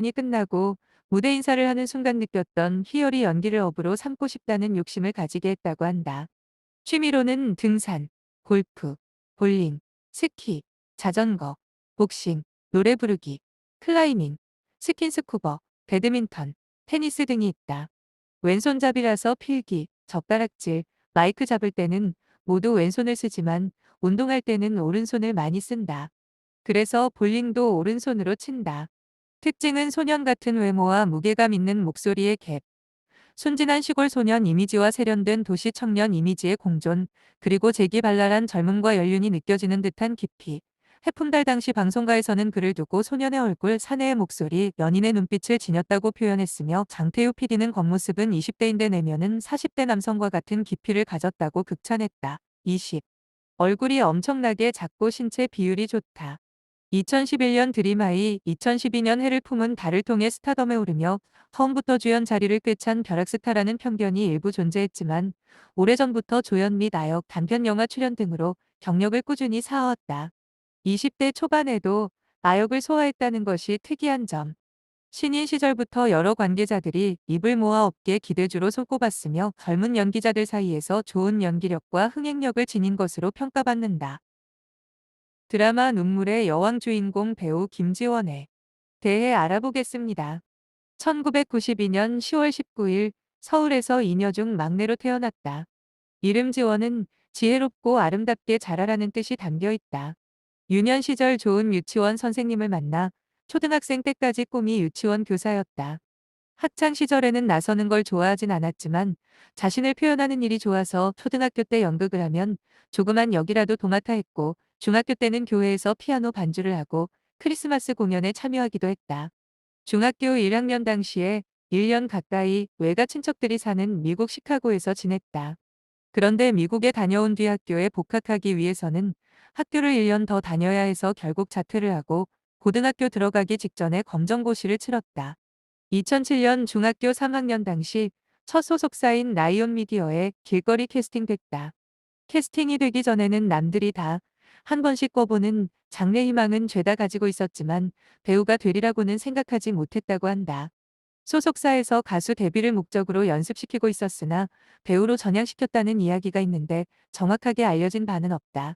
이 끝나고 무대 인사를 하는 순간 느꼈던 희열이 연기를 업으로 삼고 싶다는 욕심을 가지게 했다고 한다. 취미로는 등산, 골프, 볼링, 스키, 자전거, 복싱, 노래 부르기, 클라이밍, 스킨스쿠버, 배드민턴, 테니스 등이 있다. 왼손잡이라서 필기, 젓가락질, 마이크 잡을 때는 모두 왼손을 쓰지만 운동할 때는 오른손을 많이 쓴다. 그래서 볼링도 오른손으로 친다. 특징은 소년 같은 외모와 무게감 있는 목소리의 갭, 순진한 시골 소년 이미지와 세련된 도시 청년 이미지의 공존, 그리고 재기발랄한 젊음과 연륜이 느껴지는 듯한 깊이. 해품달 당시 방송가에서는 그를 두고 소년의 얼굴, 사내의 목소리, 연인의 눈빛을 지녔다고 표현했으며 장태우 PD는 겉모습은 20대인데 내면은 40대 남성과 같은 깊이를 가졌다고 극찬했다. 20. 얼굴이 엄청나게 작고 신체 비율이 좋다. 2011년 드림하이, 2012년 해를 품은 달을 통해 스타덤에 오르며 처음부터 주연 자리를 꿰찬 벼락스타라는 편견이 일부 존재했지만 오래전부터 조연 및 아역, 단편 영화 출연 등으로 경력을 꾸준히 쌓아왔다. 20대 초반에도 아역을 소화했다는 것이 특이한 점. 신인 시절부터 여러 관계자들이 입을 모아 업계 기대주로 손꼽았으며 젊은 연기자들 사이에서 좋은 연기력과 흥행력을 지닌 것으로 평가받는다. 드라마 눈물의 여왕 주인공 배우 김지원에 대해 알아보겠습니다. 1992년 10월 19일 서울에서 이녀 중 막내로 태어났다. 이름 지원은 지혜롭고 아름답게 자라라는 뜻이 담겨 있다. 유년 시절 좋은 유치원 선생님을 만나 초등학생 때까지 꿈이 유치원 교사였다. 학창 시절에는 나서는 걸 좋아하진 않았지만 자신을 표현하는 일이 좋아서 초등학교 때 연극을 하면 조그만 역이라도 도맡아 했고 중학교 때는 교회에서 피아노 반주를 하고 크리스마스 공연에 참여하기도 했다. 중학교 1학년 당시에 1년 가까이 외가 친척들이 사는 미국 시카고에서 지냈다. 그런데 미국에 다녀온 뒤 학교에 복학하기 위해서는 학교를 1년 더 다녀야 해서 결국 자퇴를 하고 고등학교 들어가기 직전에 검정고시를 치렀다. 2007년 중학교 3학년 당시 첫 소속사인 라이온 미디어에 길거리 캐스팅됐다. 캐스팅이 되기 전에는 남들이 다 한 번씩 꿔보는 장래 희망은 죄다 가지고 있었지만 배우가 되리라고는 생각하지 못했다고 한다. 소속사에서 가수 데뷔를 목적으로 연습시키고 있었으나 배우로 전향시켰다는 이야기가 있는데 정확하게 알려진 바는 없다.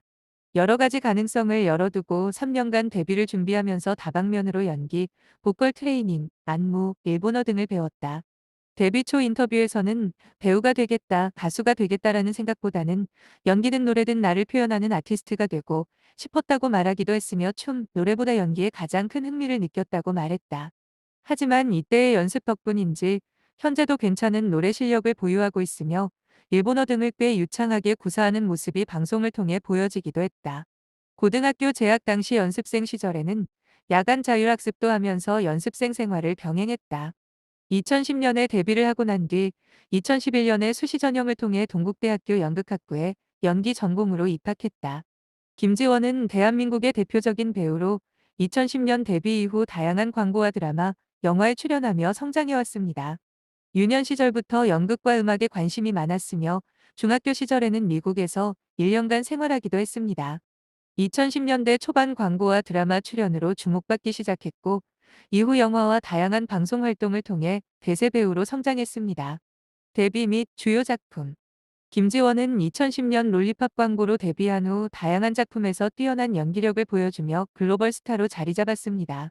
여러 가지 가능성을 열어두고 3년간 데뷔를 준비하면서 다방면으로 연기, 보컬 트레이닝, 안무, 일본어 등을 배웠다. 데뷔 초 인터뷰에서는 배우가 되겠다, 가수가 되겠다라는 생각보다는 연기든 노래든 나를 표현하는 아티스트가 되고 싶었다고 말하기도 했으며 춤, 노래보다 연기에 가장 큰 흥미를 느꼈다고 말했다. 하지만 이때의 연습 덕분인지 현재도 괜찮은 노래 실력을 보유하고 있으며 일본어 등을 꽤 유창하게 구사하는 모습이 방송을 통해 보여지기도 했다. 고등학교 재학 당시 연습생 시절에는 야간 자율학습도 하면서 연습생 생활을 병행했다. 2010년에 데뷔를 하고 난 뒤 2011년에 수시 전형을 통해 동국대학교 연극학부에 연기 전공으로 입학했다. 김지원은 대한민국의 대표적인 배우로 2010년 데뷔 이후 다양한 광고와 드라마, 영화에 출연하며 성장해왔습니다. 유년 시절부터 연극과 음악에 관심이 많았으며 중학교 시절에는 미국에서 1년간 생활하기도 했습니다. 2010년대 초반 광고와 드라마 출연으로 주목받기 시작했고 이후 영화와 다양한 방송 활동을 통해 대세 배우로 성장했습니다. 데뷔 및 주요 작품 김지원은 2010년 롤리팝 광고로 데뷔한 후 다양한 작품에서 뛰어난 연기력을 보여주며 글로벌 스타로 자리 잡았습니다.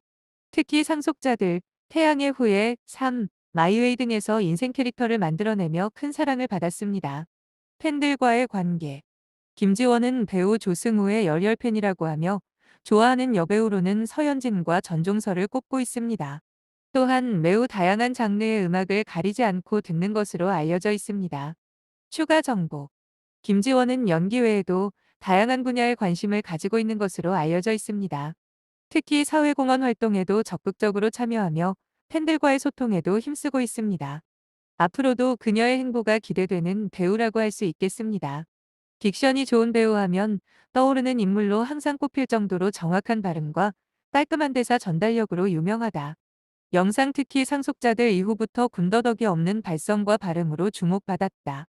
특히 상속자들, 태양의 후예, 3, 마이웨이 등에서 인생 캐릭터를 만들어내며 큰 사랑을 받았습니다. 팬들과의 관계 김지원은 배우 조승우의 열혈 팬이라고 하며 좋아하는 여배우로는 서현진과 전종서를 꼽고 있습니다. 또한 매우 다양한 장르의 음악을 가리지 않고 듣는 것으로 알려져 있습니다. 추가 정보 김지원은 연기 외에도 다양한 분야에 관심을 가지고 있는 것으로 알려져 있습니다. 특히 사회공헌 활동에도 적극적으로 참여하며 팬들과의 소통에도 힘쓰고 있습니다. 앞으로도 그녀의 행보가 기대되는 배우라고 할 수 있겠습니다. 딕션이 좋은 배우 하면 떠오르는 인물로 항상 꼽힐 정도로 정확한 발음과 깔끔한 대사 전달력으로 유명하다. 영상 특히 상속자들 이후부터 군더더기 없는 발성과 발음으로 주목받았다.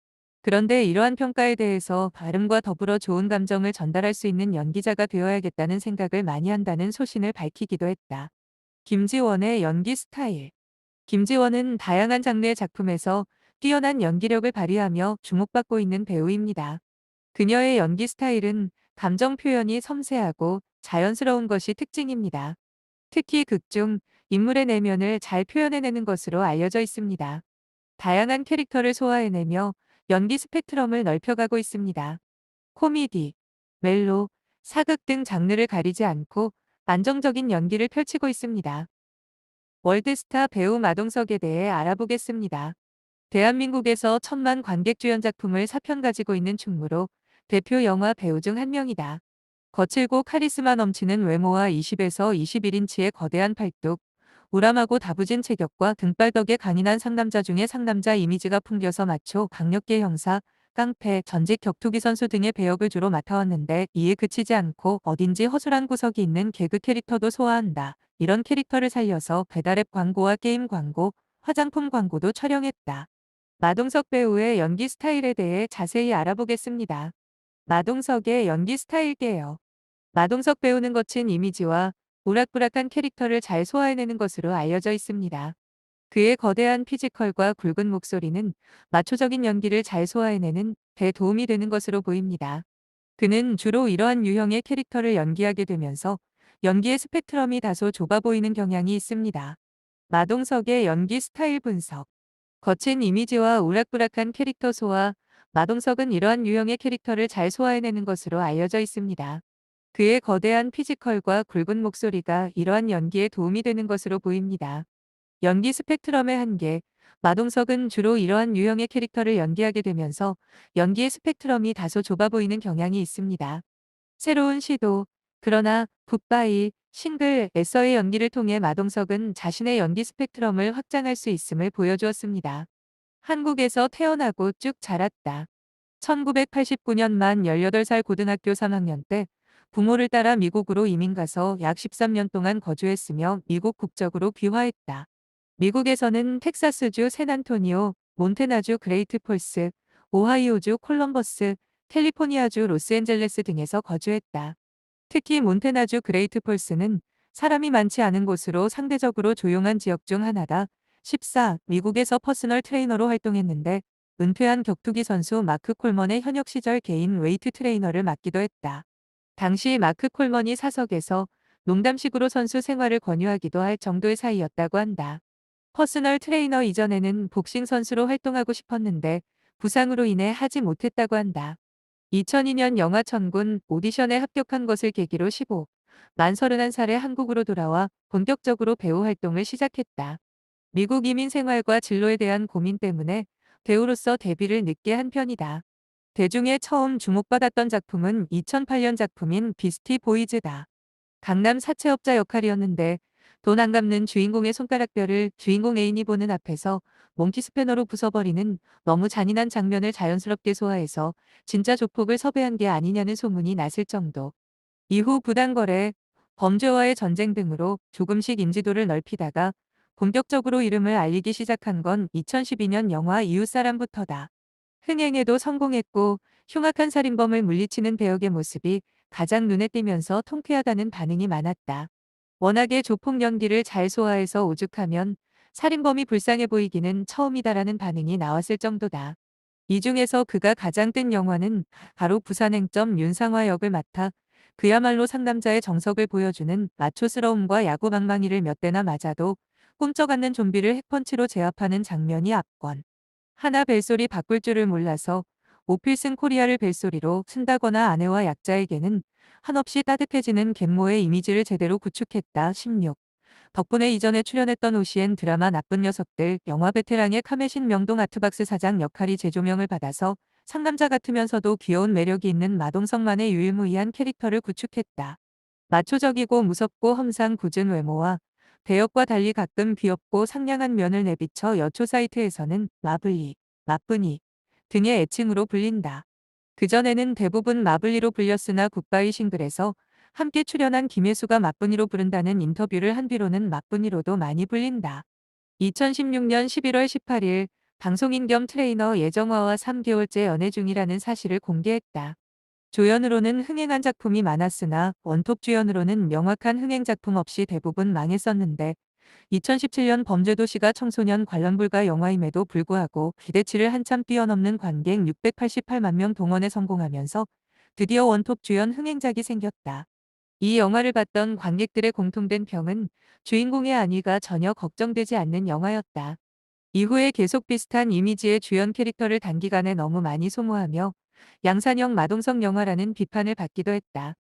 그런데 이러한 평가에 대해서 발음과 더불어 좋은 감정을 전달할 수 있는 연기자가 되어야겠다는 생각을 많이 한다는 소신을 밝히기도 했다. 김지원의 연기 스타일. 김지원은 다양한 장르의 작품에서 뛰어난 연기력을 발휘하며 주목받고 있는 배우입니다. 그녀의 연기 스타일은 감정 표현이 섬세하고 자연스러운 것이 특징입니다. 특히 극중 인물의 내면을 잘 표현해내는 것으로 알려져 있습니다. 다양한 캐릭터를 소화해내며 연기 스펙트럼을 넓혀가고 있습니다. 코미디, 멜로, 사극 등 장르를 가리지 않고 안정적인 연기를 펼치고 있습니다. 월드스타 배우 마동석에 대해 알아보겠습니다. 대한민국에서 천만 관객 주연 작품을 4편 가지고 있는 충무로 대표 영화 배우 중 한 명이다. 거칠고 카리스마 넘치는 외모와 20에서 21인치의 거대한 팔뚝, 우람하고 다부진 체격과 등발 덕에 강인한 상남자 중에 상남자 이미지가 풍겨서 마초, 강력계 형사, 깡패, 전직 격투기 선수 등의 배역을 주로 맡아왔는데 이에 그치지 않고 어딘지 허술한 구석이 있는 개그 캐릭터도 소화한다. 이런 캐릭터를 살려서 배달앱 광고와 게임 광고, 화장품 광고도 촬영했다. 마동석 배우의 연기 스타일에 대해 자세히 알아보겠습니다. 마동석의 연기 스타일계요. 마동석 배우는 거친 이미지와 우락부락한 캐릭터를 잘 소화해내는 것으로 알려져 있습니다. 그의 거대한 피지컬과 굵은 목소리는 마초적인 연기를 잘 소화해내는 데 도움이 되는 것으로 보입니다. 그는 주로 이러한 유형의 캐릭터를 연기하게 되면서 연기의 스펙트럼이 다소 좁아 보이는 경향이 있습니다. 마동석의 연기 스타일 분석. 거친 이미지와 우락부락한 캐릭터 소화. 마동석은 이러한 유형의 캐릭터를 잘 소화해내는 것으로 알려져 있습니다. 그의 거대한 피지컬과 굵은 목소리가 이러한 연기에 도움이 되는 것으로 보입니다. 연기 스펙트럼의 한계. 마동석은 주로 이러한 유형의 캐릭터를 연기하게 되면서 연기의 스펙트럼이 다소 좁아 보이는 경향이 있습니다. 새로운 시도. 그러나 굿바이, 싱글, 에서의 연기를 통해 마동석은 자신의 연기 스펙트럼을 확장할 수 있음을 보여주었습니다. 한국에서 태어나고 쭉 자랐다. 1989년 만 18살 고등학교 3학년 때 부모를 따라 미국으로 이민 가서 약 13년 동안 거주했으며 미국 국적으로 귀화했다. 미국에서는 텍사스주 샌안토니오, 몬태나주 그레이트 폴스, 오하이오주 콜럼버스, 캘리포니아주 로스앤젤레스 등에서 거주했다. 특히 몬태나주 그레이트 폴스는 사람이 많지 않은 곳으로 상대적으로 조용한 지역 중 하나다. 14. 미국에서 퍼스널 트레이너로 활동했는데 은퇴한 격투기 선수 마크 콜먼의 현역 시절 개인 웨이트 트레이너를 맡기도 했다. 당시 마크 콜먼이 사석에서 농담식으로 선수 생활을 권유하기도 할 정도의 사이였다고 한다. 퍼스널 트레이너 이전에는 복싱 선수로 활동하고 싶었는데 부상으로 인해 하지 못했다고 한다. 2002년 영화 천군 오디션에 합격한 것을 계기로 15, 만 31살에 한국으로 돌아와 본격적으로 배우 활동을 시작했다. 미국 이민 생활과 진로에 대한 고민 때문에 배우로서 데뷔를 늦게 한 편이다. 대중에 처음 주목받았던 작품은 2008년 작품인 비스티 보이즈다. 강남 사채업자 역할이었는데 돈 안 갚는 주인공의 손가락뼈를 주인공 애인이 보는 앞에서 몽키 스패너로 부숴버리는 너무 잔인한 장면을 자연스럽게 소화해서 진짜 조폭을 섭외한 게 아니냐는 소문이 났을 정도. 이후 부당거래, 범죄와의 전쟁 등으로 조금씩 인지도를 넓히다가 본격적으로 이름을 알리기 시작한 건 2012년 영화 이웃사람부터다. 흥행에도 성공했고 흉악한 살인범을 물리치는 배역의 모습이 가장 눈에 띄면서 통쾌하다는 반응이 많았다. 워낙에 조폭 연기를 잘 소화해서 오죽하면 살인범이 불쌍해 보이기는 처음이다라는 반응이 나왔을 정도다. 이 중에서 그가 가장 뜬 영화는 바로 부산행점 윤상화 역을 맡아 그야말로 상남자의 정석을 보여주는 마초스러움과 야구방망이를 몇 대나 맞아도 꿈쩍 않는 좀비를 핵펀치로 제압하는 장면이 압권. 하나 벨소리 바꿀 줄을 몰라서 오필슨 코리아를 벨소리로 쓴다거나 아내와 약자에게는 한없이 따뜻해지는 갯모의 이미지를 제대로 구축했다. 16. 덕분에 이전에 출연했던 OCN 드라마 나쁜 녀석들 영화 베테랑의 카메신 명동 아트박스 사장 역할이 재조명을 받아서 상남자 같으면서도 귀여운 매력이 있는 마동석만의 유일무이한 캐릭터를 구축했다. 마초적이고 무섭고 험상 굳은 외모와 배역과 달리 가끔 귀엽고 상냥한 면을 내비쳐 여초 사이트에서는 마블리, 마뿌니 등의 애칭으로 불린다. 그전에는 대부분 마블리로 불렸으나 굿바이 싱글에서 함께 출연한 김혜수가 마뿌니로 부른다는 인터뷰를 한 뒤로는 마뿌니로도 많이 불린다. 2016년 11월 18일 방송인 겸 트레이너 예정화와 3개월째 연애 중이라는 사실을 공개했다. 조연으로는 흥행한 작품이 많았으나 원톱 주연으로는 명확한 흥행 작품 없이 대부분 망했었는데 2017년 범죄도시가 청소년 관람 불가 영화임에도 불구하고 기대치를 한참 뛰어넘는 관객 688만 명 동원에 성공하면서 드디어 원톱 주연 흥행작이 생겼다. 이 영화를 봤던 관객들의 공통된 평은 주인공의 안위가 전혀 걱정되지 않는 영화였다. 이후에 계속 비슷한 이미지의 주연 캐릭터를 단기간에 너무 많이 소모하며 양산형 마동석 영화라는 비판을 받기도 했다.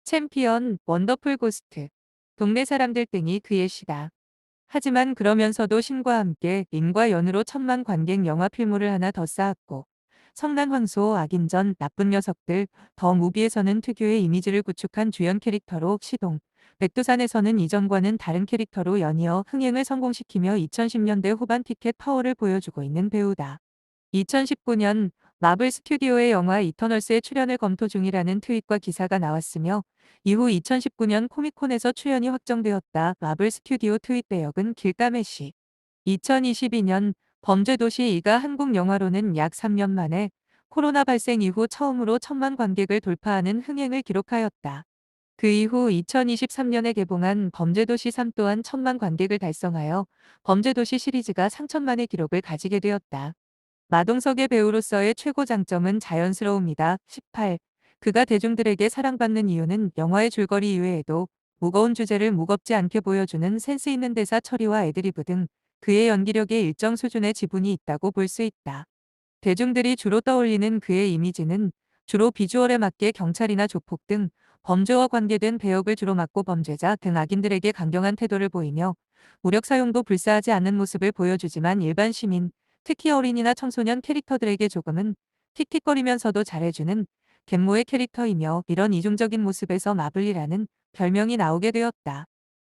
챔피언, 원더풀 고스트, 동네 사람들 등이 그의 시다. 하지만 그러면서도 신과 함께 인과 연으로 천만 관객 영화 필모를 하나 더 쌓았고 성난 황소, 악인전, 나쁜 녀석들, 더 무비에서는 특유의 이미지를 구축한 주연 캐릭터로 시동, 백두산에서는 이전과는 다른 캐릭터로 연이어 흥행을 성공시키며 2010년대 후반 티켓 파워를 보여주고 있는 배우다. 2019년 마블 스튜디오의 영화 이터널스에 출연을 검토 중이라는 트윗과 기사가 나왔으며 이후 2019년 코미콘에서 출연이 확정되었다. 마블 스튜디오 트윗 배역은 길가메시. 2022년 범죄도시 2가 한국 영화로는 약 3년 만에 코로나 발생 이후 처음으로 천만 관객을 돌파하는 흥행을 기록하였다. 그 이후 2023년에 개봉한 범죄도시 3 또한 천만 관객을 달성하여 범죄도시 시리즈가 상천만의 기록을 가지게 되었다. 마동석의 배우로서의 최고 장점은 자연스러움이다. 18. 그가 대중들에게 사랑받는 이유는 영화의 줄거리 이외에도 무거운 주제를 무겁지 않게 보여주는 센스 있는 대사 처리와 애드리브 등 그의 연기력에 일정 수준의 지분이 있다고 볼 수 있다. 대중들이 주로 떠올리는 그의 이미지는 주로 비주얼에 맞게 경찰이나 조폭 등 범죄와 관계된 배역을 주로 맡고 범죄자 등 악인들에게 강경한 태도를 보이며武력 사용도 불사하지 않는 모습을 보여주지만 일반 시민, 특히 어린이나 청소년 캐릭터들에게 조금은 틱틱거리면서도 잘해주는 갯모의 캐릭터이며 이런 이중적인 모습에서 마블리라는 별명이 나오게 되었다.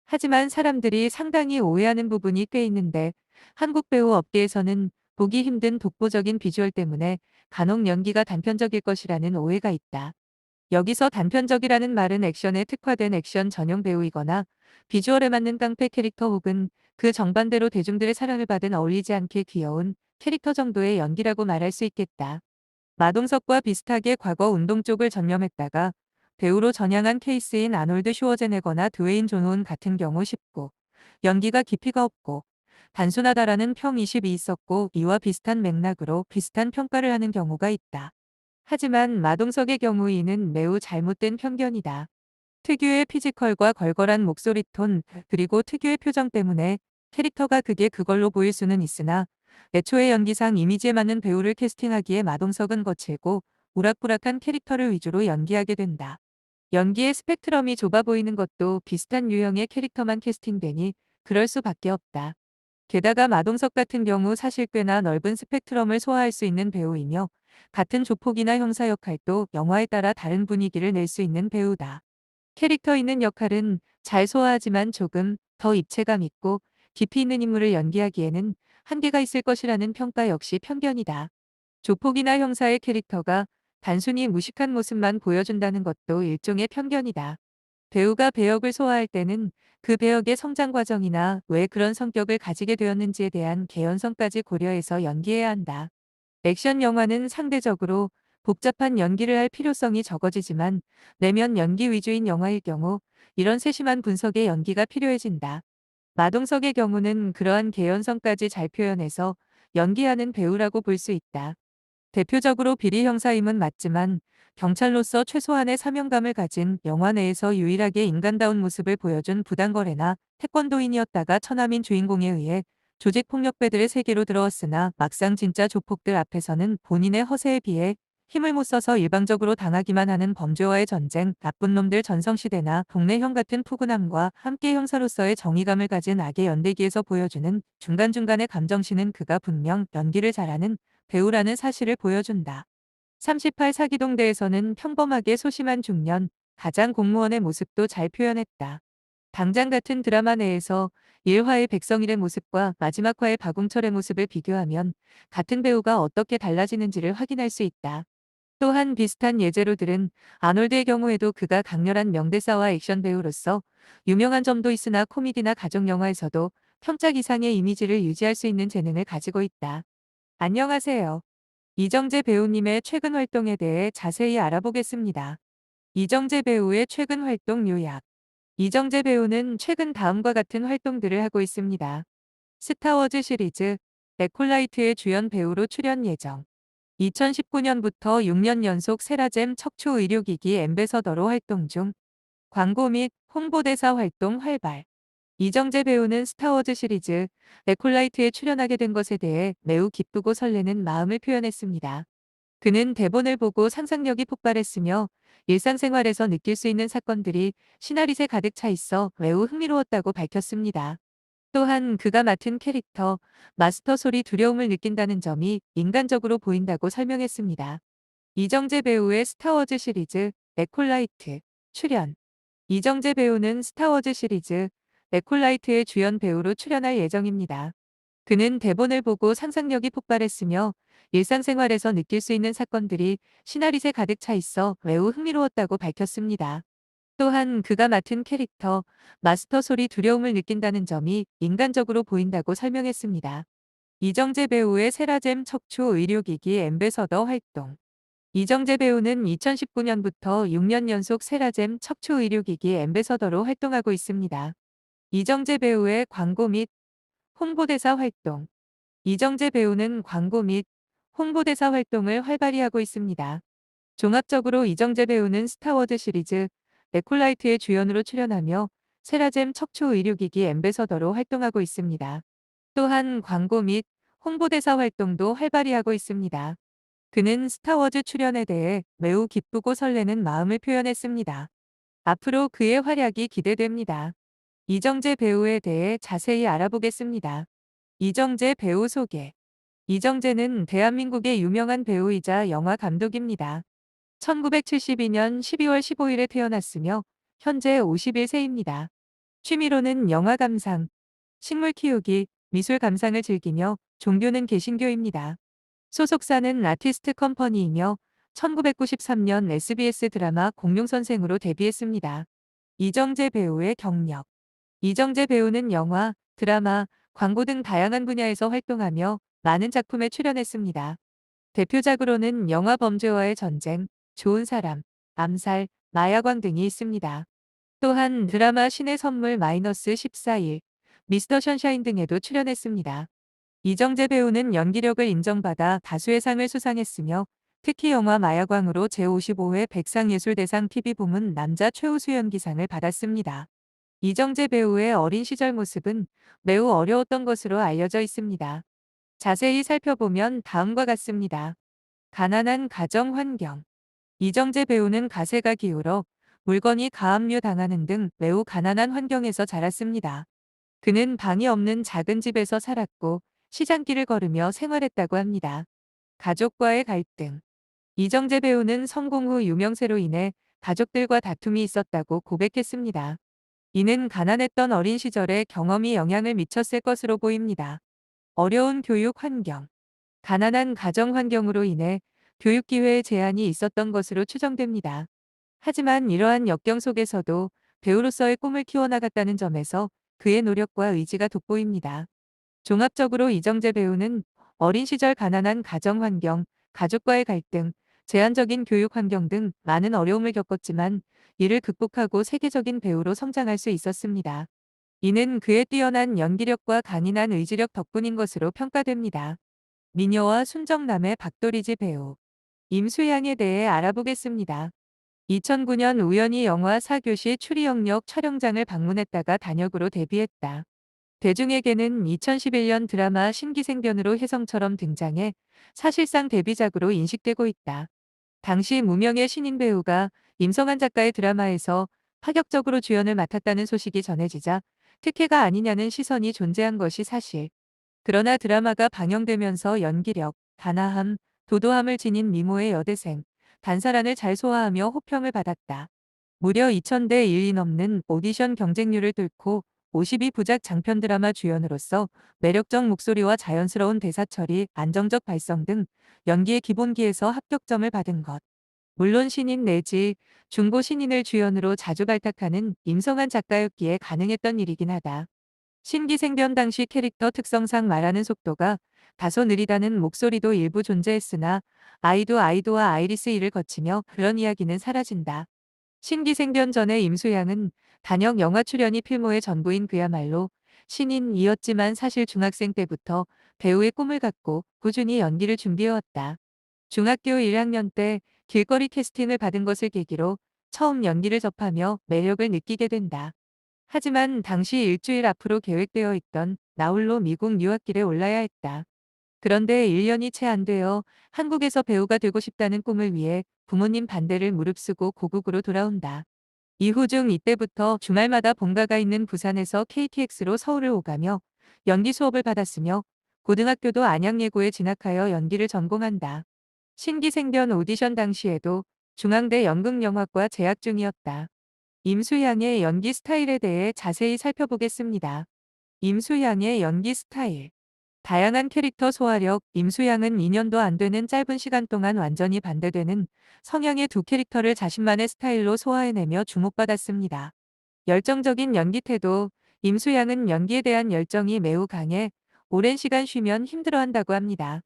하지만 사람들이 상당히 오해하는 부분이 꽤 있는데 한국 배우 업계에서는 보기 힘든 독보적인 비주얼 때문에 간혹 연기가 단편적일 것이라는 오해가 있다. 여기서 단편적이라는 말은 액션에 특화된 액션 전용 배우이거나 비주얼에 맞는 깡패 캐릭터 혹은 그 정반대로 대중들의 사랑을 받은 어울리지 않게 귀여운 캐릭터 정도의 연기라고 말할 수 있겠다. 마동석과 비슷하게 과거 운동 쪽을 전념했다가 배우로 전향한 케이스인 아놀드 슈워제네거나 드웨인 존온 같은 경우 쉽고 연기가 깊이가 없고 단순하다라는 평이 12 있었고 이와 비슷한 맥락으로 비슷한 평가를 하는 경우가 있다. 하지만 마동석의 경우 이는 매우 잘못된 편견이다. 특유의 피지컬과 걸걸한 목소리 톤, 그리고 특유의 표정 때문에 캐릭터가 그게 그걸로 보일 수는 있으나 애초에 연기상 이미지에 맞는 배우를 캐스팅하기에 마동석은 거칠고 우락부락한 캐릭터를 위주로 연기하게 된다. 연기의 스펙트럼이 좁아 보이는 것도 비슷한 유형의 캐릭터만 캐스팅되니 그럴 수밖에 없다. 게다가 마동석 같은 경우 사실 꽤나 넓은 스펙트럼을 소화할 수 있는 배우이며 같은 조폭이나 형사 역할도 영화에 따라 다른 분위기를 낼 수 있는 배우다. 캐릭터 있는 역할은 잘 소화하지만 조금 더 입체감 있고 깊이 있는 인물을 연기하기에는 한계가 있을 것이라는 평가 역시 편견이다. 조폭이나 형사의 캐릭터가 단순히 무식한 모습만 보여준다는 것도 일종의 편견이다. 배우가 배역을 소화할 때는 그 배역의 성장 과정이나 왜 그런 성격을 가지게 되었는지에 대한 개연성까지 고려해서 연기해야 한다. 액션 영화는 상대적으로 복잡한 연기를 할 필요성이 적어지지만 내면 연기 위주인 영화일 경우 이런 세심한 분석의 연기가 필요해진다. 마동석의 경우는 그러한 개연성까지 잘 표현해서 연기하는 배우라고 볼 수 있다. 대표적으로 비리 형사임은 맞지만 경찰로서 최소한의 사명감을 가진 영화 내에서 유일하게 인간다운 모습을 보여준 부당거래나 태권도인이었다가 처남인 주인공에 의해 조직폭력배들의 세계로 들어왔으나 막상 진짜 조폭들 앞에서는 본인의 허세에 비해 힘을 못 써서 일방적으로 당하기만 하는 범죄와의 전쟁, 나쁜 놈들 전성시대나 동네 형 같은 푸근함과 함께 형사로서의 정의감을 가진 악의 연대기에서 보여주는 중간중간의 감정신은 그가 분명 연기를 잘하는 배우라는 사실을 보여준다. 38 사기동대에서는 평범하게 소심한 중년, 가장 공무원의 모습도 잘 표현했다. 당장 같은 드라마 내에서 1화의 백성일의 모습과 마지막 화의 박웅철의 모습을 비교하면 같은 배우가 어떻게 달라지는지를 확인할 수 있다. 또한 비슷한 예제로들은 아놀드의 경우에도 그가 강렬한 명대사와 액션 배우로서 유명한 점도 있으나 코미디나 가족 영화에서도 평작 이상의 이미지를 유지할 수 있는 재능을 가지고 있다. 안녕하세요. 이정재 배우님의 최근 활동에 대해 자세히 알아보겠습니다. 이정재 배우의 최근 활동 요약. 이정재 배우는 최근 다음과 같은 활동들을 하고 있습니다. 스타워즈 시리즈 네콜라이트의 주연 배우로 출연 예정. 2019년부터 6년 연속 세라젬 척추 의료기기 앰베서더로 활동 중. 광고 및 홍보대사 활동 활발. 이정재 배우는 스타워즈 시리즈 네콜라이트에 출연하게 된 것에 대해 매우 기쁘고 설레는 마음을 표현했습니다. 그는 대본을 보고 상상력이 폭발했으며 일상생활에서 느낄 수 있는 사건들이 시나릿에 가득 차 있어 매우 흥미로웠다고 밝혔습니다. 또한 그가 맡은 캐릭터 마스터 솔이 두려움을 느낀다는 점이 인간적으로 보인다고 설명했습니다. 이정재 배우의 스타워즈 시리즈 네콜라이트 출연. 이정재 배우는 스타워즈 시리즈 네콜라이트의 주연 배우로 출연할 예정입니다. 그는 대본을 보고 상상력이 폭발했으며 일상생활에서 느낄 수 있는 사건들이 시나릿에 가득 차 있어 매우 흥미로웠다고 밝혔습니다. 또한 그가 맡은 캐릭터 마스터 솔이 두려움을 느낀다는 점이 인간적으로 보인다고 설명했습니다. 이정재 배우의 세라젬 척추 의료기기 앰베서더 활동. 이정재 배우는 2019년부터 6년 연속 세라젬 척추 의료기기 앰베서더로 활동하고 있습니다. 이정재 배우의 광고 및 홍보대사 활동. 이정재 배우는 광고 및 홍보대사 활동을 활발히 하고 있습니다. 종합적으로 이정재 배우는 스타워즈 시리즈 네콜라이트의 주연으로 출연하며 세라젬 척추 의료기기 앰베서더로 활동하고 있습니다. 또한 광고 및 홍보대사 활동도 활발히 하고 있습니다. 그는 스타워즈 출연에 대해 매우 기쁘고 설레는 마음을 표현했습니다. 앞으로 그의 활약이 기대됩니다. 이정재 배우에 대해 자세히 알아보겠습니다. 이정재 배우 소개. 이정재는 대한민국의 유명한 배우이자 영화 감독입니다. 1972년 12월 15일에 태어났으며 현재 51세입니다. 취미로는 영화 감상, 식물 키우기, 미술 감상을 즐기며 종교는 개신교입니다. 소속사는 아티스트 컴퍼니이며 1993년 SBS 드라마 공룡선생으로 데뷔했습니다. 이정재 배우의 경력. 이정재 배우는 영화, 드라마, 광고 등 다양한 분야에서 활동하며 많은 작품에 출연했습니다. 대표작으로는 영화 범죄와의 전쟁, 좋은 사람, 암살, 마야광 등이 있습니다. 또한 드라마 신의 선물 -14일, 미스터 션샤인 등에도 출연했습니다. 이정재 배우는 연기력을 인정받아 다수의 상을 수상했으며 특히 영화 마야광으로 제55회 백상예술대상 TV부문 남자 최우수 연기상을 받았습니다. 이정재 배우의 어린 시절 모습은 매우 어려웠던 것으로 알려져 있습니다. 자세히 살펴보면 다음과 같습니다. 가난한 가정 환경. 이정재 배우는 가세가 기울어 물건이 가압류 당하는 등 매우 가난한 환경에서 자랐습니다. 그는 방이 없는 작은 집에서 살았고 시장길을 걸으며 생활했다고 합니다. 가족과의 갈등. 이정재 배우는 성공 후 유명세로 인해 가족들과 다툼이 있었다고 고백했습니다. 이는 가난했던 어린 시절의 경험이 영향을 미쳤을 것으로 보입니다. 어려운 교육 환경. 가난한 가정 환경으로 인해 교육 기회에 제한이 있었던 것으로 추정됩니다. 하지만 이러한 역경 속에서도 배우로서의 꿈을 키워나갔다는 점에서 그의 노력과 의지가 돋보입니다. 종합적으로 이정재 배우는 어린 시절 가난한 가정 환경, 가족과의 갈등, 제한적인 교육 환경 등 많은 어려움을 겪었지만 이를 극복하고 세계적인 배우로 성장할 수 있었습니다. 이는 그의 뛰어난 연기력과 강인한 의지력 덕분인 것으로 평가됩니다. 미녀와 순정남의 박도리지 배우 임수양에 대해 알아보겠습니다. 2009년 우연히 영화 사교시 추리영역 촬영장을 방문했다가 단역으로 데뷔했다. 대중에게는 2011년 드라마 신기생변으로 혜성처럼 등장해 사실상 데뷔작으로 인식되고 있다. 당시 무명의 신인 배우가 임성한 작가의 드라마에서 파격적으로 주연을 맡았다는 소식이 전해지자 특혜가 아니냐는 시선이 존재한 것이 사실. 그러나 드라마가 방영되면서 연기력, 단아함, 도도함을 지닌 미모의 여대생, 단사란을 잘 소화하며 호평을 받았다. 무려 2000대 1이 넘는 오디션 경쟁률을 뚫고 52부작 장편 드라마 주연으로서 매력적 목소리와 자연스러운 대사 처리, 안정적 발성 등 연기의 기본기에서 합격점을 받은 것. 물론 신인 내지 중고 신인을 주연으로 자주 발탁하는 임성한 작가였기에 가능했던 일이긴 하다. 신기생변 당시 캐릭터 특성상 말하는 속도가 다소 느리다는 목소리도 일부 존재했으나 아이도와 아이리스 일을 거치며 그런 이야기는 사라진다. 신기생변 전에 임수양은 단역 영화 출연이 필모의 전부인 그야말로 신인이었지만 사실 중학생 때부터 배우의 꿈을 갖고 꾸준히 연기를 준비해왔다. 중학교 1학년 때 길거리 캐스팅을 받은 것을 계기로 처음 연기를 접하며 매력을 느끼게 된다. 하지만 당시 일주일 앞으로 계획되어 있던 나홀로 미국 유학길에 올라야 했다. 그런데 1년이 채 안 되어 한국에서 배우가 되고 싶다는 꿈을 위해 부모님 반대를 무릅쓰고 고국으로 돌아온다. 이후 중 이때부터 주말마다 본가가 있는 부산에서 KTX로 서울을 오가며 연기 수업을 받았으며 고등학교도 안양예고에 진학하여 연기를 전공한다. 신기생변 오디션 당시에도 중앙대 연극영화과 재학 중이었다. 임수양의 연기 스타일에 대해 자세히 살펴보겠습니다. 임수양의 연기 스타일. 다양한 캐릭터 소화력. 임수양은 2년도 안 되는 짧은 시간 동안 완전히 반대되는 성향의 두 캐릭터를 자신만의 스타일로 소화해내며 주목받았습니다. 열정적인 연기 태도. 임수양은 연기에 대한 열정이 매우 강해 오랜 시간 쉬면 힘들어한다고 합니다.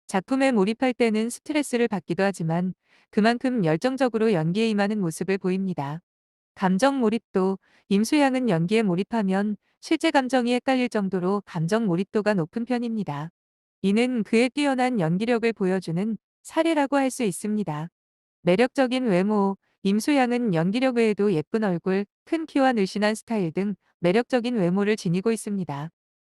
작품에 몰입할 때는 스트레스를 받기도 하지만 그만큼 열정적으로 연기에 임하는 모습을 보입니다. 감정 몰입도. 임수양은 연기에 몰입하면 실제 감정이 헷갈릴 정도로 감정 몰입도가 높은 편입니다. 이는 그의 뛰어난 연기력을 보여주는 사례라고 할 수 있습니다. 매력적인 외모. 임수양은 연기력 외에도 예쁜 얼굴, 큰 키와 늘씬한 스타일 등 매력적인 외모를 지니고 있습니다.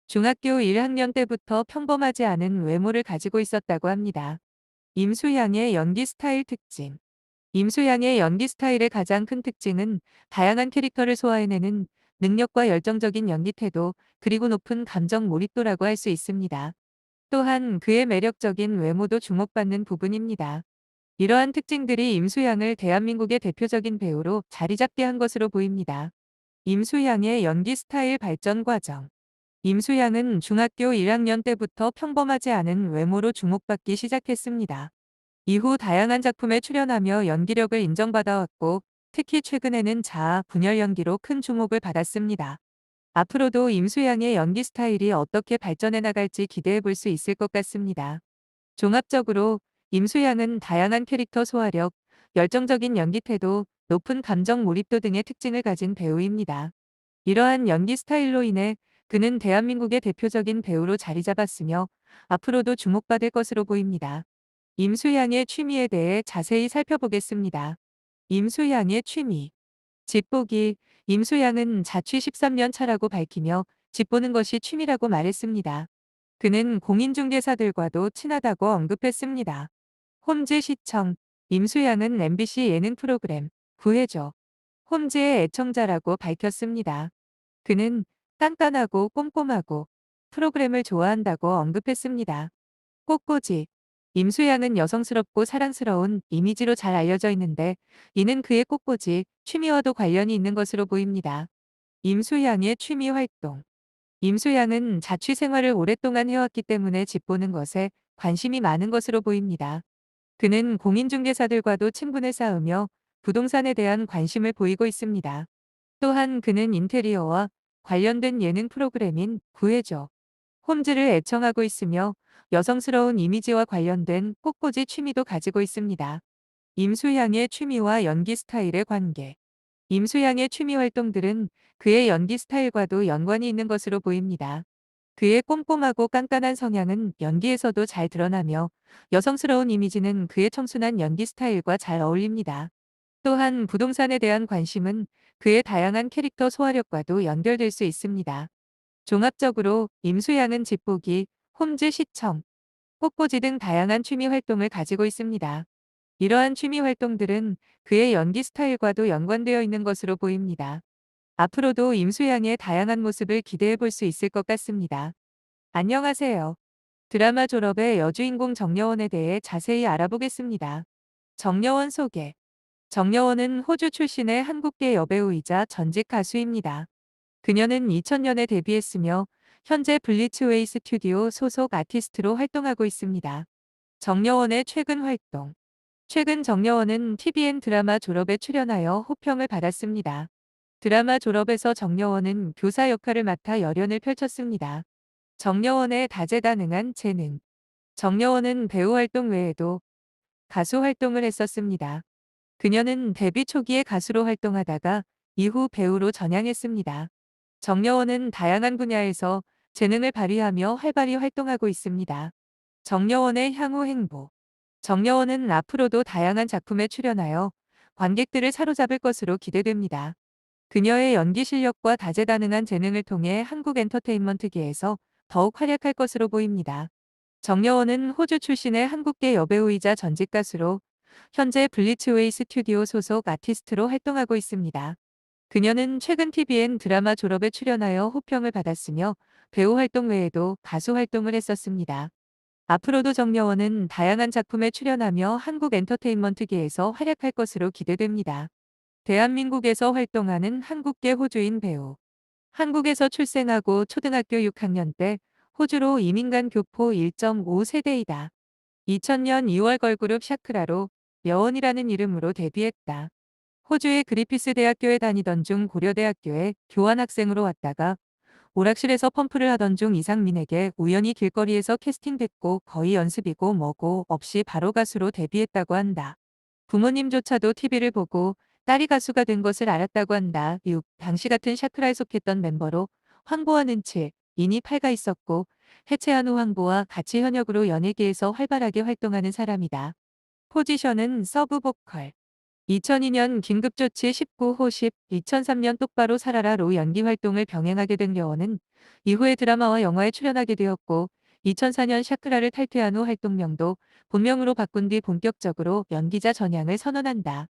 중학교 1학년 때부터 평범하지 않은 외모를 가지고 있었다고 합니다. 임수양의 연기 스타일 특징. 임수양의 연기 스타일의 가장 큰 특징은 다양한 캐릭터를 소화해내는 능력과 열정적인 연기 태도, 그리고 높은 감정 몰입도라고 할 수 있습니다. 또한 그의 매력적인 외모도 주목받는 부분입니다. 이러한 특징들이 임수양을 대한민국의 대표적인 배우로 자리잡게 한 것으로 보입니다. 임수양의 연기 스타일 발전 과정. 임수양은 중학교 1학년 때부터 평범하지 않은 외모로 주목받기 시작했습니다. 이후 다양한 작품에 출연하며 연기력을 인정받아왔고, 특히 최근에는 자아, 분열 연기로 큰 주목을 받았습니다. 앞으로도 임수양의 연기 스타일이 어떻게 발전해 나갈지 기대해 볼 수 있을 것 같습니다. 종합적으로 임수양은 다양한 캐릭터 소화력, 열정적인 연기 태도, 높은 감정 몰입도 등의 특징을 가진 배우입니다. 이러한 연기 스타일로 인해 그는 대한민국의 대표적인 배우로 자리 잡았으며 앞으로도 주목받을 것으로 보입니다. 임수양의 취미에 대해 자세히 살펴보겠습니다. 임수양의 취미. 집보기. 임수양은 자취 13년 차라고 밝히며 집보는 것이 취미라고 말했습니다. 그는 공인중개사들과도 친하다고 언급했습니다. 홈즈 시청. 임수양은 MBC 예능 프로그램 구해줘. 홈즈의 애청자라고 밝혔습니다. 그는 깐깐하고 꼼꼼하고 프로그램을 좋아한다고 언급했습니다. 꽃꽂이. 임수양은 여성스럽고 사랑스러운 이미지로 잘 알려져 있는데 이는 그의 꽃꽂이 취미와도 관련이 있는 것으로 보입니다. 임수양의 취미 활동. 임수양은 자취 생활을 오랫동안 해왔기 때문에 집 보는 것에 관심이 많은 것으로 보입니다. 그는 공인중개사들과도 친분을 쌓으며 부동산에 대한 관심을 보이고 있습니다. 또한 그는 인테리어와 관련된 예능 프로그램인 구해줘. 홈즈를 애청하고 있으며 여성스러운 이미지와 관련된 꽃꽂이 취미도 가지고 있습니다. 임수양의 취미와 연기 스타일의 관계. 임수양의 취미 활동들은 그의 연기 스타일과도 연관이 있는 것으로 보입니다. 그의 꼼꼼하고 깐깐한 성향은 연기에서도 잘 드러나며 여성스러운 이미지는 그의 청순한 연기 스타일과 잘 어울립니다. 또한 부동산에 대한 관심은 그의 다양한 캐릭터 소화력과도 연결될 수 있습니다. 종합적으로 임수양은 집보기, 홈즈 시청, 꽃꽂이 등 다양한 취미 활동을 가지고 있습니다. 이러한 취미 활동들은 그의 연기 스타일과도 연관되어 있는 것으로 보입니다. 앞으로도 임수양의 다양한 모습을 기대해 볼 수 있을 것 같습니다. 안녕하세요. 드라마 졸업의 여주인공 정여원에 대해 자세히 알아보겠습니다. 정여원 소개. 정여원은 호주 출신의 한국계 여배우이자 전직 가수입니다. 그녀는 2000년에 데뷔했으며 현재 블리츠웨이 스튜디오 소속 아티스트로 활동하고 있습니다. 정여원의 최근 활동. 최근 정여원은 TVN 드라마 졸업에 출연하여 호평을 받았습니다. 드라마 졸업에서 정여원은 교사 역할을 맡아 열연을 펼쳤습니다. 정여원의 다재다능한 재능. 정여원은 배우 활동 외에도 가수 활동을 했었습니다. 그녀는 데뷔 초기에 가수로 활동하다가 이후 배우로 전향했습니다. 정여원은 다양한 분야에서 재능을 발휘하며 활발히 활동하고 있습니다. 정여원의 향후 행보. 정여원은 앞으로도 다양한 작품에 출연하여 관객들을 사로잡을 것으로 기대됩니다. 그녀의 연기 실력과 다재다능한 재능을 통해 한국 엔터테인먼트계에서 더욱 활약할 것으로 보입니다. 정여원은 호주 출신의 한국계 여배우이자 전직 가수로 현재 블리츠웨이 스튜디오 소속 아티스트로 활동하고 있습니다. 그녀는 최근 TVN 드라마 졸업에 출연하여 호평을 받았으며 배우 활동 외에도 가수 활동을 했었습니다. 앞으로도 정여원은 다양한 작품에 출연하며 한국 엔터테인먼트계에서 활약할 것으로 기대됩니다. 대한민국에서 활동하는 한국계 호주인 배우. 한국에서 출생하고 초등학교 6학년 때 호주로 이민 간 교포 1.5세대이다. 2000년 2월 걸그룹 샤크라로 여원이라는 이름으로 데뷔했다. 호주의 그리피스 대학교에 다니던 중 고려대학교에 교환학생으로 왔다가 오락실에서 펌프를 하던 중 이상민에게 우연히 길거리에서 캐스팅됐고 거의 연습이고 뭐고 없이 바로 가수로 데뷔했다고 한다. 부모님조차도 TV를 보고 딸이 가수가 된 것을 알았다고 한다. 6. 당시 같은 샤크라에 속했던 멤버로 황보와 는치, 인이 팔가 있었고 해체한 후 황보와 같이 현역으로 연예계에서 활발하게 활동하는 사람이다. 포지션은 서브 보컬. 2002년 긴급조치 19호 10, 2003년 똑바로 살아라로 연기 활동을 병행하게 된 여원은 이후에 드라마와 영화에 출연하게 되었고 2004년 샤크라를 탈퇴한 후 활동명도 본명으로 바꾼 뒤 본격적으로 연기자 전향을 선언한다.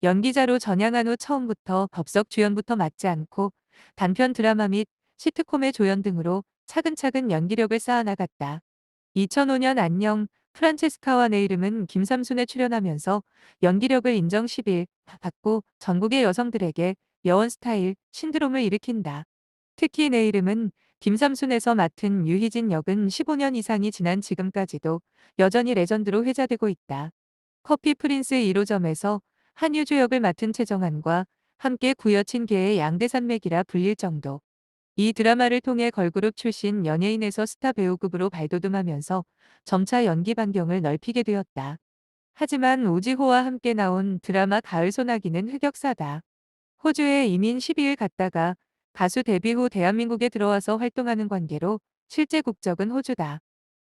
연기자로 전향한 후 처음부터 법석 주연부터 맡지 않고 단편 드라마 및 시트콤의 조연 등으로 차근차근 연기력을 쌓아나갔다. 2005년 안녕 프란체스카와 내 이름은 김삼순에 출연하면서 연기력을 인정 10일 받고 전국의 여성들에게 여원 스타일 신드롬을 일으킨다. 특히 내 이름은 김삼순에서 맡은 유희진 역은 15년 이상이 지난 지금까지도 여전히 레전드로 회자되고 있다. 커피 프린스 1호점에서 한유주 역을 맡은 최정한과 함께 구여친계의 양대산맥이라 불릴 정도. 이 드라마를 통해 걸그룹 출신 연예인에서 스타 배우급으로 발돋움하면서 점차 연기 반경을 넓히게 되었다. 하지만 오지호와 함께 나온 드라마 가을 소나기는 흑역사다. 호주에 이민 12일 갔다가 가수 데뷔 후 대한민국에 들어와서 활동하는 관계로 실제 국적은 호주다.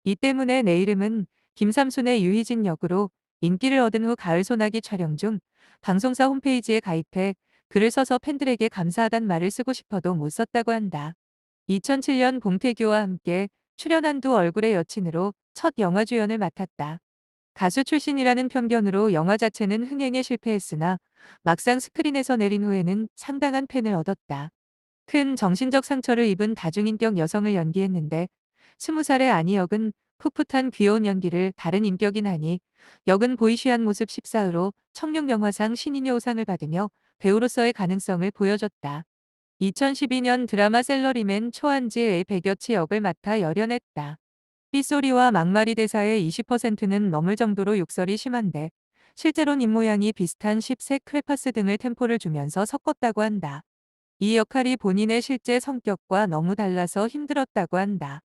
이 때문에 내 이름은 김삼순의 유희진 역으로 인기를 얻은 후 가을 소나기 촬영 중 방송사 홈페이지에 가입해 글을 써서 팬들에게 감사하단 말을 쓰고 싶어도 못 썼다고 한다. 2007년 봉태규와 함께 출연한 두 얼굴의 여친으로 첫 영화 주연을 맡았다. 가수 출신이라는 편견으로 영화 자체는 흥행에 실패했으나 막상 스크린에서 내린 후에는 상당한 팬을 얻었다. 큰 정신적 상처를 입은 다중인격 여성을 연기했는데 20살의 아니 역은 풋풋한 귀여운 연기를 다른 인격인 하니 역은 보이쉬한 모습 14으로 청룡영화상 신인여우상을 받으며 배우로서의 가능성을 보여줬다. 2012년 드라마 셀러리맨 초안지의 백여치 역을 맡아 열연했다. 삐소리와 막말이 대사의 20%는 넘을 정도로 욕설이 심한데 실제론 입모양이 비슷한 10세 크레파스 등을 템포를 주면서 섞었다고 한다. 이 역할이 본인의 실제 성격과 너무 달라서 힘들었다고 한다.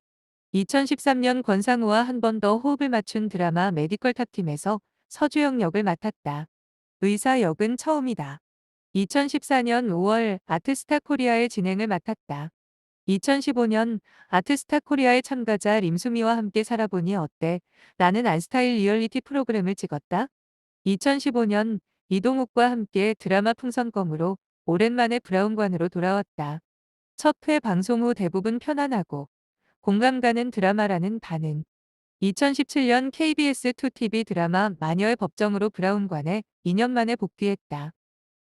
2013년 권상우와 한 번 더 호흡을 맞춘 드라마 메디컬 탑팀에서 서주영 역을 맡았다. 의사 역은 처음이다. 2014년 5월 아트스타 코리아의 진행을 맡았다. 2015년 아트스타 코리아의 참가자 림수미와 함께 살아보니 어때? 라는 안스타일 리얼리티 프로그램을 찍었다. 2015년 이동욱과 함께 드라마 풍선껌으로 오랜만에 브라운관으로 돌아왔다. 첫 회 방송 후 대부분 편안하고 공감 가는 드라마라는 반응. 2017년 KBS 2TV 드라마 마녀의 법정으로 브라운관에 2년 만에 복귀했다.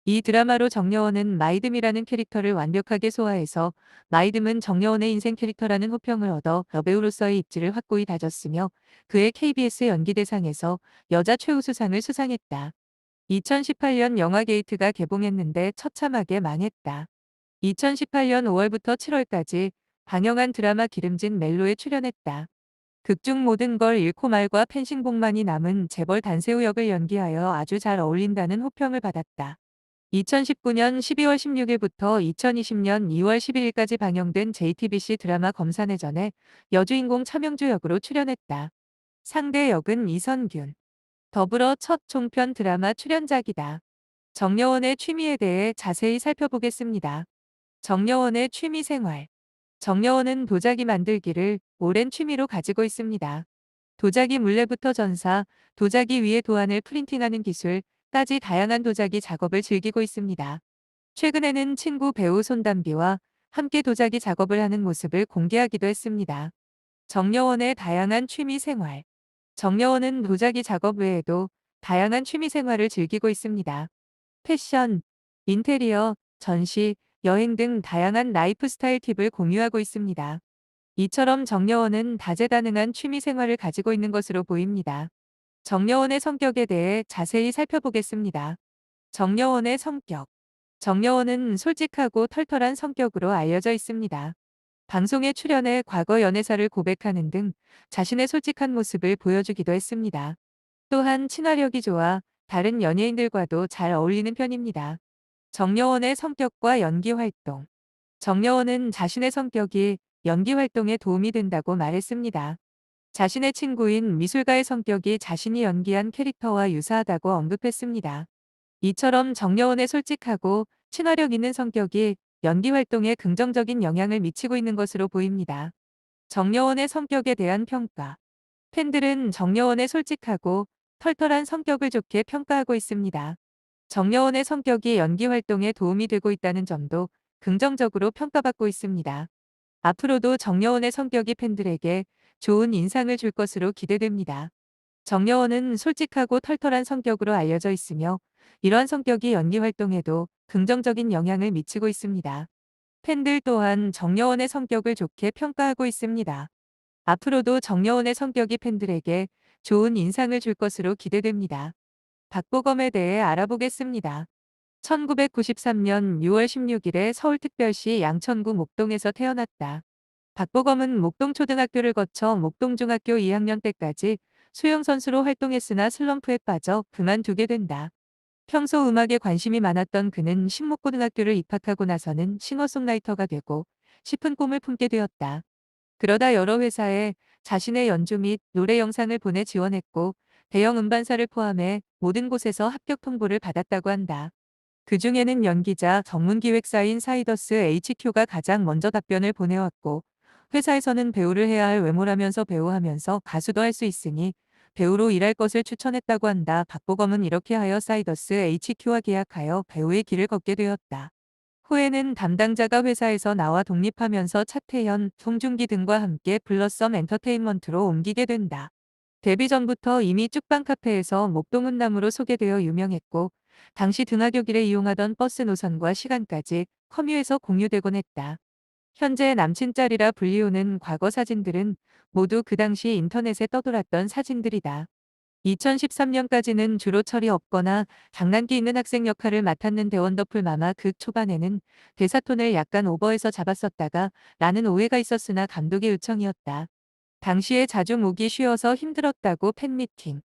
이 드라마로 정여원은 마이듬이라는 캐릭터를 완벽하게 소화해서 마이듬은 정여원의 인생 캐릭터라는 호평을 얻어 여배우로서의 입지를 확고히 다졌으며 그의 KBS 연기대상에서 여자 최우수상을 수상했다. 2018년 영화게이트가 개봉했는데 처참하게 망했다. 2018년 5월부터 7월까지 방영한 드라마 기름진 멜로에 출연했다. 극중 모든 걸 잃고 말과 펜싱복만이 남은 재벌 단세우 역을 연기하여 아주 잘 어울린다는 호평을 받았다. 2019년 12월 16일부터 2020년 2월 11일까지 방영된 JTBC 드라마 검사내전에 여주인공 차명주 역으로 출연했다. 상대 역은 이선균. 더불어 첫 종편 드라마 출연작이다. 정여원의 취미에 대해 자세히 살펴보겠습니다. 정여원의 취미 생활. 정여원은 도자기 만들기를 오랜 취미로 가지고 있습니다. 도자기 물레부터 전사, 도자기 위에 도안을 프린팅하는 기술까지 다양한 도자기 작업을 즐기고 있습니다. 최근에는 친구 배우 손담비와 함께 도자기 작업을 하는 모습을 공개하기도 했습니다. 정여원의 다양한 취미 생활. 정여원은 도자기 작업 외에도 다양한 취미 생활을 즐기고 있습니다. 패션, 인테리어, 전시, 여행 등 다양한 라이프 스타일 팁을 공유하고 있습니다. 이처럼 정여원은 다재다능한 취미 생활을 가지고 있는 것으로 보입니다. 정여원의 성격에 대해 자세히 살펴보겠습니다. 정여원의 성격. 정여원은 솔직하고 털털한 성격으로 알려져 있습니다. 방송에 출연해 과거 연애사를 고백하는 등 자신의 솔직한 모습을 보여주기도 했습니다. 또한 친화력이 좋아 다른 연예인들과도 잘 어울리는 편입니다. 정여원의 성격과 연기 활동. 정여원은 자신의 성격이 연기 활동에 도움이 된다고 말했습니다. 자신의 친구인 미술가의 성격이 자신이 연기한 캐릭터와 유사하다고 언급했습니다. 이처럼 정여원의 솔직하고 친화력 있는 성격이 연기 활동에 긍정적인 영향을 미치고 있는 것으로 보입니다. 정여원의 성격에 대한 평가. 팬들은 정여원의 솔직하고 털털한 성격을 좋게 평가하고 있습니다. 정여원의 성격이 연기 활동에 도움이 되고 있다는 점도 긍정적으로 평가받고 있습니다. 앞으로도 정여원의 성격이 팬들에게 좋은 인상을 줄 것으로 기대됩니다. 정여원은 솔직하고 털털한 성격으로 알려져 있으며 이러한 성격이 연기 활동에도 긍정적인 영향을 미치고 있습니다. 팬들 또한 정여원의 성격을 좋게 평가하고 있습니다. 앞으로도 정여원의 성격이 팬들에게 좋은 인상을 줄 것으로 기대됩니다. 박보검에 대해 알아보겠습니다. 1993년 6월 16일에 서울특별시 양천구 목동에서 태어났다. 박보검은 목동초등학교를 거쳐 목동중학교 2학년 때까지 수영선수로 활동했으나 슬럼프에 빠져 그만두게 된다. 평소 음악에 관심이 많았던 그는 신목고등학교를 입학하고 나서는 싱어송라이터가 되고 싶은 꿈을 품게 되었다. 그러다 여러 회사에 자신의 연주 및 노래 영상을 보내 지원했고 대형 음반사를 포함해 모든 곳에서 합격 통보를 받았다고 한다. 그중에는 연기자 전문기획사인 사이더스 HQ가 가장 먼저 답변을 보내왔고 회사에서는 배우를 해야 할 외모라면서 배우하면서 가수도 할 수 있으니 배우로 일할 것을 추천했다고 한다. 박보검은 이렇게 하여 사이더스 HQ와 계약하여 배우의 길을 걷게 되었다. 후에는 담당자가 회사에서 나와 독립하면서 차태현, 송중기 등과 함께 블러썸 엔터테인먼트로 옮기게 된다. 데뷔 전부터 이미 쭉방 카페에서 목동은남으로 소개되어 유명했고 당시 등하교길에 이용하던 버스 노선과 시간까지 커뮤에서 공유되곤 했다. 현재 남친 짤이라 불리우는 과거 사진들은 모두 그 당시 인터넷에 떠돌았던 사진들이다. 2013년까지는 주로 철이 없거나 장난기 있는 학생 역할을 맡았는데 원더풀 마마 극 초반에는 대사톤을 약간 오버해서 잡았었다가 라는 오해가 있었으나 감독의 요청이었다. 당시에 자주 목이 쉬어서 힘들었다고 팬미팅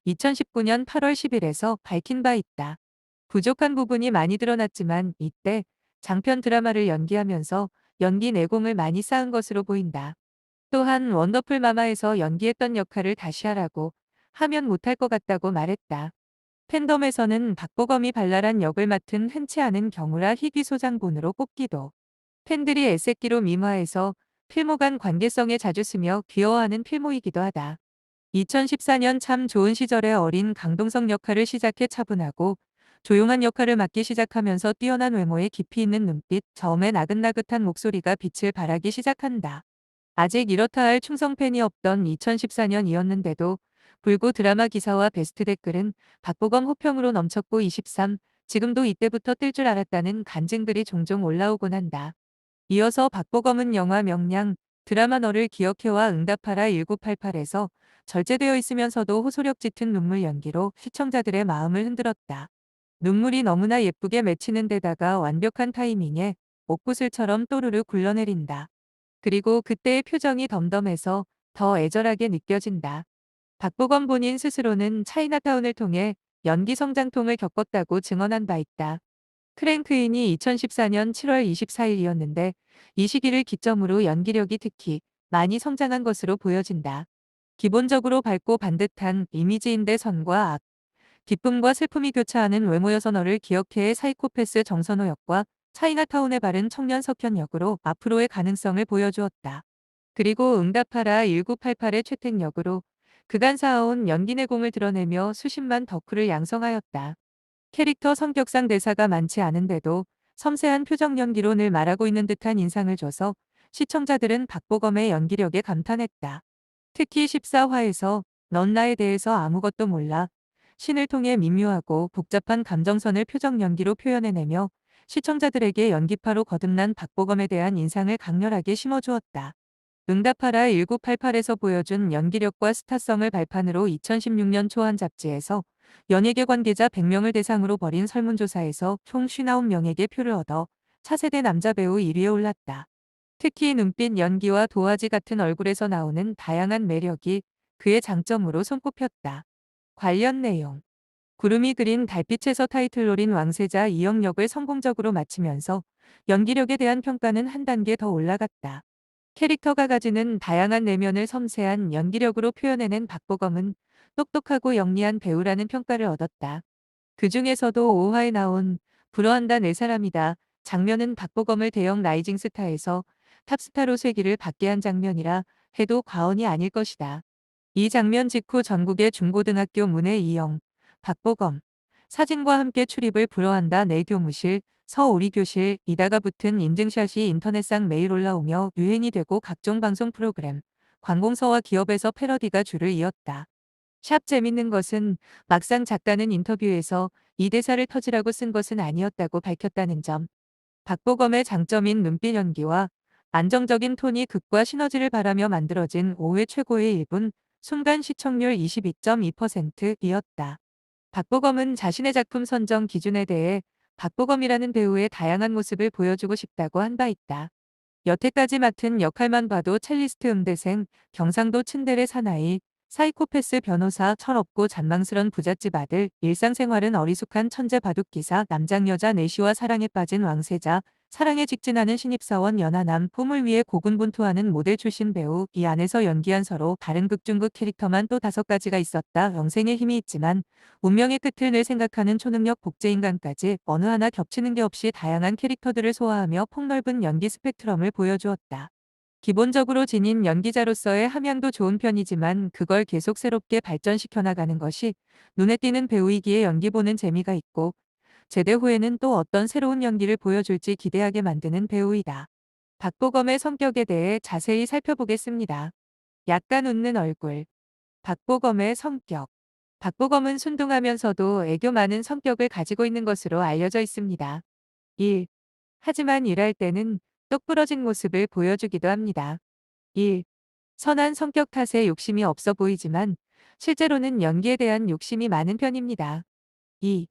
2019년 8월 10일에서 밝힌 바 있다. 부족한 부분이 많이 드러났지만 이때 장편 드라마를 연기하면서 연기 내공을 많이 쌓은 것으로 보인다. 또한 원더풀 마마에서 연기했던 역할을 다시 하라고 하면 못할 것 같다고 말했다. 팬덤에서는 박보검이 발랄한 역을 맡은 흔치 않은 경우라 희귀 소장본으로 꼽기도. 팬들이 애새끼로 미화해서 필모 간 관계성에 자주 쓰며 귀여워하는 필모이기도 하다. 2014년 참 좋은 시절의 어린 강동석 역할을 시작해 차분하고 조용한 역할을 맡기 시작하면서 뛰어난 외모에 깊이 있는 눈빛, 저음의 나긋나긋한 목소리가 빛을 발하기 시작한다. 아직 이렇다 할 충성 팬이 없던 2014년이었는데도 불구 드라마 기사와 베스트 댓글은 박보검 호평으로 넘쳤고 23, 지금도 이때부터 뜰 줄 알았다는 간증들이 종종 올라오곤 한다. 이어서 박보검은 영화 명량, 드라마 너를 기억해와 응답하라 1988에서 절제되어 있으면서도 호소력 짙은 눈물 연기로 시청자들의 마음을 흔들었다. 눈물이 너무나 예쁘게 맺히는 데다가 완벽한 타이밍에 옥구슬처럼 또르르 굴러내린다. 그리고 그때의 표정이 덤덤해서 더 애절하게 느껴진다. 박보검 본인 스스로는 차이나타운을 통해 연기 성장통을 겪었다고 증언한 바 있다. 크랭크인이 2014년 7월 24일이었는데 이 시기를 기점으로 연기력이 특히 많이 성장한 것으로 보여진다. 기본적으로 밝고 반듯한 이미지인데 선과 악, 기쁨과 슬픔이 교차하는 외모여서 너를 기억해의 사이코패스 정선호 역과 차이나타운의 바른 청년 석현 역으로 앞으로의 가능성을 보여주었다. 그리고 응답하라 1988의 최택 역으로 그간 쌓아온 연기 내공을 드러내며 수십만 덕후를 양성하였다. 캐릭터 성격상 대사가 많지 않은데도 섬세한 표정 연기로 늘 말하고 있는 듯한 인상을 줘서 시청자들은 박보검의 연기력에 감탄했다. 특히 14화에서 넌 나에 대해서 아무것도 몰라 신을 통해 미묘하고 복잡한 감정선을 표정 연기로 표현해내며 시청자들에게 연기파로 거듭난 박보검에 대한 인상을 강렬하게 심어주었다. 응답하라 1988에서 보여준 연기력과 스타성을 발판으로 2016년 초한 잡지에서 연예계 관계자 100명을 대상으로 벌인 설문조사에서 총 59명에게 표를 얻어 차세대 남자 배우 1위에 올랐다. 특히 눈빛 연기와 도화지 같은 얼굴에서 나오는 다양한 매력이 그의 장점으로 손꼽혔다. 관련 내용 구름이 그린 달빛에서 타이틀 노린 왕세자 이영 역을 성공적으로 마치면서 연기력에 대한 평가는 한 단계 더 올라갔다. 캐릭터가 가지는 다양한 내면을 섬세한 연기력으로 표현해낸 박보검은 똑똑하고 영리한 배우라는 평가를 얻었다. 그 중에서도 5화에 나온 불어한다 내 사람이다 장면은 박보검을 대형 라이징 스타에서 탑스타로 쇠기를 받게 한 장면이라 해도 과언이 아닐 것이다. 이 장면 직후 전국의 중고등학교 문해 이영, 박보검, 사진과 함께 출입을 불허한다 내 교무실, 서우리 교실 이다가 붙은 인증샷이 인터넷상 매일 올라오며 유행이 되고 각종 방송 프로그램, 관공서와 기업에서 패러디가 줄을 이었다. 샵 재밌는 것은 막상 작가는 인터뷰에서 이 대사를 터지라고 쓴 것은 아니었다고 밝혔다는 점. 박보검의 장점인 눈빛 연기와 안정적인 톤이 극과 시너지를 바라며 만들어진 5회 최고의 1분, 순간 시청률 22.2%이었다. 박보검은 자신의 작품 선정 기준에 대해 박보검이라는 배우의 다양한 모습을 보여주고 싶다고 한 바 있다. 여태까지 맡은 역할만 봐도 첼리스트 음대생, 경상도 츤데레 사나이, 사이코패스 변호사, 철없고 잔망스런 부잣집 아들, 일상생활은 어리숙한 천재 바둑기사, 남장여자 내시와 사랑에 빠진 왕세자, 사랑에 직진하는 신입사원 연하남, 꿈을 위해 고군분투하는 모델 출신 배우, 이 안에서 연기한 서로 다른 극중극 캐릭터만 또 5가지가 있었다. 영생에 힘이 있지만 운명의 끝을 늘 생각하는 초능력 복제인간까지 어느 하나 겹치는 게 없이 다양한 캐릭터들을 소화하며 폭넓은 연기 스펙트럼을 보여주었다. 기본적으로 진인 연기자로서의 함양도 좋은 편이지만 그걸 계속 새롭게 발전시켜 나가는 것이 눈에 띄는 배우이기에 연기 보는 재미가 있고 제대 후에는 또 어떤 새로운 연기를 보여줄지 기대하게 만드는 배우이다. 박보검의 성격에 대해 자세히 살펴보겠습니다. 약간 웃는 얼굴. 박보검의 성격. 박보검은 순둥하면서도 애교 많은 성격을 가지고 있는 것으로 알려져 있습니다. 1. 하지만 일할 때는 똑부러진 모습을 보여주기도 합니다. 1. 선한 성격 탓에 욕심이 없어 보이지만 실제로는 연기에 대한 욕심이 많은 편입니다. 2.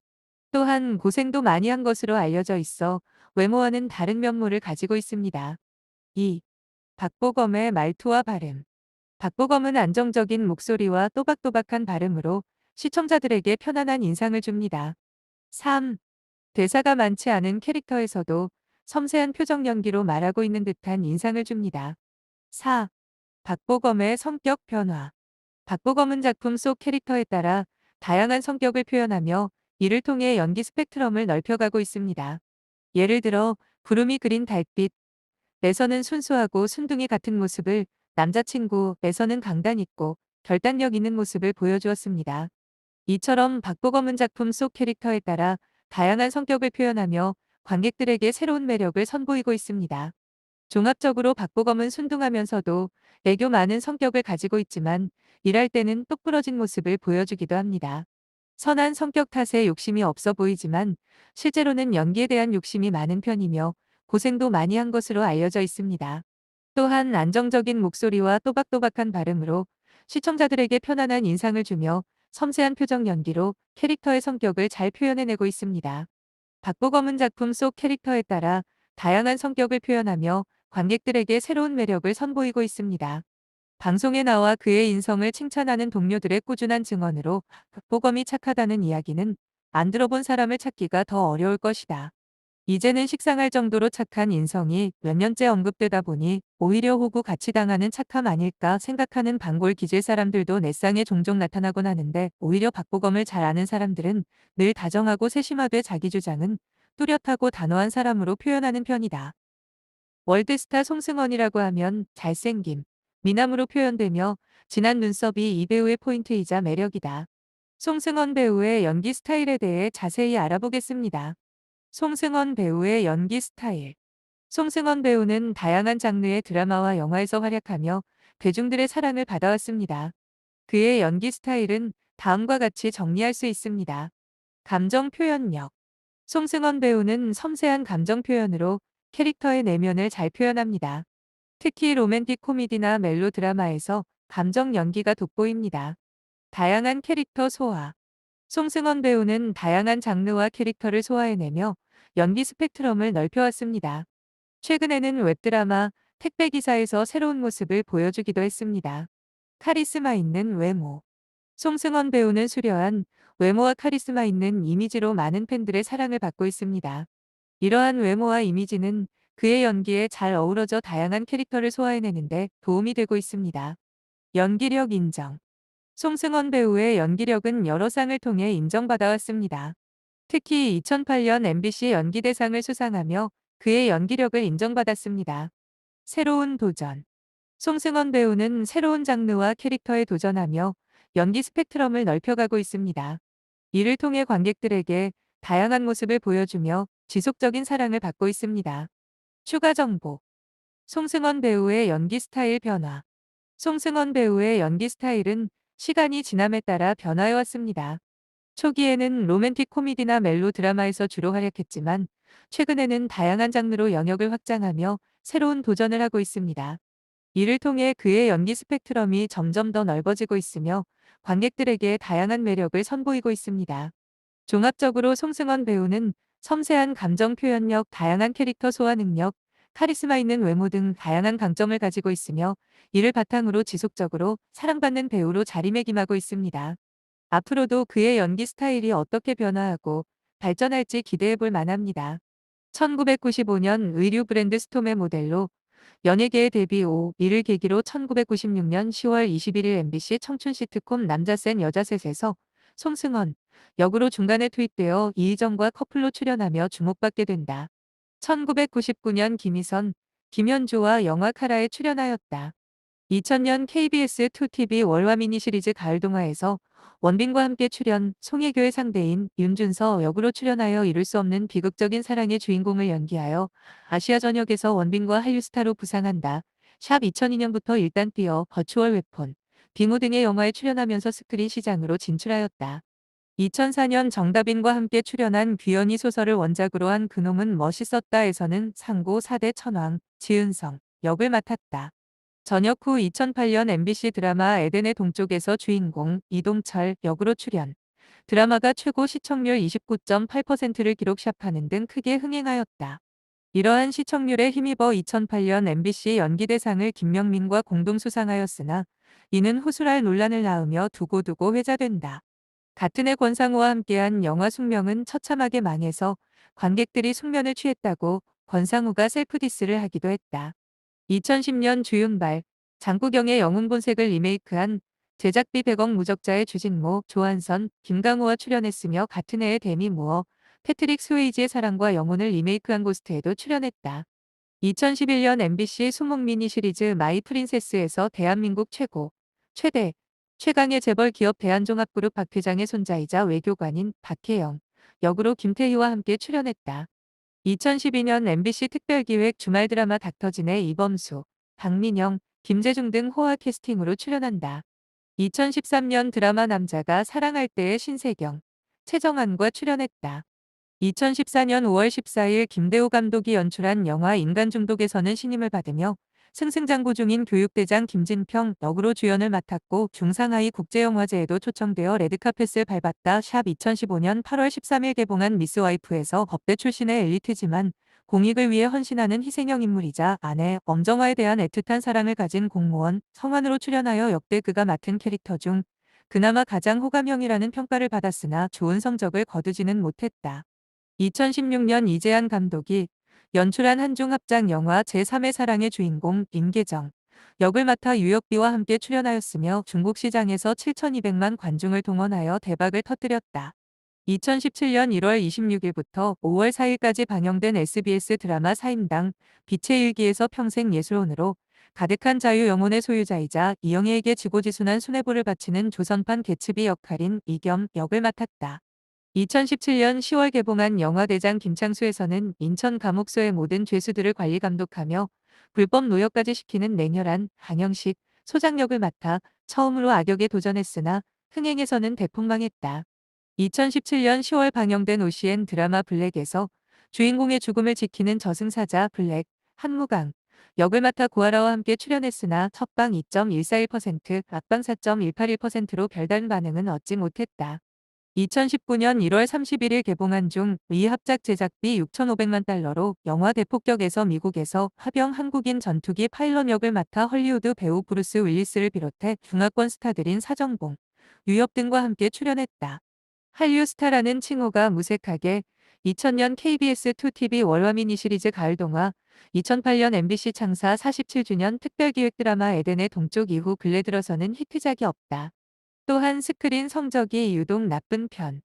또한 고생도 많이 한 것으로 알려져 있어 외모와는 다른 면모를 가지고 있습니다. 2. 박보검의 말투와 발음. 박보검은 안정적인 목소리와 또박또박한 발음으로 시청자들에게 편안한 인상을 줍니다. 3. 대사가 많지 않은 캐릭터에서도 섬세한 표정 연기로 말하고 있는 듯한 인상을 줍니다. 4. 박보검의 성격 변화. 박보검은 작품 속 캐릭터에 따라 다양한 성격을 표현하며 이를 통해 연기 스펙트럼을 넓혀가고 있습니다. 예를 들어 구름이 그린 달빛, 에서는 순수하고 순둥이 같은 모습을 남자친구에서는 강단 있고 결단력 있는 모습을 보여주었습니다. 이처럼 박보검은 작품 속 캐릭터에 따라 다양한 성격을 표현하며 관객들에게 새로운 매력을 선보이고 있습니다. 종합적으로 박보검은 순둥하면서도 애교 많은 성격을 가지고 있지만 일할 때는 똑부러진 모습을 보여주기도 합니다. 선한 성격 탓에 욕심이 없어 보이지만 실제로는 연기에 대한 욕심이 많은 편이며 고생도 많이 한 것으로 알려져 있습니다. 또한 안정적인 목소리와 또박또박한 발음으로 시청자들에게 편안한 인상을 주며 섬세한 표정 연기로 캐릭터의 성격을 잘 표현해내고 있습니다. 박보검은 작품 속 캐릭터에 따라 다양한 성격을 표현하며 관객들에게 새로운 매력을 선보이고 있습니다. 방송에 나와 그의 인성을 칭찬하는 동료들의 꾸준한 증언으로 박보검이 착하다는 이야기는 안 들어본 사람을 찾기가 더 어려울 것이다. 이제는 식상할 정도로 착한 인성이 몇 년째 언급되다 보니 오히려 호구 같이 당하는 착함 아닐까 생각하는 반골 기질 사람들도 내 쌍에 종종 나타나곤 하는데 오히려 박보검을 잘 아는 사람들은 늘 다정하고 세심하되 자기 주장은 뚜렷하고 단호한 사람으로 표현하는 편이다. 월드스타 송승헌이라고 하면 잘생김, 미남으로 표현되며 진한 눈썹이 이 배우의 포인트이자 매력이다. 송승헌 배우의 연기 스타일에 대해 자세히 알아보겠습니다. 송승헌 배우의 연기 스타일. 송승헌 배우는 다양한 장르의 드라마와 영화에서 활약하며 대중들의 사랑을 받아왔습니다. 그의 연기 스타일은 다음과 같이 정리할 수 있습니다. 감정 표현력. 송승헌 배우는 섬세한 감정 표현으로 캐릭터의 내면을 잘 표현합니다. 특히 로맨틱 코미디나 멜로 드라마에서 감정 연기가 돋보입니다. 다양한 캐릭터 소화. 송승헌 배우는 다양한 장르와 캐릭터를 소화해내며 연기 스펙트럼을 넓혀왔습니다. 최근에는 웹드라마 택배기사에서 새로운 모습을 보여주기도 했습니다. 카리스마 있는 외모. 송승헌 배우는 수려한 외모와 카리스마 있는 이미지로 많은 팬들의 사랑을 받고 있습니다. 이러한 외모와 이미지는 그의 연기에 잘 어우러져 다양한 캐릭터를 소화해내는데 도움이 되고 있습니다. 연기력 인정. 송승헌 배우의 연기력은 여러 상을 통해 인정받아왔습니다. 특히 2008년 MBC 연기대상을 수상하며 그의 연기력을 인정받았습니다. 새로운 도전. 송승헌 배우는 새로운 장르와 캐릭터에 도전하며 연기 스펙트럼을 넓혀가고 있습니다. 이를 통해 관객들에게 다양한 모습을 보여주며 지속적인 사랑을 받고 있습니다. 추가 정보. 송승헌 배우의 연기 스타일 변화. 송승헌 배우의 연기 스타일은 시간이 지남에 따라 변화해왔습니다. 초기에는 로맨틱 코미디나 멜로 드라마에서 주로 활약했지만 최근에는 다양한 장르로 영역을 확장하며 새로운 도전을 하고 있습니다. 이를 통해 그의 연기 스펙트럼이 점점 더 넓어지고 있으며 관객들에게 다양한 매력을 선보이고 있습니다. 종합적으로 송승헌 배우는 섬세한 감정 표현력, 다양한 캐릭터 소화 능력, 카리스마 있는 외모 등 다양한 강점을 가지고 있으며 이를 바탕으로 지속적으로 사랑받는 배우로 자리매김하고 있습니다. 앞으로도 그의 연기 스타일이 어떻게 변화하고 발전할지 기대해 볼 만합니다. 1995년 의류 브랜드 스톰의 모델로 연예계에 데뷔 5, 이를 계기로 1996년 10월 21일 MBC 청춘 시트콤 남자셋 여자셋에서 송승헌 역으로 중간에 투입되어 이희정과 커플로 출연하며 주목받게 된다. 1999년 김희선, 김현주와 영화 카라에 출연하였다. 2000년 KBS 2TV 월화 미니 시리즈 가을 동화에서 원빈과 함께 출연, 송혜교의 상대인 윤준서 역으로 출연하여 이룰 수 없는 비극적인 사랑의 주인공을 연기하여 아시아 전역에서 원빈과 한류 스타로 부상한다. 샵 2002년부터 일단 뛰어 버추얼 웨폰, 빙우 등의 영화에 출연하면서 스크린 시장으로 진출하였다. 2004년 정다빈과 함께 출연한 귀연이 소설을 원작으로 한 그놈은 멋있었다에서는 상고 4대 천왕, 지은성 역을 맡았다. 전역 후 2008년 MBC 드라마 에덴의 동쪽에서 주인공 이동철 역으로 출연. 드라마가 최고 시청률 29.8%를 기록 샵하는 등 크게 흥행하였다. 이러한 시청률에 힘입어 2008년 MBC 연기대상을 김명민과 공동 수상하였으나 이는 호술할 논란을 낳으며 두고두고 회자된다. 같은 해 권상우와 함께한 영화 숙명은 처참하게 망해서 관객들이 숙면을 취했다고 권상우가 셀프 디스를 하기도 했다. 2010년 주윤발, 장구경의 영웅본색을 리메이크한 제작비 100억 무적자의 주진모, 조한선, 김강호와 출연했으며 같은 해에 데미 무어, 패트릭 스웨이지의 사랑과 영혼을 리메이크한 고스트에도 출연했다. 2011년 MBC 수목 미니 시리즈 마이 프린세스에서 대한민국 최대, 최강의 재벌 기업 대한종합그룹 박 회장의 손자이자 외교관인 박혜영 역으로 김태희와 함께 출연했다. 2012년 MBC 특별기획 주말 드라마 닥터진의 이범수, 박민영, 김재중 등 호화 캐스팅으로 출연한다. 2013년 드라마 남자가 사랑할 때의 신세경, 최정환과 출연했다. 2014년 5월 14일 김대호 감독이 연출한 영화 인간중독에서는 신임을 받으며 승승장구 중인 교육대장 김진평 역으로 주연을 맡았고 중상하이 국제영화제에도 초청되어 레드카펫을 밟았다. 샵 2015년 8월 13일 개봉한 미스와이프에서 법대 출신의 엘리트지만 공익을 위해 헌신하는 희생형 인물이자 아내 엄정화에 대한 애틋한 사랑을 가진 공무원 성환으로 출연하여 역대 그가 맡은 캐릭터 중 그나마 가장 호감형이라는 평가를 받았으나 좋은 성적을 거두지는 못했다. 2016년 이재한 감독이 연출한 한중 합작 영화 제3의 사랑의 주인공 임계정 역을 맡아 유혁비와 함께 출연하였으며 중국 시장에서 7,200만 관중을 동원하여 대박을 터뜨렸다. 2017년 1월 26일부터 5월 4일까지 방영된 SBS 드라마 사임당 빛의 일기에서 평생 예술혼으로 가득한 자유 영혼의 소유자이자 이영애에게 지고지순한 수뇌부를 바치는 조선판 개츠비 역할인 이겸 역을 맡았다. 2017년 10월 개봉한 영화 대장 김창수에서는 인천 감옥소의 모든 죄수들을 관리 감독하며 불법 노역까지 시키는 냉혈한 강형식 소장 역을 맡아 처음으로 악역에 도전했으나 흥행에서는 대폭망했다. 2017년 10월 방영된 OCN 드라마 블랙에서 주인공의 죽음을 지키는 저승사자 블랙 한무강 역을 맡아 고아라와 함께 출연했으나 첫방 2.141%, 앞방 4.181%로 별다른 반응은 얻지 못했다. 2019년 1월 31일 개봉한 중 이 합작 제작비 6,500만 달러로 영화 대폭격에서 미국에서 화병 한국인 전투기 파일럿 역을 맡아 헐리우드 배우 브루스 윌리스를 비롯해 중화권 스타들인 사정봉, 유엽 등과 함께 출연했다. 한류 스타라는 칭호가 무색하게 2000년 KBS 2TV 월화 미니 시리즈 가을동화, 2008년 MBC 창사 47주년 특별기획 드라마 에덴의 동쪽 이후 근래 들어서는 히트작이 없다. 또한 스크린 성적이 유독 나쁜 편.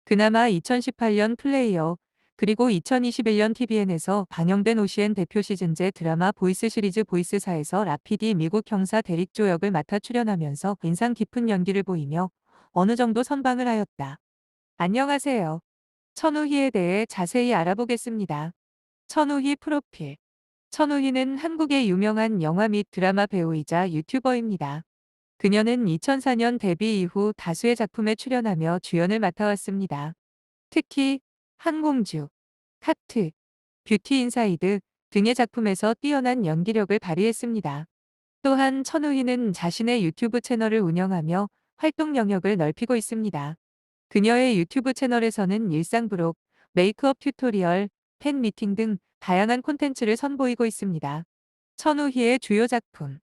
그나마 2018년 플레이어, 그리고 2021년 TVN에서 방영된 OCN 대표 시즌제 드라마 보이스 시리즈 보이스사에서 라피디 미국 형사 데릭조 역을 맡아 출연하면서 인상 깊은 연기를 보이며 어느 정도 선방을 하였다. 안녕하세요. 천우희에 대해 자세히 알아보겠습니다. 천우희 프로필. 천우희는 한국의 유명한 영화 및 드라마 배우이자 유튜버입니다. 그녀는 2004년 데뷔 이후 다수의 작품에 출연하며 주연을 맡아왔습니다. 특히 한공주, 카트, 뷰티 인사이드 등의 작품에서 뛰어난 연기력을 발휘했습니다. 또한 천우희는 자신의 유튜브 채널을 운영하며 활동 영역을 넓히고 있습니다. 그녀의 유튜브 채널에서는 일상 브록, 메이크업 튜토리얼, 팬 미팅 등 다양한 콘텐츠를 선보이고 있습니다. 천우희의 주요 작품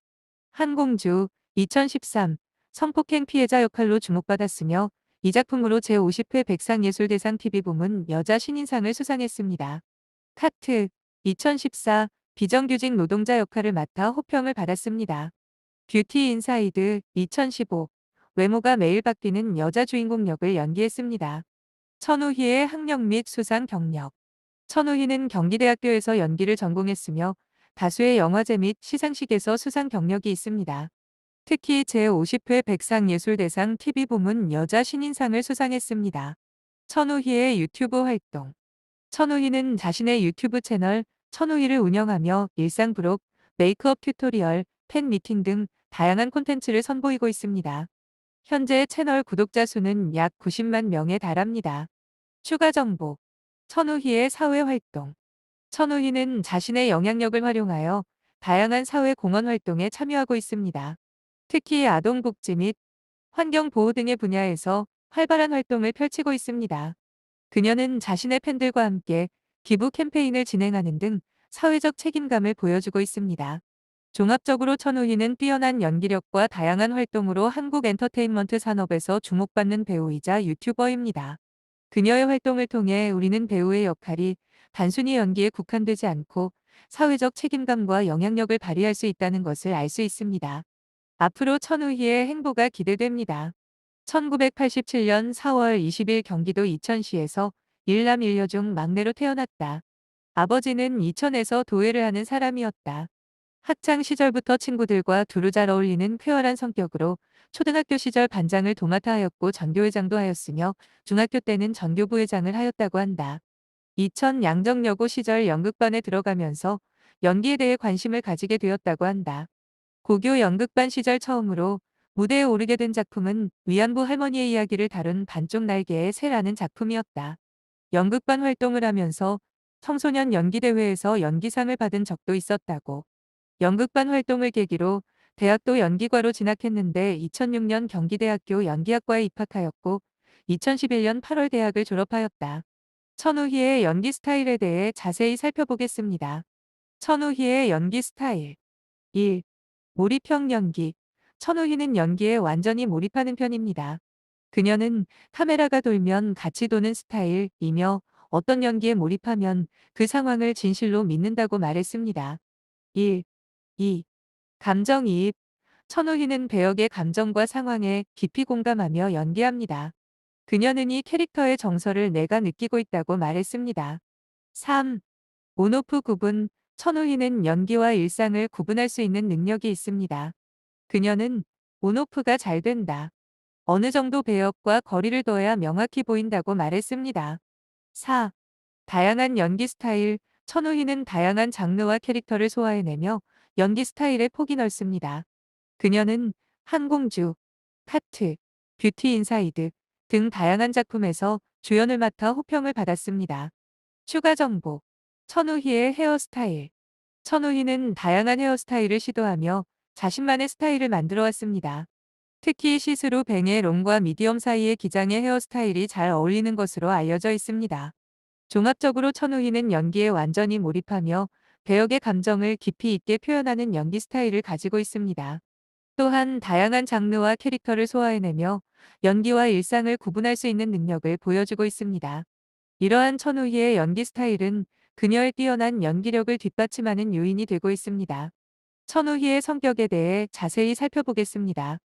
한공주 2013 성폭행 피해자 역할로 주목받았으며 이 작품으로 제50회 백상예술대상 TV부문 여자 신인상을 수상했습니다. 카트 2014 비정규직 노동자 역할을 맡아 호평을 받았습니다. 뷰티 인사이드 2015 외모가 매일 바뀌는 여자 주인공 역을 연기했습니다. 천우희의 학력 및 수상 경력. 천우희는 경기대학교에서 연기를 전공했으며 다수의 영화제 및 시상식에서 수상 경력이 있습니다. 특히 제50회 백상예술대상 TV부문 여자 신인상을 수상했습니다. 천우희의 유튜브 활동. 천우희는 자신의 유튜브 채널 천우희를 운영하며 일상 브록, 메이크업 튜토리얼, 팬 미팅 등 다양한 콘텐츠를 선보이고 있습니다. 현재 채널 구독자 수는 약 90만 명에 달합니다. 추가 정보. 천우희의 사회 활동. 천우희는 자신의 영향력을 활용하여 다양한 사회 공헌 활동에 참여하고 있습니다. 특히 아동복지 및 환경보호 등의 분야에서 활발한 활동을 펼치고 있습니다. 그녀는 자신의 팬들과 함께 기부 캠페인을 진행하는 등 사회적 책임감을 보여주고 있습니다. 종합적으로 천우희는 뛰어난 연기력과 다양한 활동으로 한국 엔터테인먼트 산업에서 주목받는 배우이자 유튜버입니다. 그녀의 활동을 통해 우리는 배우의 역할이 단순히 연기에 국한되지 않고 사회적 책임감과 영향력을 발휘할 수 있다는 것을 알 수 있습니다. 앞으로 천우희의 행보가 기대됩니다. 1987년 4월 20일 경기도 이천시에서 일남 일녀 중 막내로 태어났다. 아버지는 이천에서 도예를 하는 사람이었다. 학창 시절부터 친구들과 두루 잘 어울리는 쾌활한 성격으로 초등학교 시절 반장을 도맡아 하였고 전교회장도 하였으며 중학교 때는 전교부회장을 하였다고 한다. 이천 양정여고 시절 연극반에 들어가면서 연기에 대해 관심을 가지게 되었다고 한다. 고교 연극반 시절 처음으로 무대에 오르게 된 작품은 위안부 할머니의 이야기를 다룬 반쪽 날개의 새라는 작품이었다. 연극반 활동을 하면서 청소년 연기대회에서 연기상을 받은 적도 있었다고. 연극반 활동을 계기로 대학도 연기과로 진학했는데 2006년 경기대학교 연기학과에 입학하였고 2011년 8월 대학을 졸업하였다. 천우희의 연기 스타일에 대해 자세히 살펴보겠습니다. 천우희의 연기 스타일 1. 몰입형 연기. 천우희는 연기에 완전히 몰입하는 편입니다. 그녀는 카메라가 돌면 같이 도는 스타일이며 어떤 연기에 몰입하면 그 상황을 진실로 믿는다고 말했습니다. 1. 2. 감정이입. 천우희는 배역의 감정과 상황에 깊이 공감하며 연기합니다. 그녀는 이 캐릭터의 정서를 내가 느끼고 있다고 말했습니다. 3. 온오프 구분. 천우희는 연기와 일상을 구분할 수 있는 능력이 있습니다. 그녀는 온오프가 잘 된다. 어느 정도 배역과 거리를 둬야 명확히 보인다고 말했습니다. 4. 다양한 연기 스타일. 천우희는 다양한 장르와 캐릭터를 소화해내며 연기 스타일의 폭이 넓습니다. 그녀는 항공주, 카트, 뷰티 인사이드 등 다양한 작품에서 주연을 맡아 호평을 받았습니다. 추가 정보. 천우희의 헤어스타일. 천우희는 다양한 헤어스타일을 시도하며 자신만의 스타일을 만들어 왔습니다. 특히 시스루 뱅의 롱과 미디엄 사이의 기장의 헤어스타일이 잘 어울리는 것으로 알려져 있습니다. 종합적으로 천우희는 연기에 완전히 몰입하며 배역의 감정을 깊이 있게 표현하는 연기 스타일을 가지고 있습니다. 또한 다양한 장르와 캐릭터를 소화해내며 연기와 일상을 구분할 수 있는 능력을 보여주고 있습니다. 이러한 천우희의 연기 스타일은 그녀의 뛰어난 연기력을 뒷받침하는 요인이 되고 있습니다. 천우희의 성격에 대해 자세히 살펴보겠습니다.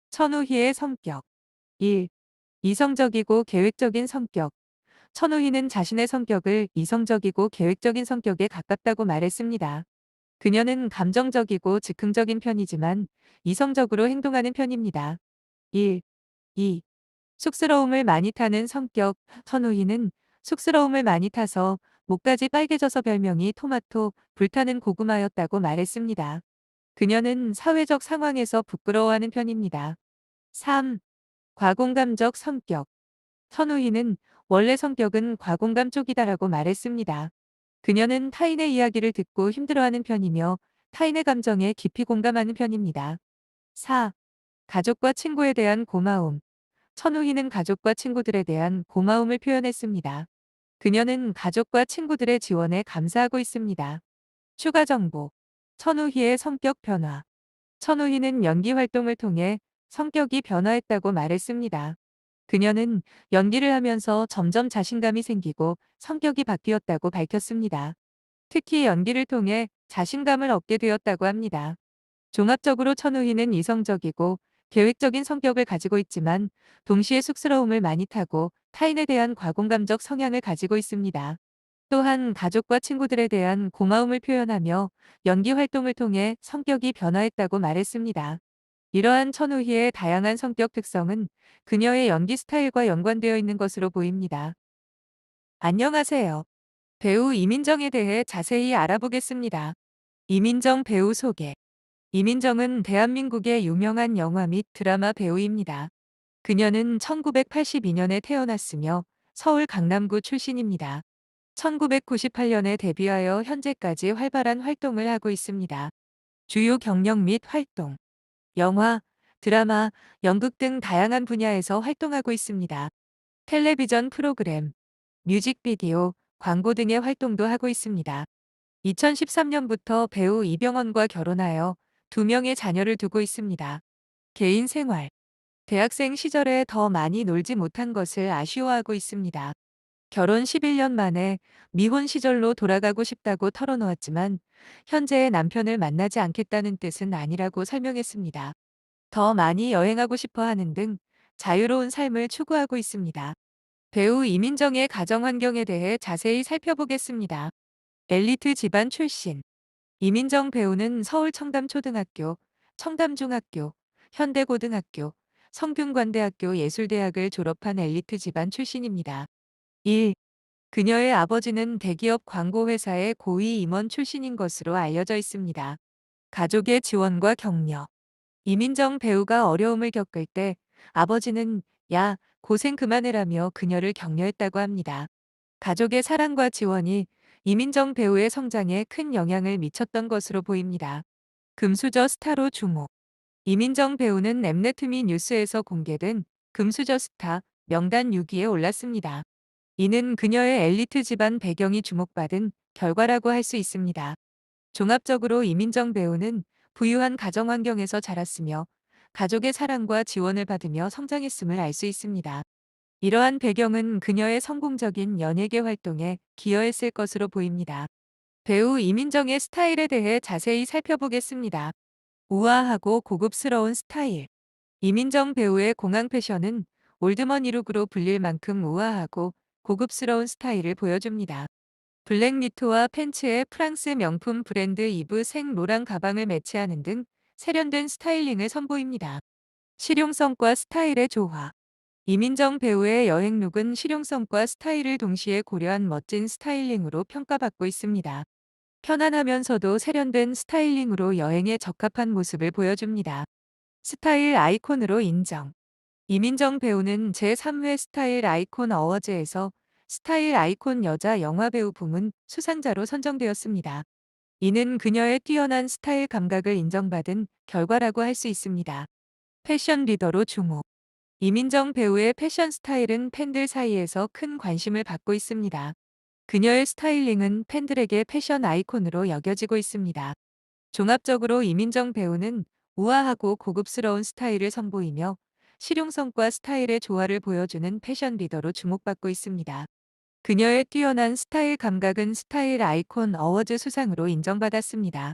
천우희의 성격. 1. 이성적이고 계획적인 성격. 천우희는 자신의 성격을 이성적이고 계획적인 성격에 가깝다고 말했습니다. 그녀는 감정적이고 즉흥적인 편이지만 이성적으로 행동하는 편입니다. 1. 2. 쑥스러움을 많이 타는 성격. 천우희는 쑥스러움을 많이 타서 목까지 빨개져서 별명이 토마토, 불타는 고구마였다고 말했습니다. 그녀는 사회적 상황에서 부끄러워하는 편입니다. 3. 과공감적 성격. 천우희는 원래 성격은 과공감 쪽이다라고 말했습니다. 그녀는 타인의 이야기를 듣고 힘들어하는 편이며 타인의 감정에 깊이 공감하는 편입니다. 4. 가족과 친구에 대한 고마움. 천우희는 가족과 친구들에 대한 고마움을 표현했습니다. 그녀는 가족과 친구들의 지원에 감사하고 있습니다. 추가 정보. 천우희의 성격 변화. 천우희는 연기 활동을 통해 성격이 변화했다고 말했습니다. 그녀는 연기를 하면서 점점 자신감이 생기고 성격이 바뀌었다고 밝혔습니다. 특히 연기를 통해 자신감을 얻게 되었다고 합니다. 종합적으로 천우희는 이성적이고 계획적인 성격을 가지고 있지만 동시에 쑥스러움을 많이 타고 타인에 대한 과공감적 성향을 가지고 있습니다. 또한 가족과 친구들에 대한 고마움을 표현하며 연기 활동을 통해 성격이 변화했다고 말했습니다. 이러한 천우희의 다양한 성격 특성은 그녀의 연기 스타일과 연관되어 있는 것으로 보입니다. 안녕하세요. 배우 이민정에 대해 자세히 알아보겠습니다. 이민정 배우 소개. 이민정은 대한민국의 유명한 영화 및 드라마 배우입니다. 그녀는 1982년에 태어났으며 서울 강남구 출신입니다. 1998년에 데뷔하여 현재까지 활발한 활동을 하고 있습니다. 주요 경력 및 활동. 영화, 드라마, 연극 등 다양한 분야에서 활동하고 있습니다. 텔레비전 프로그램, 뮤직비디오, 광고 등의 활동도 하고 있습니다. 2013년부터 배우 이병헌과 결혼하여 2명의 자녀를 두고 있습니다. 개인 생활. 대학생 시절에 더 많이 놀지 못한 것을 아쉬워하고 있습니다. 결혼 11년 만에 미혼 시절로 돌아가고 싶다고 털어놓았지만 현재의 남편을 만나지 않겠다는 뜻은 아니라고 설명했습니다. 더 많이 여행하고 싶어 하는 등 자유로운 삶을 추구하고 있습니다. 배우 이민정의 가정 환경에 대해 자세히 살펴보겠습니다. 엘리트 집안 출신. 이민정 배우는 서울 청담초등학교, 청담중학교, 현대고등학교, 성균관대학교 예술대학을 졸업한 엘리트 집안 출신입니다. 1. 그녀의 아버지는 대기업 광고회사의 고위 임원 출신인 것으로 알려져 있습니다. 가족의 지원과 격려. 이민정 배우가 어려움을 겪을 때 아버지는 야, 고생 그만해라며 그녀를 격려했다고 합니다. 가족의 사랑과 지원이 이민정 배우의 성장에 큰 영향을 미쳤던 것으로 보입니다. 금수저 스타로 주목. 이민정 배우는 엠넷미 뉴스에서 공개된 금수저 스타 명단 6위에 올랐습니다. 이는 그녀의 엘리트 집안 배경이 주목받은 결과라고 할 수 있습니다. 종합적으로 이민정 배우는 부유한 가정 환경에서 자랐으며 가족의 사랑과 지원을 받으며 성장했음을 알 수 있습니다. 이러한 배경은 그녀의 성공적인 연예계 활동에 기여했을 것으로 보입니다. 배우 이민정의 스타일에 대해 자세히 살펴보겠습니다. 우아하고 고급스러운 스타일. 이민정 배우의 공항 패션은 올드머니 룩으로 불릴 만큼 우아하고 고급스러운 스타일을 보여줍니다. 블랙 니트와 팬츠에 프랑스 명품 브랜드 이브 생 로랑 가방을 매치하는 등 세련된 스타일링을 선보입니다. 실용성과 스타일의 조화. 이민정 배우의 여행 룩은 실용성과 스타일을 동시에 고려한 멋진 스타일링으로 평가받고 있습니다. 편안하면서도 세련된 스타일링으로 여행에 적합한 모습을 보여줍니다. 스타일 아이콘으로 인정. 이민정 배우는 제3회 스타일 아이콘 어워즈에서 스타일 아이콘 여자 영화배우 부문 수상자로 선정되었습니다. 이는 그녀의 뛰어난 스타일 감각을 인정받은 결과라고 할 수 있습니다. 패션 리더로 주목. 이민정 배우의 패션 스타일은 팬들 사이에서 큰 관심을 받고 있습니다. 그녀의 스타일링은 팬들에게 패션 아이콘으로 여겨지고 있습니다. 종합적으로 이민정 배우는 우아하고 고급스러운 스타일을 선보이며 실용성과 스타일의 조화를 보여주는 패션 리더로 주목받고 있습니다. 그녀의 뛰어난 스타일 감각은 스타일 아이콘 어워즈 수상으로 인정받았습니다.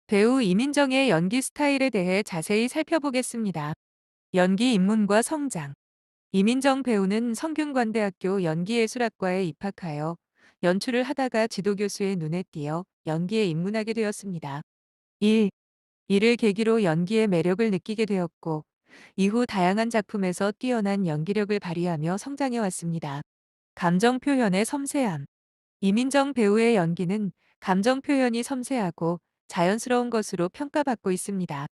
배우 이민정의 연기 스타일에 대해 자세히 살펴보겠습니다. 연기 입문과 성장. 이민정 배우는 성균관대학교 연기예술학과에 입학하여 연출을 하다가 지도교수의 눈에 띄어 연기에 입문하게 되었습니다. 1. 이를 계기로 연기의 매력을 느끼게 되었고, 이후 다양한 작품에서 뛰어난 연기력을 발휘하며 성장해 왔습니다. 감정 표현의 섬세함. 이민정 배우의 연기는 감정 표현이 섬세하고 자연스러운 것으로 평가받고 있습니다.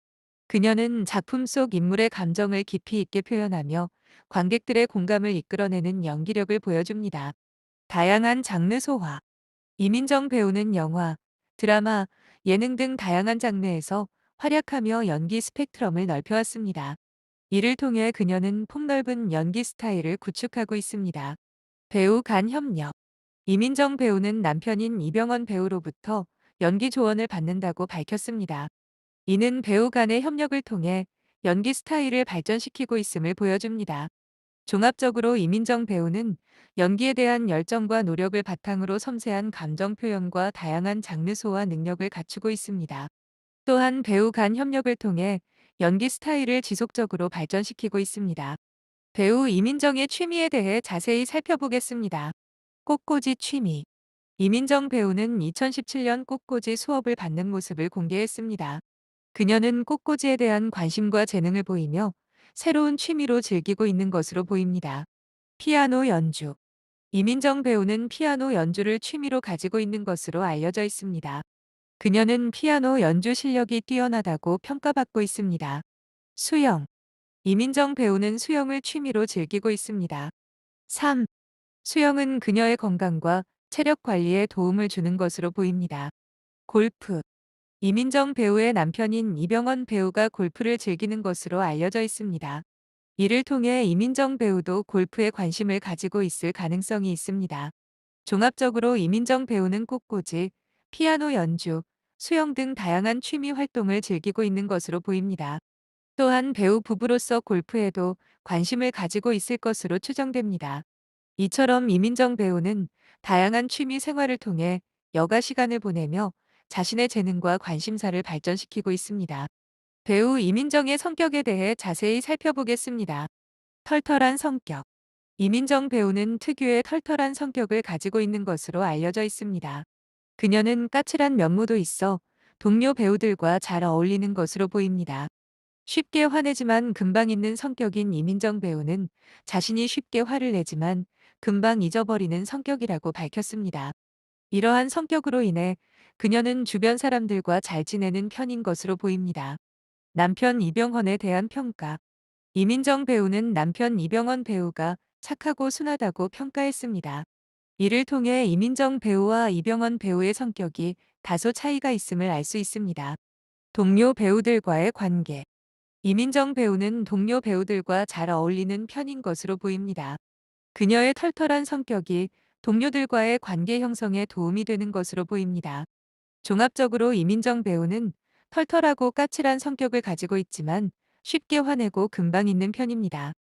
그녀는 작품 속 인물의 감정을 깊이 있게 표현하며 관객들의 공감을 이끌어내는 연기력을 보여줍니다. 다양한 장르 소화. 이민정 배우는 영화, 드라마, 예능 등 다양한 장르에서 활약하며 연기 스펙트럼을 넓혀왔습니다. 이를 통해 그녀는 폭넓은 연기 스타일을 구축하고 있습니다. 배우 간 협력. 이민정 배우는 남편인 이병헌 배우로부터 연기 조언을 받는다고 밝혔습니다. 이는 배우 간의 협력을 통해 연기 스타일을 발전시키고 있음을 보여줍니다. 종합적으로 이민정 배우는 연기에 대한 열정과 노력을 바탕으로 섬세한 감정 표현과 다양한 장르 소화 능력을 갖추고 있습니다. 또한 배우 간 협력을 통해 연기 스타일을 지속적으로 발전시키고 있습니다. 배우 이민정의 취미에 대해 자세히 살펴보겠습니다. 꽃꽂이 취미. 이민정 배우는 2017년 꽃꽂이 수업을 받는 모습을 공개했습니다. 그녀는 꽃꽂이에 대한 관심과 재능을 보이며 새로운 취미로 즐기고 있는 것으로 보입니다. 피아노 연주. 이민정 배우는 피아노 연주를 취미로 가지고 있는 것으로 알려져 있습니다. 그녀는 피아노 연주 실력이 뛰어나다고 평가받고 있습니다. 수영. 이민정 배우는 수영을 취미로 즐기고 있습니다. 3. 수영은 그녀의 건강과 체력 관리에 도움을 주는 것으로 보입니다. 골프. 이민정 배우의 남편인 이병헌 배우가 골프를 즐기는 것으로 알려져 있습니다. 이를 통해 이민정 배우도 골프에 관심을 가지고 있을 가능성이 있습니다. 종합적으로 이민정 배우는 꽃꽂이, 피아노 연주, 수영 등 다양한 취미 활동을 즐기고 있는 것으로 보입니다. 또한 배우 부부로서 골프에도 관심을 가지고 있을 것으로 추정됩니다. 이처럼 이민정 배우는 다양한 취미 생활을 통해 여가 시간을 보내며 자신의 재능과 관심사를 발전시키고 있습니다. 배우 이민정의 성격에 대해 자세히 살펴보겠습니다. 털털한 성격. 이민정 배우는 특유의 털털한 성격을 가지고 있는 것으로 알려져 있습니다. 그녀는 까칠한 면모도 있어 동료 배우들과 잘 어울리는 것으로 보입니다. 쉽게 화내지만 금방 잊는 성격인 이민정 배우는 자신이 쉽게 화를 내지만 금방 잊어버리는 성격이라고 밝혔습니다. 이러한 성격으로 인해 그녀는 주변 사람들과 잘 지내는 편인 것으로 보입니다. 남편 이병헌에 대한 평가. 이민정 배우는 남편 이병헌 배우가 착하고 순하다고 평가했습니다. 이를 통해 이민정 배우와 이병헌 배우의 성격이 다소 차이가 있음을 알 수 있습니다. 동료 배우들과의 관계. 이민정 배우는 동료 배우들과 잘 어울리는 편인 것으로 보입니다. 그녀의 털털한 성격이 동료들과의 관계 형성에 도움이 되는 것으로 보입니다. 종합적으로 이민정 배우는 털털하고 까칠한 성격을 가지고 있지만 쉽게 화내고 금방 잊는 편입니다.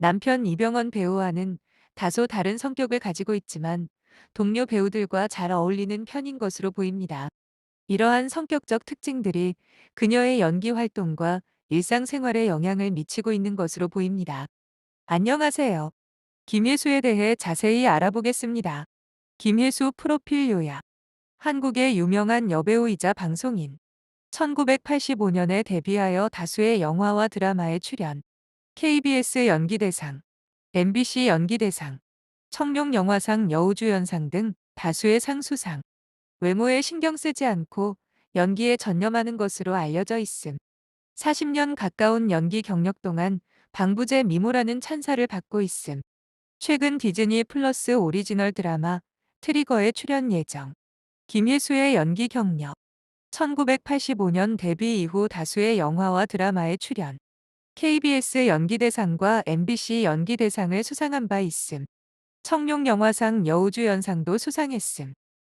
남편 이병헌 배우와는 다소 다른 성격을 가지고 있지만 동료 배우들과 잘 어울리는 편인 것으로 보입니다. 이러한 성격적 특징들이 그녀의 연기 활동과 일상생활에 영향을 미치고 있는 것으로 보입니다. 안녕하세요. 김혜수에 대해 자세히 알아보겠습니다. 김혜수 프로필 요약. 한국의 유명한 여배우이자 방송인. 1985년에 데뷔하여 다수의 영화와 드라마에 출연. KBS 연기대상, MBC 연기대상, 청룡영화상 여우주연상 등 다수의 상 수상. 외모에 신경 쓰지 않고 연기에 전념하는 것으로 알려져 있음. 40년 가까운 연기 경력 동안 방부제 미모라는 찬사를 받고 있음. 최근 디즈니 플러스 오리지널 드라마 트리거에 출연 예정. 김혜수의 연기 경력. 1985년 데뷔 이후 다수의 영화와 드라마에 출연. KBS 연기대상과 MBC 연기대상을 수상한 바 있음. 청룡영화상 여우주연상도 수상했음.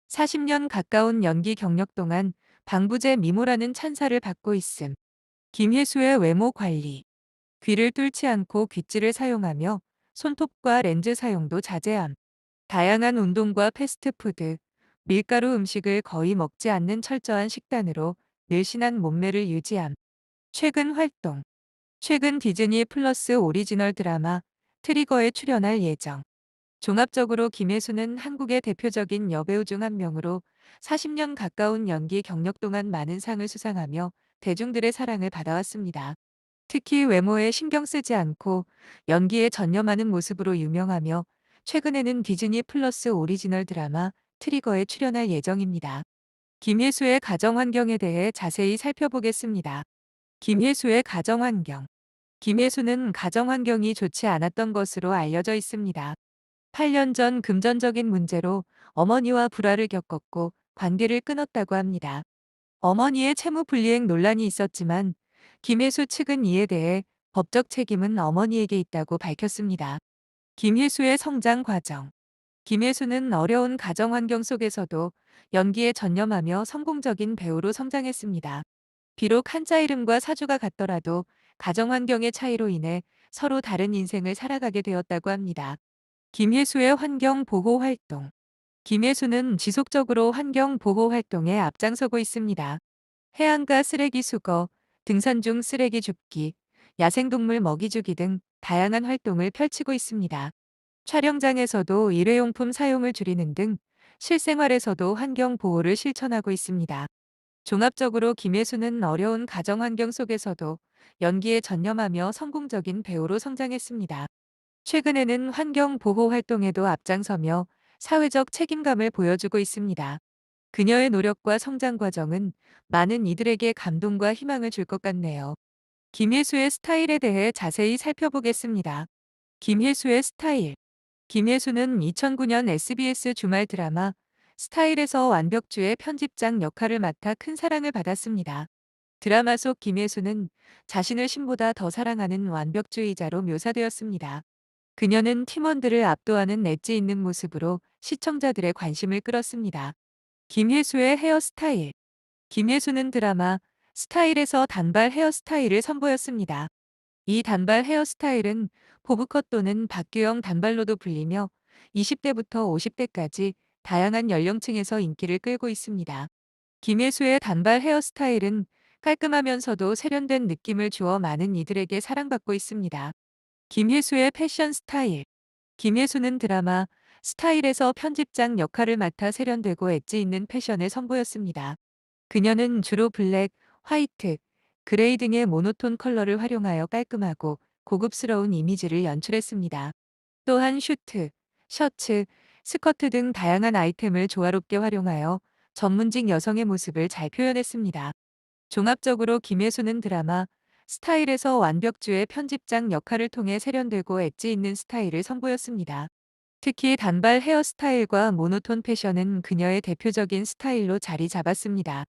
40년 가까운 연기 경력 동안 방부제 미모라는 찬사를 받고 있음. 김혜수의 외모 관리. 귀를 뚫지 않고 귓질을 사용하며 손톱과 렌즈 사용도 자제함. 다양한 운동과 패스트푸드, 밀가루 음식을 거의 먹지 않는 철저한 식단으로 늘씬한 몸매를 유지함. 최근 활동. 최근 디즈니 플러스 오리지널 드라마 트리거에 출연할 예정. 종합적으로 김혜수는 한국의 대표적인 여배우 중 한 명으로 40년 가까운 연기 경력 동안 많은 상을 수상하며 대중들의 사랑을 받아왔습니다. 특히 외모에 신경 쓰지 않고 연기에 전념하는 모습으로 유명하며 최근에는 디즈니 플러스 오리지널 드라마 트리거에 출연할 예정입니다. 김혜수의 가정 환경에 대해 자세히 살펴보겠습니다. 김혜수의 가정 환경. 김혜수는 가정 환경이 좋지 않았던 것으로 알려져 있습니다. 8년 전 금전적인 문제로 어머니와 불화를 겪었고 관계를 끊었다고 합니다. 어머니의 채무 불이행 논란이 있었지만 김혜수 측은 이에 대해 법적 책임은 어머니에게 있다고 밝혔습니다. 김혜수의 성장 과정. 김혜수는 어려운 가정 환경 속에서도 연기에 전념하며 성공적인 배우로 성장했습니다. 비록 한자 이름과 사주가 같더라도 가정 환경의 차이로 인해 서로 다른 인생을 살아가게 되었다고 합니다. 김혜수의 환경 보호 활동. 김혜수는 지속적으로 환경 보호 활동에 앞장서고 있습니다. 해안가 쓰레기 수거, 등산 중 쓰레기 줍기, 야생동물 먹이 주기 등 다양한 활동을 펼치고 있습니다. 촬영장에서도 일회용품 사용을 줄이는 등 실생활에서도 환경 보호를 실천하고 있습니다. 종합적으로 김혜수는 어려운 가정 환경 속에서도 연기에 전념하며 성공적인 배우로 성장했습니다. 최근에는 환경 보호 활동에도 앞장서며 사회적 책임감을 보여주고 있습니다. 그녀의 노력과 성장 과정은 많은 이들에게 감동과 희망을 줄 것 같네요. 김혜수의 스타일에 대해 자세히 살펴보겠습니다. 김혜수의 스타일. 김혜수는 2009년 SBS 주말 드라마 스타일에서 완벽주의 편집장 역할을 맡아 큰 사랑을 받았습니다. 드라마 속 김혜수는 자신을 신보다 더 사랑하는 완벽주의자로 묘사되었습니다. 그녀는 팀원들을 압도하는 엣지 있는 모습으로 시청자들의 관심을 끌었습니다. 김혜수의 헤어스타일. 김혜수는 드라마 스타일에서 단발 헤어스타일을 선보였습니다. 이 단발 헤어스타일은 보브컷 또는 박규영 단발로도 불리며 20대부터 50대까지 다양한 연령층에서 인기를 끌고 있습니다. 김혜수의 단발 헤어스타일은 깔끔하면서도 세련된 느낌을 주어 많은 이들에게 사랑받고 있습니다. 김혜수의 패션 스타일. 김혜수는 드라마 스타일에서 편집장 역할을 맡아 세련되고 엣지 있는 패션을 선보였습니다. 그녀는 주로 블랙, 화이트, 그레이 등의 모노톤 컬러를 활용하여 깔끔하고 고급스러운 이미지를 연출했습니다. 또한 슈트, 셔츠, 스커트 등 다양한 아이템을 조화롭게 활용하여 전문직 여성의 모습을 잘 표현했습니다. 종합적으로 김혜수는 드라마 스타일에서 완벽주의 편집장 역할을 통해 세련되고 엣지 있는 스타일을 선보였습니다. 특히 단발 헤어스타일과 모노톤 패션은 그녀의 대표적인 스타일로 자리 잡았습니다.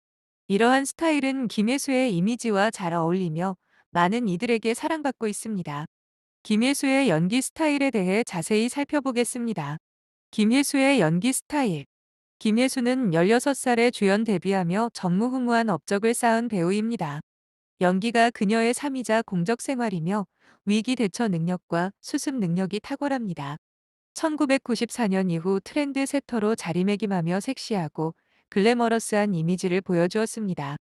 이러한 스타일은 김혜수의 이미지와 잘 어울리며 많은 이들에게 사랑받고 있습니다. 김혜수의 연기 스타일에 대해 자세히 살펴보겠습니다. 김혜수의 연기 스타일. 김혜수는 16살에 주연 데뷔하며 전무후무한 업적을 쌓은 배우입니다. 연기가 그녀의 삶이자 공적 생활이며 위기 대처 능력과 수습 능력이 탁월합니다. 1994년 이후 트렌드 세터로 자리매김하며 섹시하고 글래머러스한 이미지를 보여주었습니다.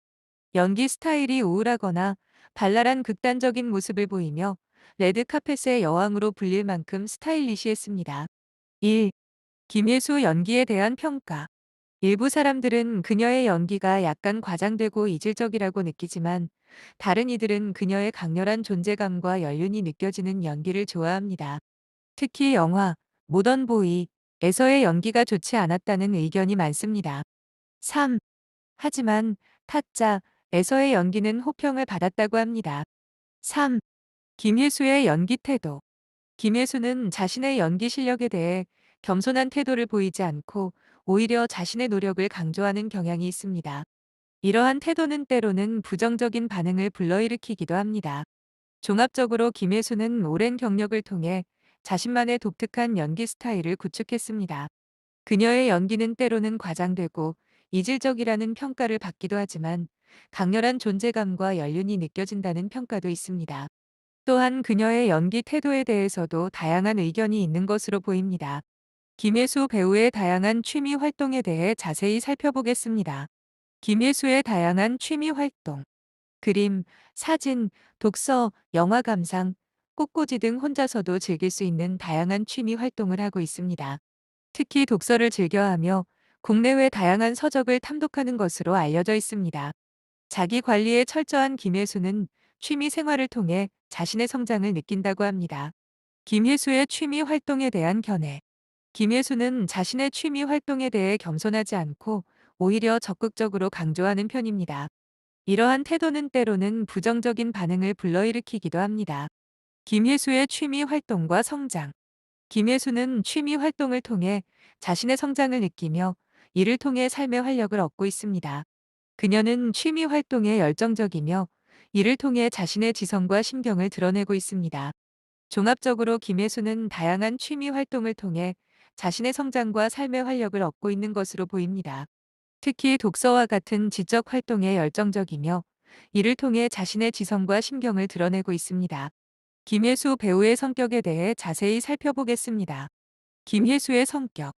연기 스타일이 우울하거나 발랄한 극단적인 모습을 보이며 레드카펫의 여왕으로 불릴 만큼 스타일리시했습니다. 1. 김혜수 연기에 대한 평가. 일부 사람들은 그녀의 연기가 약간 과장되고 이질적이라고 느끼지만 다른 이들은 그녀의 강렬한 존재감과 연륜이 느껴지는 연기를 좋아합니다. 특히 영화 모던 보이에서의 연기가 좋지 않았다는 의견이 많습니다. 3. 하지만 타짜에서의 연기는 호평을 받았다고 합니다. 3. 김혜수의 연기 태도. 김혜수는 자신의 연기 실력에 대해 겸손한 태도를 보이지 않고 오히려 자신의 노력을 강조하는 경향이 있습니다. 이러한 태도는 때로는 부정적인 반응을 불러일으키기도 합니다. 종합적으로 김혜수는 오랜 경력을 통해 자신만의 독특한 연기 스타일을 구축했습니다. 그녀의 연기는 때로는 과장되고 이질적이라는 평가를 받기도 하지만 강렬한 존재감과 연륜이 느껴진다는 평가도 있습니다. 또한 그녀의 연기 태도에 대해서도 다양한 의견이 있는 것으로 보입니다. 김혜수 배우의 다양한 취미 활동에 대해 자세히 살펴보겠습니다. 김혜수의 다양한 취미 활동. 그림, 사진, 독서, 영화 감상, 꽃꽂이 등 혼자서도 즐길 수 있는 다양한 취미 활동을 하고 있습니다. 특히 독서를 즐겨하며 국내외 다양한 서적을 탐독하는 것으로 알려져 있습니다. 자기 관리에 철저한 김혜수는 취미 생활을 통해 자신의 성장을 느낀다고 합니다. 김혜수의 취미 활동에 대한 견해. 김혜수는 자신의 취미 활동에 대해 겸손하지 않고 오히려 적극적으로 강조하는 편입니다. 이러한 태도는 때로는 부정적인 반응을 불러일으키기도 합니다. 김혜수의 취미 활동과 성장. 김혜수는 취미 활동을 통해 자신의 성장을 느끼며 이를 통해 삶의 활력을 얻고 있습니다. 그녀는 취미 활동에 열정적이며 이를 통해 자신의 지성과 신경을 드러내고 있습니다. 종합적으로 김혜수는 다양한 취미 활동을 통해 자신의 성장과 삶의 활력을 얻고 있는 것으로 보입니다. 특히 독서와 같은 지적 활동에 열정적이며 이를 통해 자신의 지성과 신경을 드러내고 있습니다. 김혜수 배우의 성격에 대해 자세히 살펴보겠습니다. 김혜수의 성격.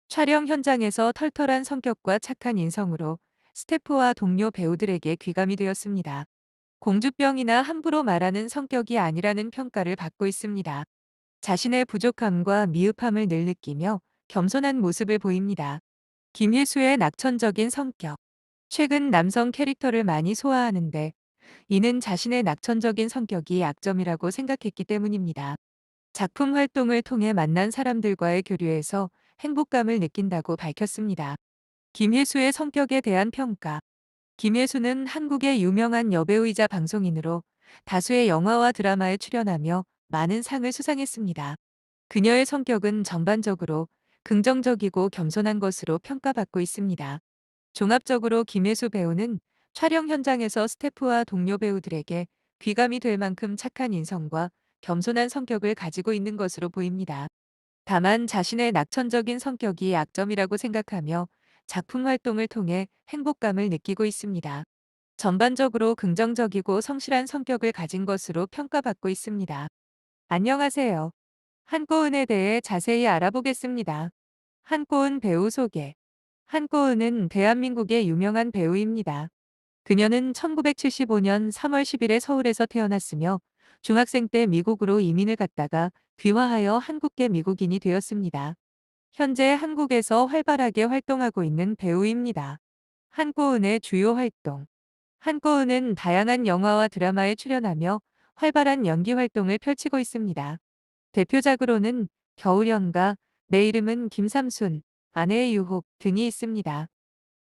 촬영 현장에서 털털한 성격과 착한 인성으로 스태프와 동료 배우들에게 귀감이 되었습니다. 공주병이나 함부로 말하는 성격이 아니라는 평가를 받고 있습니다. 자신의 부족함과 미흡함을 늘 느끼며 겸손한 모습을 보입니다. 김혜수의 낙천적인 성격. 최근 남성 캐릭터를 많이 소화하는데 이는 자신의 낙천적인 성격이 약점이라고 생각했기 때문입니다. 작품 활동을 통해 만난 사람들과의 교류에서 행복감을 느낀다고 밝혔습니다. 김혜수의 성격에 대한 평가. 김혜수는 한국의 유명한 여배우이자 방송인으로 다수의 영화와 드라마에 출연하며 많은 상을 수상했습니다. 그녀의 성격은 전반적으로 긍정적이고 겸손한 것으로 평가받고 있습니다. 종합적으로 김혜수 배우는 촬영 현장에서 스태프와 동료 배우들에게 귀감이 될 만큼 착한 인성과 겸손한 성격을 가지고 있는 것으로 보입니다. 다만 자신의 낙천적인 성격이 약점이라고 생각하며 작품 활동을 통해 행복감을 느끼고 있습니다. 전반적으로 긍정적이고 성실한 성격을 가진 것으로 평가받고 있습니다. 안녕하세요. 한꼬은에 대해 자세히 알아보겠습니다. 한꼬은 배우 소개. 한꼬은은 대한민국의 유명한 배우입니다. 그녀는 1975년 3월 10일에 서울에서 태어났으며 중학생 때 미국으로 이민을 갔다가 귀화하여 한국계 미국인이 되었습니다. 현재 한국에서 활발하게 활동하고 있는 배우입니다. 한꼬은의 주요 활동. 한꼬은은 다양한 영화와 드라마에 출연하며 활발한 연기 활동을 펼치고 있습니다. 대표작으로는 겨울연가, 내 이름은 김삼순, 아내의 유혹 등이 있습니다.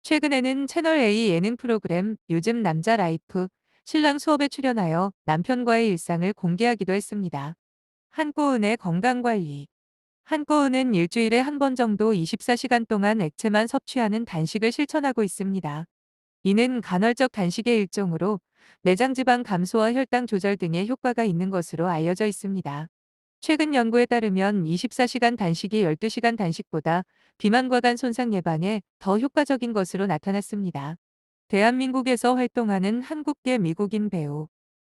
최근에는 채널A 예능 프로그램 요즘 남자 라이프, 신랑 수업에 출연하여 남편과의 일상을 공개하기도 했습니다. 한꼬은의 건강관리. 한꼬은은 일주일에 한 번 정도 24시간 동안 액체만 섭취하는 단식을 실천하고 있습니다. 이는 간헐적 단식의 일종으로 내장 지방 감소와 혈당 조절 등의 효과가 있는 것으로 알려져 있습니다. 최근 연구에 따르면 24시간 단식이 12시간 단식보다 비만과 간 손상 예방에 더 효과적인 것으로 나타났습니다. 대한민국에서 활동하는 한국계 미국인 배우.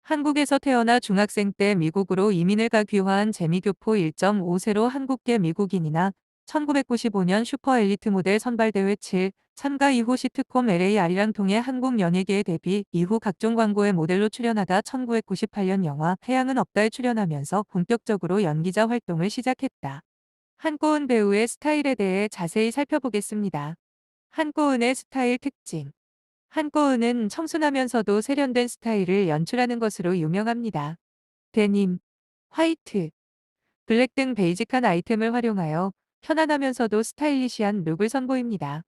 한국에서 태어나 중학생 때 미국으로 이민을 가 귀화한 재미교포 1.5세로 한국계 미국인이나 1995년 슈퍼 엘리트 모델 선발대회 7 참가 이후 시트콤 LAR이랑 통해 한국 연예계에 데뷔 이후 각종 광고에 모델로 출연하다 1998년 영화 태양은 없다에 출연하면서 본격적으로 연기자 활동을 시작했다. 한꼬은 배우의 스타일에 대해 자세히 살펴보겠습니다. 한꼬은의 스타일 특징. 한꼬은은 청순하면서도 세련된 스타일을 연출하는 것으로 유명합니다. 데님, 화이트, 블랙 등 베이직한 아이템을 활용하여 편안하면서도 스타일리시한 룩을 선보입니다.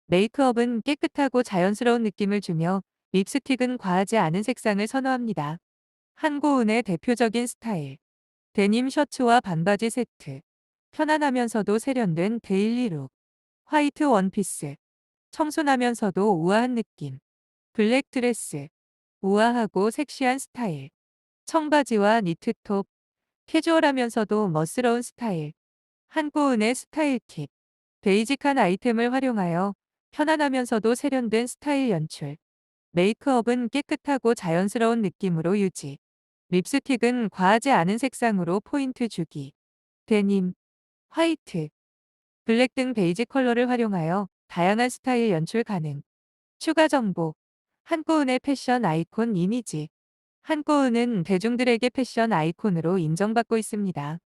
메이크업은 깨끗하고 자연스러운 느낌을 주며 립스틱은 과하지 않은 색상을 선호합니다. 한고은의 대표적인 스타일. 데님 셔츠와 반바지 세트. 편안하면서도 세련된 데일리 룩. 화이트 원피스. 청순하면서도 우아한 느낌. 블랙 드레스. 우아하고 섹시한 스타일. 청바지와 니트톱. 캐주얼하면서도 멋스러운 스타일. 한꼬은의 스타일 팁. 베이직한 아이템을 활용하여 편안하면서도 세련된 스타일 연출. 메이크업은 깨끗하고 자연스러운 느낌으로 유지. 립스틱은 과하지 않은 색상으로 포인트 주기. 데님, 화이트, 블랙 등 베이직 컬러를 활용하여 다양한 스타일 연출 가능. 추가 정보. 한꼬은의 패션 아이콘 이미지. 한꼬은은 대중들에게 패션 아이콘으로 인정받고 있습니다.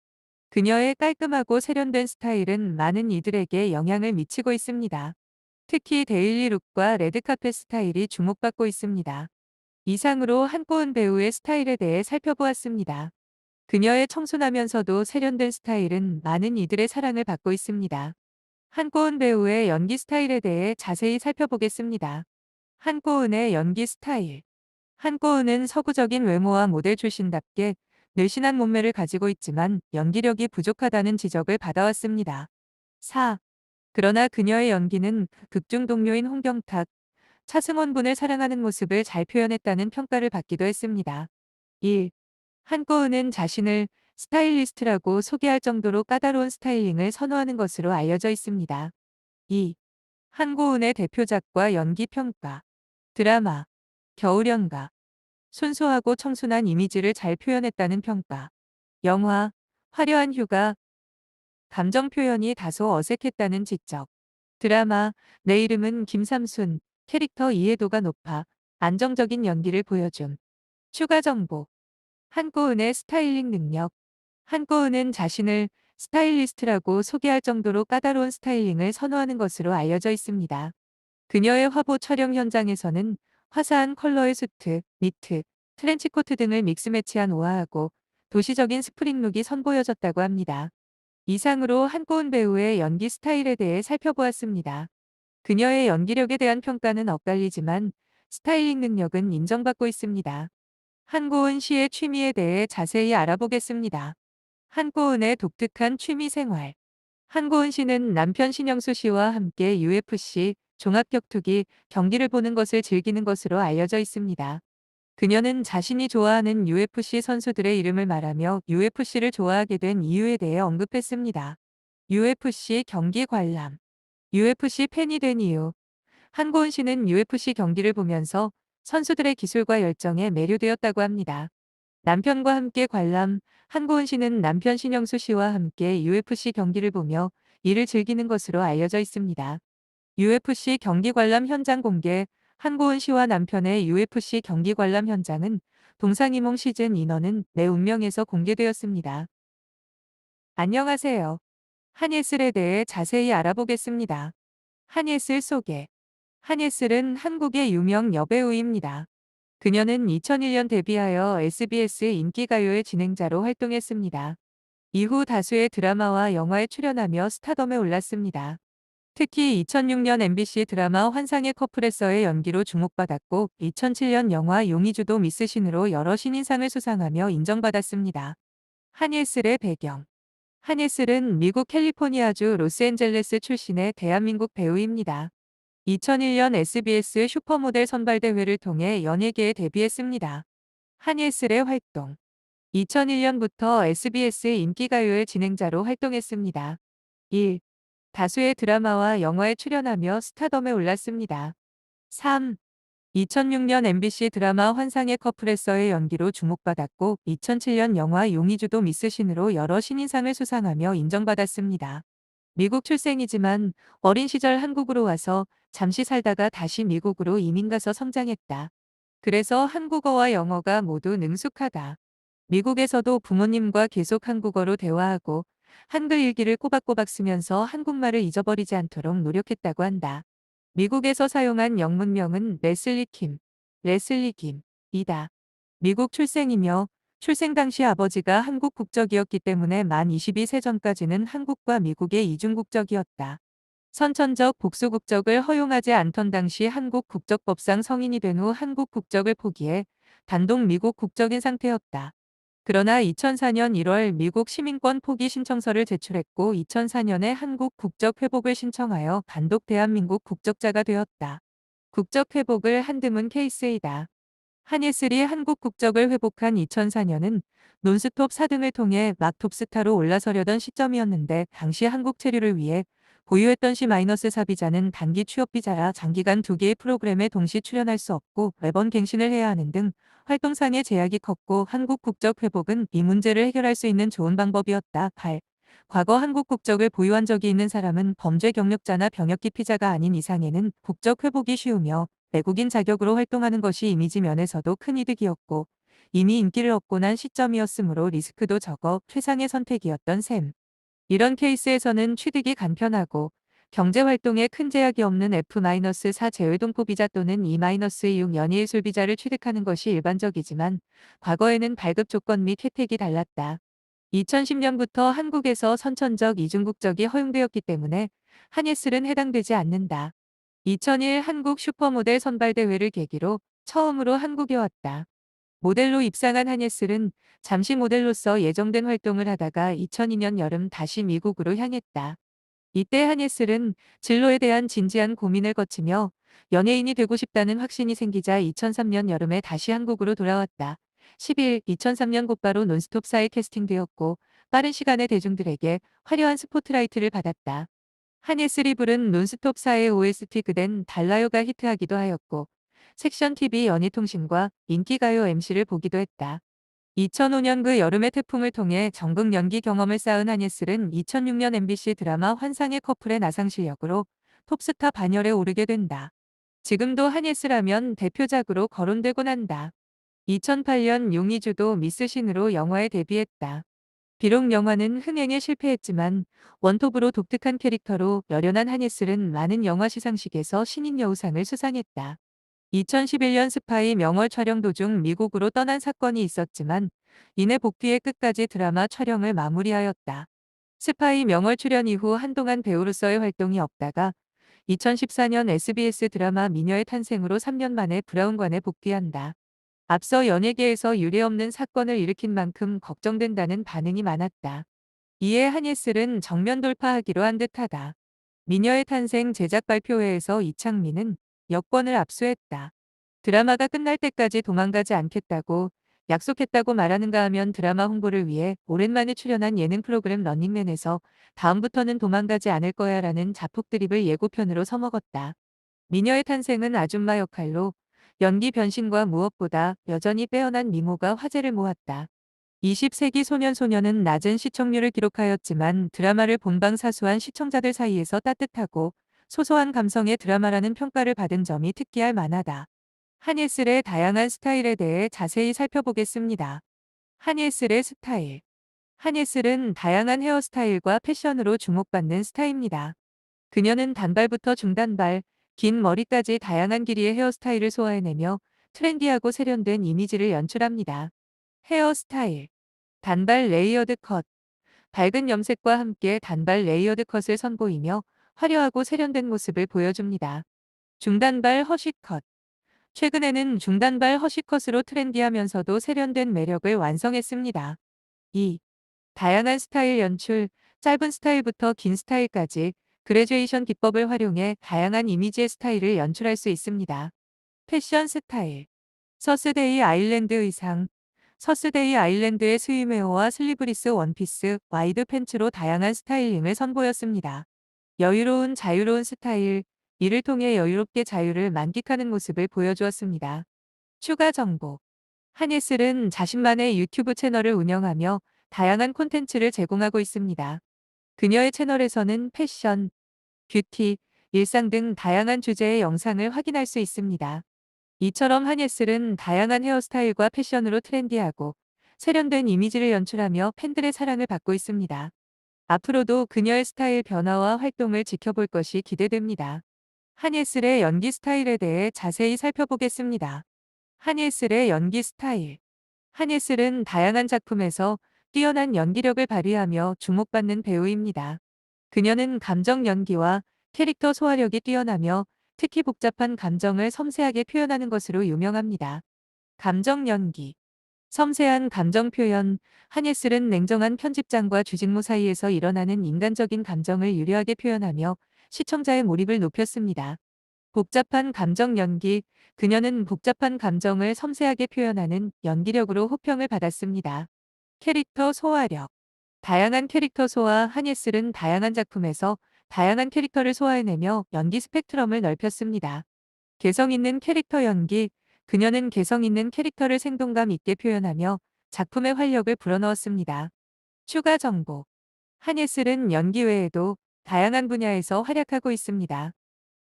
그녀의 깔끔하고 세련된 스타일은 많은 이들에게 영향을 미치고 있습니다. 특히 데일리 룩과 레드카펫 스타일이 주목받고 있습니다. 이상으로 한꼬은 배우의 스타일에 대해 살펴보았습니다. 그녀의 청순하면서도 세련된 스타일은 많은 이들의 사랑을 받고 있습니다. 한꼬은 배우의 연기 스타일에 대해 자세히 살펴보겠습니다. 한꼬은의 연기 스타일. 한꼬은은 서구적인 외모와 모델 출신답게 늘씬한 몸매를 가지고 있지만 연기력이 부족하다는 지적을 받아왔습니다. 4. 그러나 그녀의 연기는 극중 동료인 홍경탁, 차승원 분을 사랑하는 모습을 잘 표현했다는 평가를 받기도 했습니다. 1. 한꼬은은 자신을 스타일리스트라고 소개할 정도로 까다로운 스타일링을 선호하는 것으로 알려져 있습니다. 2. 한꼬은의 대표작과 연기 평가. 드라마 겨울연가. 순수하고 청순한 이미지를 잘 표현했다는 평가. 영화 화려한 휴가. 감정 표현이 다소 어색했다는 지적. 드라마 내 이름은 김삼순. 캐릭터 이해도가 높아 안정적인 연기를 보여줌. 추가 정보. 한꼬은의 스타일링 능력. 한꼬은은 자신을 스타일리스트라고 소개할 정도로 까다로운 스타일링을 선호하는 것으로 알려져 있습니다. 그녀의 화보 촬영 현장에서는 화사한 컬러의 수트, 니트, 트렌치코트 등을 믹스매치한 우아하고 도시적인 스프링룩이 선보여졌다고 합니다. 이상으로 한꼬은 배우의 연기 스타일에 대해 살펴보았습니다. 그녀의 연기력에 대한 평가는 엇갈리지만 스타일링 능력은 인정받고 있습니다. 한꼬은 씨의 취미에 대해 자세히 알아보겠습니다. 한꼬은의 독특한 취미 생활. 한고은 씨는 남편 신영수 씨와 함께 UFC 종합격투기 경기를 보는 것을 즐기는 것으로 알려져 있습니다. 그녀는 자신이 좋아하는 UFC 선수들의 이름을 말하며 UFC를 좋아하게 된 이유에 대해 언급했습니다. UFC 경기 관람. UFC 팬이 된 이유. 한고은 씨는 UFC 경기를 보면서 선수들의 기술과 열정에 매료되었다고 합니다. 남편과 함께 관람. 한고은 씨는 남편 신영수 씨와 함께 UFC 경기를 보며 이를 즐기는 것으로 알려져 있습니다. UFC 경기 관람 현장 공개. 한고은 씨와 남편의 UFC 경기 관람 현장은 동상이몽 시즌 인어는 내 운명에서 공개되었습니다. 안녕하세요. 한예슬에 대해 자세히 알아보겠습니다. 한예슬 소개. 한예슬은 한국의 유명 여배우입니다. 그녀는 2001년 데뷔하여 SBS 인기가요의 진행자로 활동했습니다. 이후 다수의 드라마와 영화에 출연하며 스타덤에 올랐습니다. 특히 2006년 MBC 드라마 환상의 커플에서의 연기로 주목받았고 2007년 영화 용의주도 미스신으로 여러 신인상을 수상하며 인정받았습니다. 한예슬의 배경. 한예슬은 미국 캘리포니아주 로스앤젤레스 출신의 대한민국 배우입니다. 2001년 SBS 슈퍼모델 선발대회를 통해 연예계에 데뷔했습니다. 한예슬의 활동. 2001년부터 SBS 인기가요의 진행자로 활동했습니다. 1. 다수의 드라마와 영화에 출연하며 스타덤에 올랐습니다. 3. 2006년 MBC 드라마 환상의 커플에서의 연기로 주목받았고 2007년 영화 용의주도 미스신으로 여러 신인상을 수상하며 인정받았습니다. 미국 출생이지만 어린 시절 한국으로 와서 잠시 살다가 다시 미국으로 이민 가서 성장했다. 그래서 한국어와 영어가 모두 능숙하다. 미국에서도 부모님과 계속 한국어로 대화하고 한글 일기를 꼬박꼬박 쓰면서 한국말을 잊어버리지 않도록 노력했다고 한다. 미국에서 사용한 영문명은 레슬리 김이다. 미국 출생이며 출생 당시 아버지가 한국 국적이었기 때문에 만 22세 전까지는 한국과 미국의 이중국적이었다. 선천적 복수 국적을 허용하지 않던 당시 한국 국적법상 성인이 된 후 한국 국적을 포기해 단독 미국 국적인 상태였다. 그러나 2004년 1월 미국 시민권 포기 신청서를 제출했고 2004년에 한국 국적 회복을 신청하여 단독 대한민국 국적자가 되었다. 국적 회복을 한드문 케이스이다. 한예슬이 한국 국적을 회복한 2004년은 논스톱 4등을 통해 막 톱스타로 올라서려던 시점이었는데 당시 한국 체류를 위해 보유했던 C-4 비자는 단기 취업 비자라 장기간 2개의 프로그램에 동시 출연할 수 없고 매번 갱신을 해야 하는 등 활동상의 제약이 컸고 한국 국적 회복은 이 문제를 해결할 수 있는 좋은 방법이었다. 8. 과거 한국 국적을 보유한 적이 있는 사람은 범죄 경력자나 병역기 피자가 아닌 이상에는 국적 회복이 쉬우며 외국인 자격으로 활동하는 것이 이미지 면에서도 큰 이득이었고 이미 인기를 얻고 난 시점이었으므로 리스크도 적어 최상의 선택이었던 셈. 이런 케이스에서는 취득이 간편하고 경제활동에 큰 제약이 없는 F-4 재외동포 비자 또는 E-6 연이일술 비자를 취득하는 것이 일반적이지만 과거에는 발급 조건 및 혜택이 달랐다. 2010년부터 한국에서 선천적 이중국적이 허용되었기 때문에 한예슬은 해당되지 않는다. 2001 한국 슈퍼모델 선발대회를 계기로 처음으로 한국에 왔다. 모델로 입상한 한예슬은 잠시 모델로서 예정된 활동을 하다가 2002년 여름 다시 미국으로 향했다. 이때 한예슬은 진로에 대한 진지한 고민을 거치며 연예인이 되고 싶다는 확신이 생기자 2003년 여름에 다시 한국으로 돌아왔다. 10일 2003년 곧바로 논스톱사에 캐스팅되었고 빠른 시간에 대중들에게 화려한 스포트라이트를 받았다. 한예슬이 부른 논스톱사의 OST 그댄 달라요가 히트하기도 하였고 섹션 TV 연희통신과 인기가요 MC를 보기도 했다. 2005년 그 여름의 태풍을 통해 전국 연기 경험을 쌓은 한예슬은 2006년 MBC 드라마 환상의 커플의 나상 실력으로 톱스타 반열에 오르게 된다. 지금도 한예슬하면 대표작으로 거론되곤 한다. 2008년 용의주도 미스신으로 영화에 데뷔했다. 비록 영화는 흥행에 실패했지만 원톱으로 독특한 캐릭터로 열연한 한예슬은 많은 영화 시상식에서 신인 여우상을 수상했다. 2011년 스파이 명월 촬영 도중 미국으로 떠난 사건이 있었지만 이내 복귀해 끝까지 드라마 촬영을 마무리하였다. 스파이 명월 출연 이후 한동안 배우로서의 활동이 없다가 2014년 SBS 드라마 미녀의 탄생으로 3년 만에 브라운관에 복귀한다. 앞서 연예계에서 유례없는 사건을 일으킨 만큼 걱정된다는 반응이 많았다. 이에 한예슬은 정면 돌파하기로 한 듯하다. 미녀의 탄생 제작 발표회에서 이창민은 여권을 압수했다. 드라마가 끝날 때까지 도망가지 않겠다고 약속했다고 말하는가 하면 드라마 홍보를 위해 오랜만에 출연한 예능 프로그램 런닝맨에서 다음부터는 도망가지 않을 거야 라는 자폭 드립을 예고편으로 서먹었다. 미녀의 탄생은 아줌마 역할로 연기 변신과 무엇보다 여전히 빼어난 미모가 화제를 모았다. 20세기 소년소녀는 낮은 시청률을 기록하였지만 드라마를 본방 사수한 시청자들 사이에서 따뜻하고 소소한 감성의 드라마라는 평가를 받은 점이 특기할 만하다. 한예슬의 다양한 스타일에 대해 자세히 살펴보겠습니다. 한예슬의 스타일. 한예슬은 다양한 헤어스타일과 패션으로 주목받는 스타입니다. 그녀는 단발부터 중단발, 긴 머리까지 다양한 길이의 헤어스타일을 소화해내며 트렌디하고 세련된 이미지를 연출합니다. 헤어스타일. 단발 레이어드 컷. 밝은 염색과 함께 단발 레이어드 컷을 선보이며 화려하고 세련된 모습을 보여줍니다. 중단발 허쉬컷. 최근에는 중단발 허쉬컷으로 트렌디하면서도 세련된 매력을 완성했습니다. 2. 다양한 스타일 연출, 짧은 스타일부터 긴 스타일까지 그래듀에이션 기법을 활용해 다양한 이미지의 스타일을 연출할 수 있습니다. 패션 스타일. 서스데이 아일랜드 의상. 서스데이 아일랜드의 스위메어와 슬리브리스 원피스, 와이드 팬츠로 다양한 스타일링을 선보였습니다. 여유로운 자유로운 스타일, 이를 통해 여유롭게 자유를 만끽하는 모습을 보여주었습니다. 추가 정보. 한예슬은 자신만의 유튜브 채널을 운영하며 다양한 콘텐츠를 제공하고 있습니다. 그녀의 채널에서는 패션, 뷰티, 일상 등 다양한 주제의 영상을 확인할 수 있습니다. 이처럼 한예슬은 다양한 헤어스타일과 패션으로 트렌디하고 세련된 이미지를 연출하며 팬들의 사랑을 받고 있습니다. 앞으로도 그녀의 스타일 변화와 활동을 지켜볼 것이 기대됩니다. 한예슬의 연기 스타일에 대해 자세히 살펴보겠습니다. 한예슬의 연기 스타일. 한예슬은 다양한 작품에서 뛰어난 연기력을 발휘하며 주목받는 배우입니다. 그녀는 감정 연기와 캐릭터 소화력이 뛰어나며 특히 복잡한 감정을 섬세하게 표현하는 것으로 유명합니다. 감정 연기. 섬세한 감정 표현. 한예슬은 냉정한 편집장과 주직모 사이에서 일어나는 인간적인 감정을 유려하게 표현하며 시청자의 몰입을 높였습니다. 복잡한 감정 연기. 그녀는 복잡한 감정을 섬세하게 표현하는 연기력으로 호평을 받았습니다. 캐릭터 소화력. 다양한 캐릭터 소화. 한예슬은 다양한 작품에서 다양한 캐릭터를 소화해내며 연기 스펙트럼을 넓혔습니다. 개성 있는 캐릭터 연기. 그녀는 개성 있는 캐릭터를 생동감 있게 표현하며 작품의 활력을 불어넣었습니다. 추가 정보. 한예슬은 연기 외에도 다양한 분야에서 활약하고 있습니다.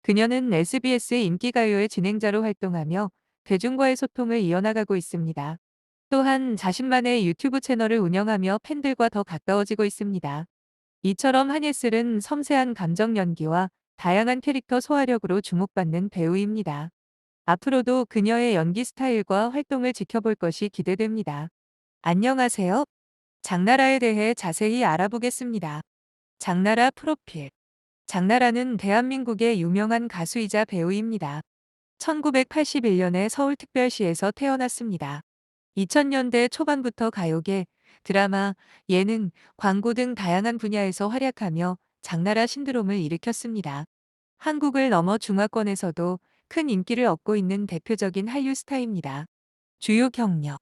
그녀는 SBS 인기가요의 진행자로 활동하며 대중과의 소통을 이어나가고 있습니다. 또한 자신만의 유튜브 채널을 운영하며 팬들과 더 가까워지고 있습니다. 이처럼 한예슬은 섬세한 감정 연기와 다양한 캐릭터 소화력으로 주목받는 배우입니다. 앞으로도 그녀의 연기 스타일과 활동을 지켜볼 것이 기대됩니다. 안녕하세요. 장나라에 대해 자세히 알아보겠습니다. 장나라 프로필. 장나라는 대한민국의 유명한 가수이자 배우입니다. 1981년에 서울특별시에서 태어났습니다. 2000년대 초반부터 가요계, 드라마, 예능, 광고 등 다양한 분야에서 활약하며 장나라 신드롬을 일으켰습니다. 한국을 넘어 중화권에서도 큰 인기를 얻고 있는 대표적인 한류 스타입니다. 주요 경력.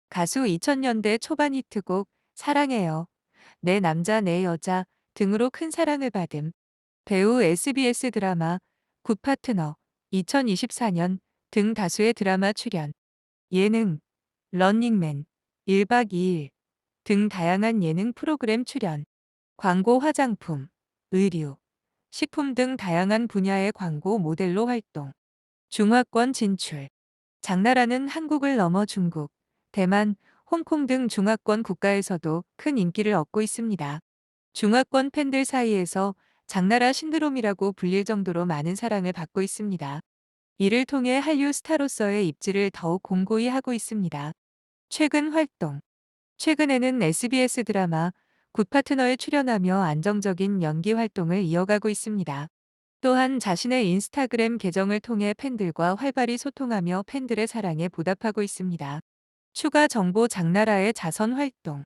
가수 2000년대 초반 히트곡 사랑해요, 내 남자 내 여자 등으로 큰 사랑을 받음. 배우 SBS 드라마 굿파트너 2024년 등 다수의 드라마 출연. 예능 런닝맨 1박 2일 등 다양한 예능 프로그램 출연. 광고 화장품, 의류, 식품 등 다양한 분야의 광고 모델로 활동. 중화권 진출. 장나라는 한국을 넘어 중국, 대만, 홍콩 등 중화권 국가에서도 큰 인기를 얻고 있습니다. 중화권 팬들 사이에서 장나라 신드롬이라고 불릴 정도로 많은 사랑을 받고 있습니다. 이를 통해 한류 스타로서의 입지를 더욱 공고히 하고 있습니다. 최근 활동. 최근에는 SBS 드라마 굿파트너에 출연하며 안정적인 연기 활동을 이어가고 있습니다. 또한 자신의 인스타그램 계정을 통해 팬들과 활발히 소통하며 팬들의 사랑에 보답하고 있습니다. 추가 정보. 장나라의 자선 활동.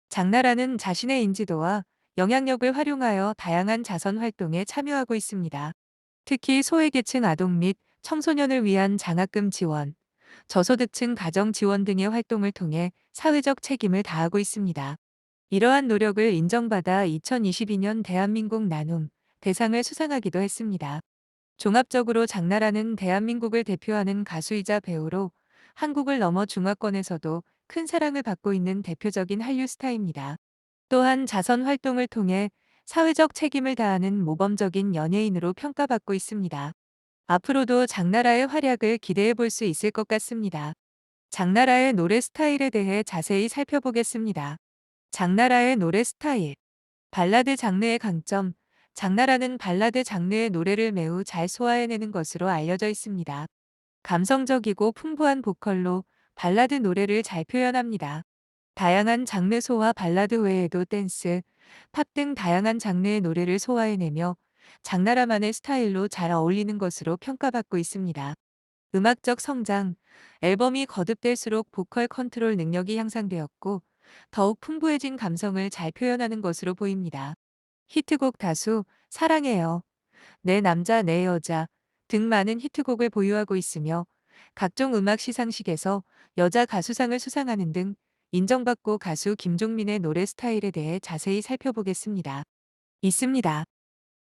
장나라는 자신의 인지도와 영향력을 활용하여 다양한 자선 활동에 참여하고 있습니다. 특히 소외계층 아동 및 청소년을 위한 장학금 지원, 저소득층 가정 지원 등의 활동을 통해 사회적 책임을 다하고 있습니다. 이러한 노력을 인정받아 2022년 대한민국 나눔 대상을 수상하기도 했습니다. 종합적으로 장나라는 대한민국을 대표하는 가수이자 배우로 한국을 넘어 중화권에서도 큰 사랑을 받고 있는 대표적인 한류 스타입니다. 또한 자선 활동을 통해 사회적 책임을 다하는 모범적인 연예인으로 평가받고 있습니다. 앞으로도 장나라의 활약을 기대해 볼 수 있을 것 같습니다. 장나라의 노래 스타일에 대해 자세히 살펴보겠습니다. 장나라의 노래 스타일. 발라드 장르의 강점. 장나라는 발라드 장르의 노래를 매우 잘 소화해내는 것으로 알려져 있습니다. 감성적이고 풍부한 보컬로 발라드 노래를 잘 표현합니다. 다양한 장르 소화. 발라드 외에도 댄스, 팝 등 다양한 장르의 노래를 소화해내며 장나라만의 스타일로 잘 어울리는 것으로 평가받고 있습니다. 음악적 성장. 앨범이 거듭될수록 보컬 컨트롤 능력이 향상되었고 더욱 풍부해진 감성을 잘 표현하는 것으로 보입니다. 히트곡 다수. 사랑해요, 내 남자 내 여자 등 많은 히트곡을 보유하고 있으며 각종 음악 시상식에서 여자 가수상을 수상하는 등 인정받고. 가수 김종민의 노래 스타일에 대해 자세히 살펴보겠습니다. 있습니다.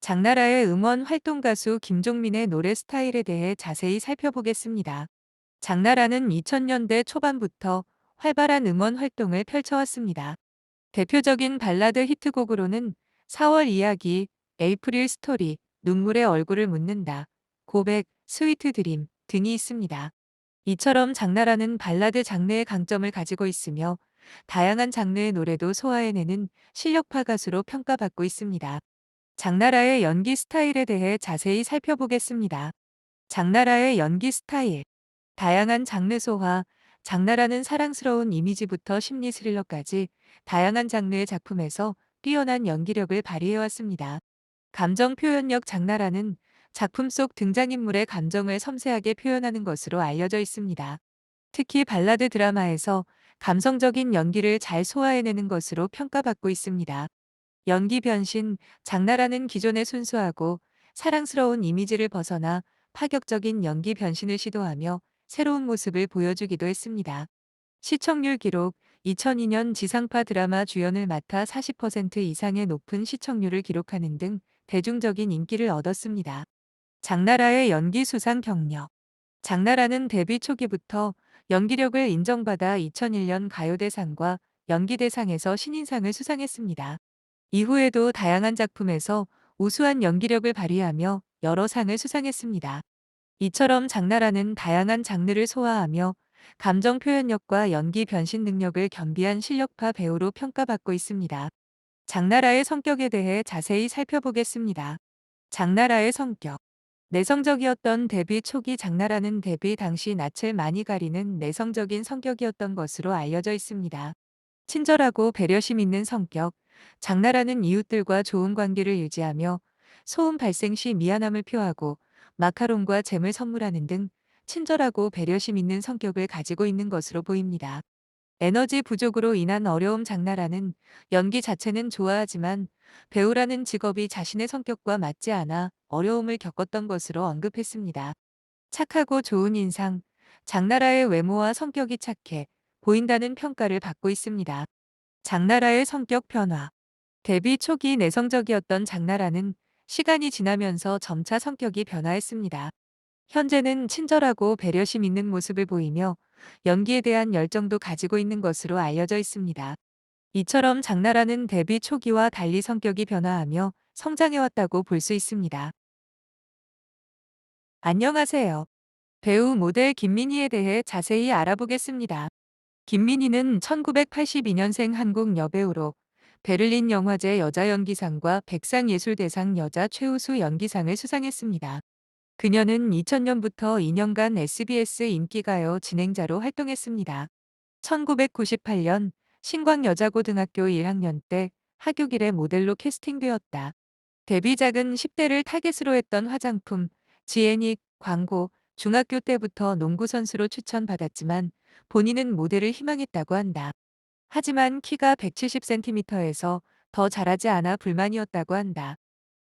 장나라의 음원 활동 가수 김종민의 노래 스타일에 대해 자세히 살펴보겠습니다. 장나라는 2000년대 초반부터 활발한 음원 활동을 펼쳐왔습니다. 대표적인 발라드 히트곡으로는 4월 이야기, 에이프릴 스토리, 눈물의 얼굴을 묻는다, 고백, 스위트 드림 등이 있습니다. 이처럼 장나라는 발라드 장르의 강점을 가지고 있으며 다양한 장르의 노래도 소화해내는 실력파 가수로 평가받고 있습니다. 장나라의 연기 스타일에 대해 자세히 살펴보겠습니다. 장나라의 연기 스타일. 다양한 장르 소화. 장나라는 사랑스러운 이미지부터 심리 스릴러까지 다양한 장르의 작품에서 뛰어난 연기력을 발휘해왔습니다. 감정 표현력. 장나라는 작품 속 등장인물의 감정을 섬세하게 표현하는 것으로 알려져 있습니다. 특히 발라드 드라마에서 감성적인 연기를 잘 소화해내는 것으로 평가받고 있습니다. 연기 변신. 장나라는 기존의 순수하고 사랑스러운 이미지를 벗어나 파격적인 연기 변신을 시도하며 새로운 모습을 보여주기도 했습니다. 시청률 기록. 2002년 지상파 드라마 주연을 맡아 40% 이상의 높은 시청률을 기록하는 등 대중적인 인기를 얻었습니다. 장나라의 연기 수상 경력. 장나라는 데뷔 초기부터 연기력을 인정받아 2001년 가요대상과 연기대상에서 신인상을 수상했습니다. 이후에도 다양한 작품에서 우수한 연기력을 발휘하며 여러 상을 수상했습니다. 이처럼 장나라는 다양한 장르를 소화하며 감정 표현력과 연기 변신 능력을 겸비한 실력파 배우로 평가받고 있습니다. 장나라의 성격에 대해 자세히 살펴보겠습니다. 장나라의 성격. 내성적이었던 데뷔 초기. 장나라는 데뷔 당시 낯을 많이 가리는 내성적인 성격이었던 것으로 알려져 있습니다. 친절하고 배려심 있는 성격. 장나라는 이웃들과 좋은 관계를 유지하며 소음 발생 시 미안함을 표하고 마카롱과 잼을 선물하는 등 친절하고 배려심 있는 성격을 가지고 있는 것으로 보입니다. 에너지 부족으로 인한 어려움. 장나라는 연기 자체는 좋아하지만 배우라는 직업이 자신의 성격과 맞지 않아 어려움을 겪었던 것으로 언급했습니다. 착하고 좋은 인상. 장나라의 외모와 성격이 착해 보인다는 평가를 받고 있습니다. 장나라의 성격 변화. 데뷔 초기 내성적이었던 장나라는 시간이 지나면서 점차 성격이 변화했습니다. 현재는 친절하고 배려심 있는 모습을 보이며 연기에 대한 열정도 가지고 있는 것으로 알려져 있습니다. 이처럼 장나라는 데뷔 초기와 달리 성격이 변화하며 성장해왔다고 볼 수 있습니다. 안녕하세요. 배우 모델 김민희에 대해 자세히 알아보겠습니다. 김민희는 1982년생 한국 여배우로 베를린 영화제 여자연기상과 백상예술대상 여자 최우수 연기상을 수상했습니다. 그녀는 2000년부터 2년간 SBS 인기가요 진행자로 활동했습니다. 1998년 신광여자고등학교 1학년 때 하교길에 모델로 캐스팅되었다. 데뷔작은 10대를 타겟으로 했던 화장품, 지애닉, 광고, 중학교 때부터 농구선수로 추천받았지만 본인은 모델을 희망했다고 한다. 하지만 키가 170cm에서 더 자라지 않아 불만이었다고 한다.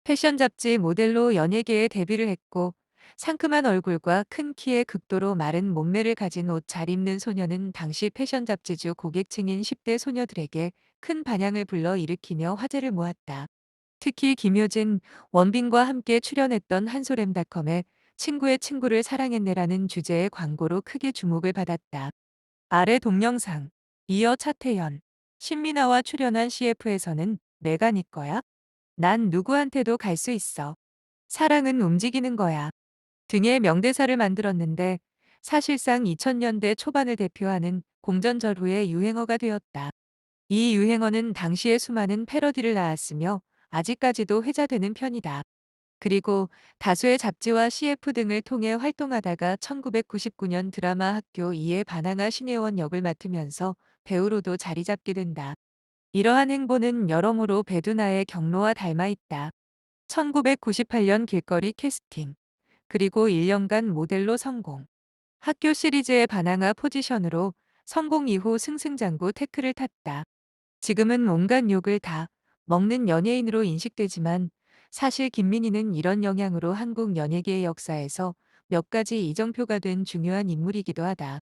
패션 잡지 모델로 연예계에 데뷔를 했고 상큼한 얼굴과 큰 키에 극도로 마른 몸매를 가진 옷 잘 입는 소녀는 당시 패션 잡지주 고객층인 10대 소녀들에게 큰 반향을 불러일으키며 화제를 모았다. 특히 김효진, 원빈과 함께 출연했던 한솔엠닷컴의 친구의 친구를 사랑했네라는 주제의 광고로 크게 주목을 받았다. 아래 동영상. 이어 차태현, 신민아와 출연한 CF에서는 내가 네 거야? 난 누구한테도 갈 수 있어. 사랑은 움직이는 거야. 등의 명대사를 만들었는데 사실상 2000년대 초반을 대표하는 공전절후의 유행어가 되었다. 이 유행어는 당시에 수많은 패러디를 낳았으며 아직까지도 회자되는 편이다. 그리고 다수의 잡지와 CF 등을 통해 활동하다가 1999년 드라마 학교 2의 반항아 신혜원 역을 맡으면서 배우로도 자리 잡게 된다. 이러한 행보는 여러모로 배두나의 경로와 닮아 있다. 1998년 길거리 캐스팅, 그리고 1년간 모델로 성공. 학교 시리즈의 반항아 포지션으로 성공 이후 승승장구 태클을 탔다. 지금은 온갖 욕을 다 먹는 연예인으로 인식되지만 사실 김민희는 이런 영향으로 한국 연예계의 역사에서 몇 가지 이정표가 된 중요한 인물이기도 하다.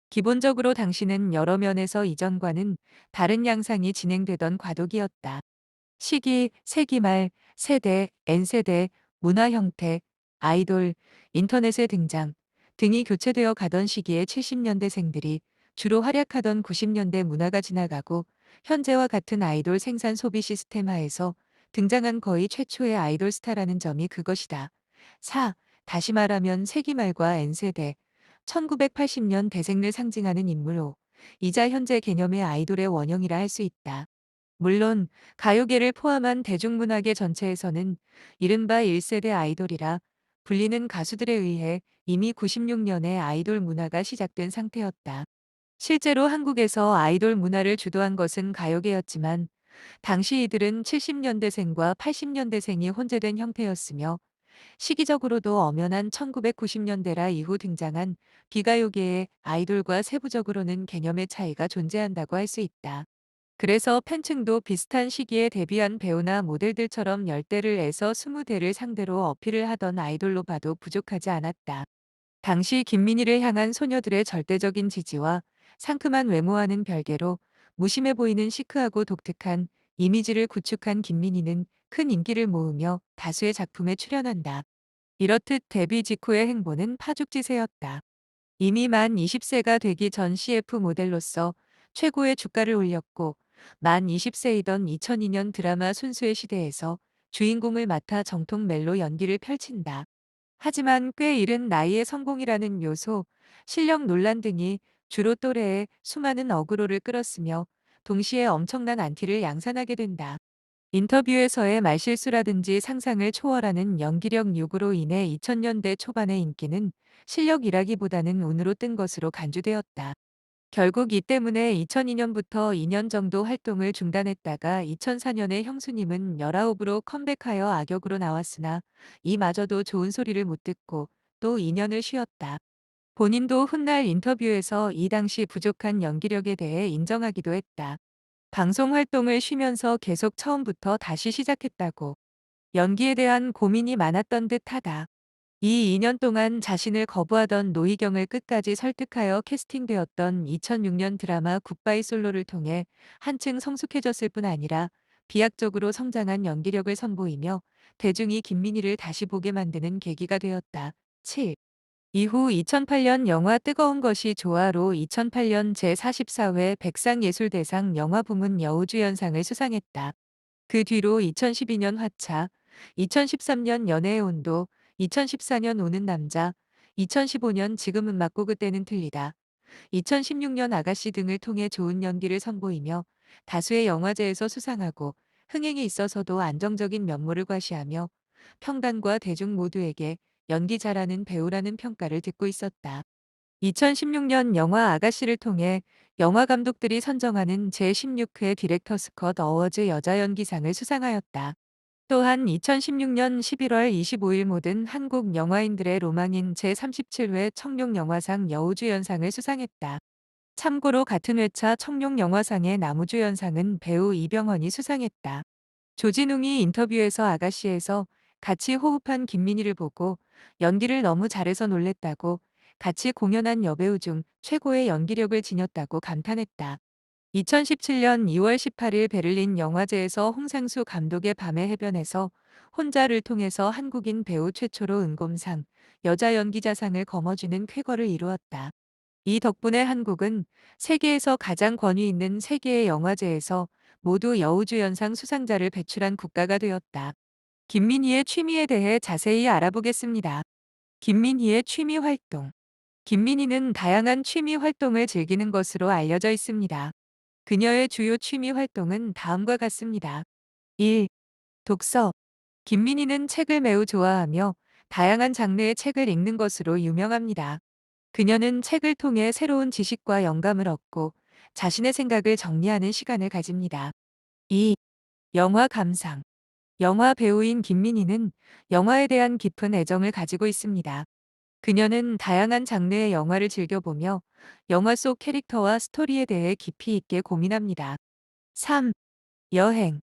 기본적으로 당시는 여러 면에서 이전과는 다른 양상이 진행되던 과도기였다. 시기, 세기말, 세대, N세대, 문화 형태, 아이돌, 인터넷의 등장 등이 교체되어 가던 시기에 70년대생들이 주로 활약하던 90년대 문화가 지나가고 현재와 같은 아이돌 생산 소비 시스템 하에서 등장한 거의 최초의 아이돌 스타라는 점이 그것이다. 4. 다시 말하면 세기말과 N세대, 1980년 대생을 상징하는 인물 5. 이자 현재 개념의 아이돌의 원형이라 할 수 있다. 물론 가요계를 포함한 대중문화계 전체에서는 이른바 1세대 아이돌이라 불리는 가수들에 의해 이미 96년에 아이돌 문화가 시작된 상태였다. 실제로 한국에서 아이돌 문화를 주도한 것은 가요계였지만 당시 이들은 70년대생과 80년대생이 혼재된 형태였으며 시기적으로도 엄연한 1990년대라 이후 등장한 비가요계의 아이돌과 세부적으로는 개념의 차이가 존재한다고 할 수 있다. 그래서 팬층도 비슷한 시기에 데뷔한 배우나 모델들처럼 10대를 에서 20대를 상대로 어필을 하던 아이돌로 봐도 부족하지 않았다. 당시 김민희를 향한 소녀들의 절대적인 지지와 상큼한 외모와는 별개로 무심해 보이는 시크하고 독특한 이미지를 구축한 김민희는 큰 인기를 모으며 다수의 작품에 출연한다. 이렇듯 데뷔 직후의 행보는 파죽지세였다. 이미 만 20세가 되기 전 CF 모델로서 최고의 주가를 올렸고 만 20세이던 2002년 드라마 순수의 시대에서 주인공을 맡아 정통 멜로 연기를 펼친다. 하지만 꽤 이른 나이의 성공이라는 요소, 실력 논란 등이 주로 또래에 수많은 어그로를 끌었으며 동시에 엄청난 안티를 양산하게 된다. 인터뷰에서의 말실수라든지 상상을 초월하는 연기력 요구로 인해 2000년대 초반의 인기는 실력이라기보다는 운으로 뜬 것으로 간주되었다. 결국 이 때문에 2002년부터 2년 정도 활동을 중단했다가 2004년에 형수님은 19으로 컴백하여 악역으로 나왔으나 이마저도 좋은 소리를 못 듣고 또 2년을 쉬었다. 본인도 훗날 인터뷰에서 이 당시 부족한 연기력에 대해 인정하기도 했다. 방송 활동을 쉬면서 계속 처음부터 다시 시작했다고. 연기에 대한 고민이 많았던 듯하다. 이 2년 동안 자신을 거부하던 노희경을 끝까지 설득하여 캐스팅되었던 2006년 드라마 굿바이 솔로를 통해 한층 성숙해졌을 뿐 아니라 비약적으로 성장한 연기력을 선보이며 대중이 김민희를 다시 보게 만드는 계기가 되었다. 7. 이후 2008년 영화 뜨거운 것이 좋아로 2008년 제44회 백상예술대상 영화부문 여우주연상을 수상했다. 그 뒤로 2012년 화차, 2013년 연애의 온도, 2014년 우는 남자, 2015년 지금은 맞고 그때는 틀리다, 2016년 아가씨 등을 통해 좋은 연기를 선보이며 다수의 영화제에서 수상하고 흥행에 있어서도 안정적인 면모를 과시하며 평단과 대중 모두에게 연기 잘하는 배우라는 평가를 듣고 있었다. 2016년 영화 아가씨를 통해 영화 감독들이 선정하는 제16회 디렉터스 컷 어워즈 여자연기상을 수상하였다. 또한 2016년 11월 25일 모든 한국 영화인들의 로망인 제37회 청룡영화상 여우주연상을 수상했다. 참고로 같은 회차 청룡영화상의 남우주연상은 배우 이병헌이 수상했다. 조진웅이 인터뷰에서 아가씨에서 같이 호흡한 김민희를 보고 연기를 너무 잘해서 놀랬다고, 같이 공연한 여배우 중 최고의 연기력을 지녔다고 감탄했다. 2017년 2월 18일 베를린 영화제에서 홍상수 감독의 밤의 해변에서 혼자를 통해서 한국인 배우 최초로 은곰상, 여자 연기자상을 거머쥐는 쾌거를 이루었다. 이 덕분에 한국은 세계에서 가장 권위 있는 세 개의 영화제에서 모두 여우주연상 수상자를 배출한 국가가 되었다. 김민희의 취미에 대해 자세히 알아보겠습니다. 김민희의 취미 활동. 김민희는 다양한 취미 활동을 즐기는 것으로 알려져 있습니다. 그녀의 주요 취미 활동은 다음과 같습니다. 1. 독서. 김민희는 책을 매우 좋아하며 다양한 장르의 책을 읽는 것으로 유명합니다. 그녀는 책을 통해 새로운 지식과 영감을 얻고 자신의 생각을 정리하는 시간을 가집니다. 2. 영화 감상. 영화 배우인 김민희는 영화에 대한 깊은 애정을 가지고 있습니다. 그녀는 다양한 장르의 영화를 즐겨보며 영화 속 캐릭터와 스토리에 대해 깊이 있게 고민합니다. 3. 여행.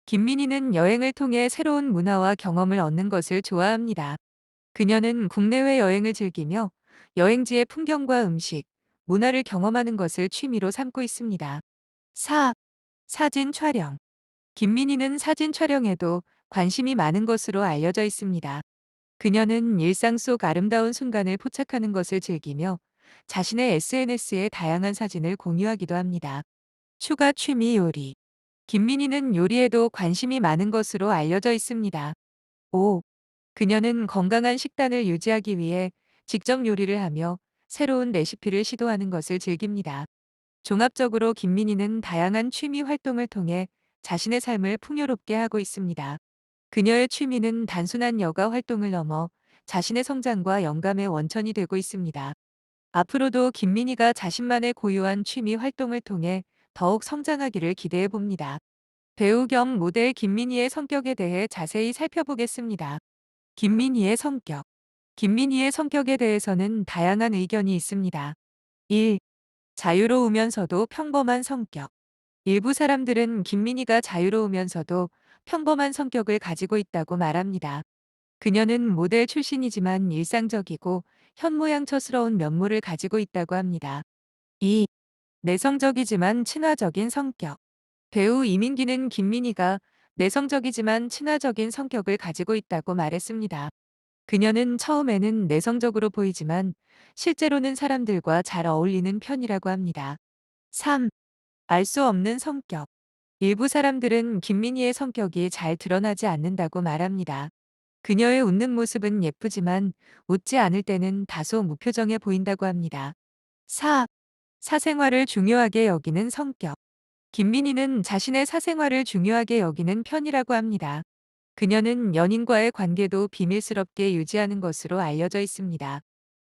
김민희는 여행을 통해 새로운 문화와 경험을 얻는 것을 좋아합니다. 그녀는 국내외 여행을 즐기며 여행지의 풍경과 음식, 문화를 경험하는 것을 취미로 삼고 있습니다. 4. 사진 촬영. 김민희는 사진 촬영에도 관심이 많은 것으로 알려져 있습니다. 그녀는 일상 속 아름다운 순간을 포착하는 것을 즐기며 자신의 SNS에 다양한 사진을 공유하기도 합니다. 추가 취미 요리. 김민희는 요리에도 관심이 많은 것으로 알려져 있습니다. 5. 그녀는 건강한 식단을 유지하기 위해 직접 요리를 하며 새로운 레시피를 시도하는 것을 즐깁니다. 종합적으로 김민희는 다양한 취미 활동을 통해 자신의 삶을 풍요롭게 하고 있습니다. 그녀의 취미는 단순한 여가 활동을 넘어 자신의 성장과 영감의 원천이 되고 있습니다. 앞으로도 김민희가 자신만의 고유한 취미 활동을 통해 더욱 성장하기를 기대해 봅니다. 배우 겸 모델 김민희의 성격에 대해 자세히 살펴보겠습니다. 김민희의 성격. 김민희의 성격에 대해서는 다양한 의견이 있습니다. 1. 자유로우면서도 평범한 성격. 일부 사람들은 김민희가 자유로우면서도 평범한 성격을 가지고 있다고 말합니다. 그녀는 모델 출신이지만 일상적이고 현모양처스러운 면모를 가지고 있다고 합니다. 2. 내성적이지만 친화적인 성격. 배우 이민기는 김민희가 내성적이지만 친화적인 성격을 가지고 있다고 말했습니다. 그녀는 처음에는 내성적으로 보이지만 실제로는 사람들과 잘 어울리는 편이라고 합니다. 3. 알 수 없는 성격. 일부 사람들은 김민희의 성격이 잘 드러나지 않는다고 말합니다. 그녀의 웃는 모습은 예쁘지만 웃지 않을 때는 다소 무표정해 보인다고 합니다. 4. 사생활을 중요하게 여기는 성격. 김민희는 자신의 사생활을 중요하게 여기는 편이라고 합니다. 그녀는 연인과의 관계도 비밀스럽게 유지하는 것으로 알려져 있습니다.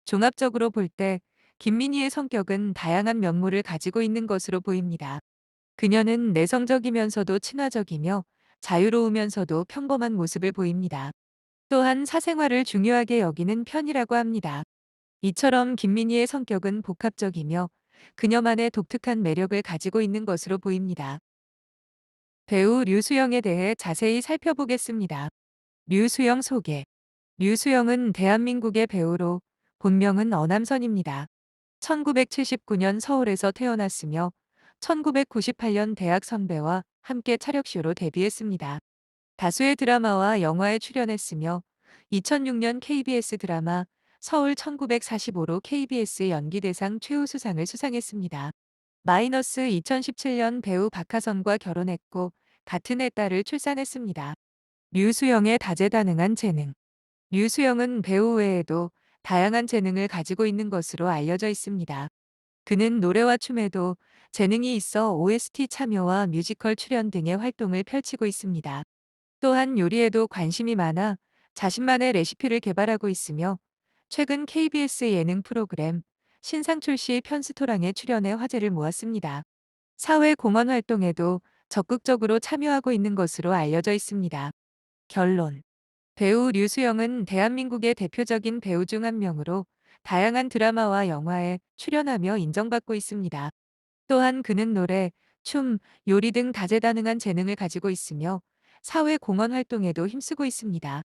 종합적으로 볼 때 김민희의 성격은 다양한 면모를 가지고 있는 것으로 보입니다. 그녀는 내성적이면서도 친화적이며 자유로우면서도 평범한 모습을 보입니다. 또한 사생활을 중요하게 여기는 편이라고 합니다. 이처럼 김민희의 성격은 복합적이며 그녀만의 독특한 매력을 가지고 있는 것으로 보입니다. 배우 류수영에 대해 자세히 살펴보겠습니다. 류수영 소개. 류수영은 대한민국의 배우로 본명은 어남선입니다. 1979년 서울에서 태어났으며 1998년 대학 선배와 함께 차력쇼로 데뷔했습니다. 다수의 드라마와 영화에 출연했으며 2006년 KBS 드라마 서울 1945로 KBS 연기대상 최우수상을 수상했습니다. 마이너스 2017년 배우 박하선과 결혼했고 같은 해 딸을 출산했습니다. 류수영의 다재다능한 재능. 류수영은 배우 외에도 다양한 재능을 가지고 있는 것으로 알려져 있습니다. 그는 노래와 춤에도 재능이 있어 OST 참여와 뮤지컬 출연 등의 활동을 펼치고 있습니다. 또한 요리에도 관심이 많아 자신만의 레시피를 개발하고 있으며 최근 KBS 예능 프로그램 신상출시 편스토랑에 출연해 화제를 모았습니다. 사회 공헌 활동에도 적극적으로 참여하고 있는 것으로 알려져 있습니다. 결론. 배우 류수영은 대한민국의 대표적인 배우 중 한 명으로 다양한 드라마와 영화에 출연하며 인정받고 있습니다. 또한 그는 노래, 춤, 요리 등 다재다능한 재능을 가지고 있으며 사회 공헌 활동에도 힘쓰고 있습니다.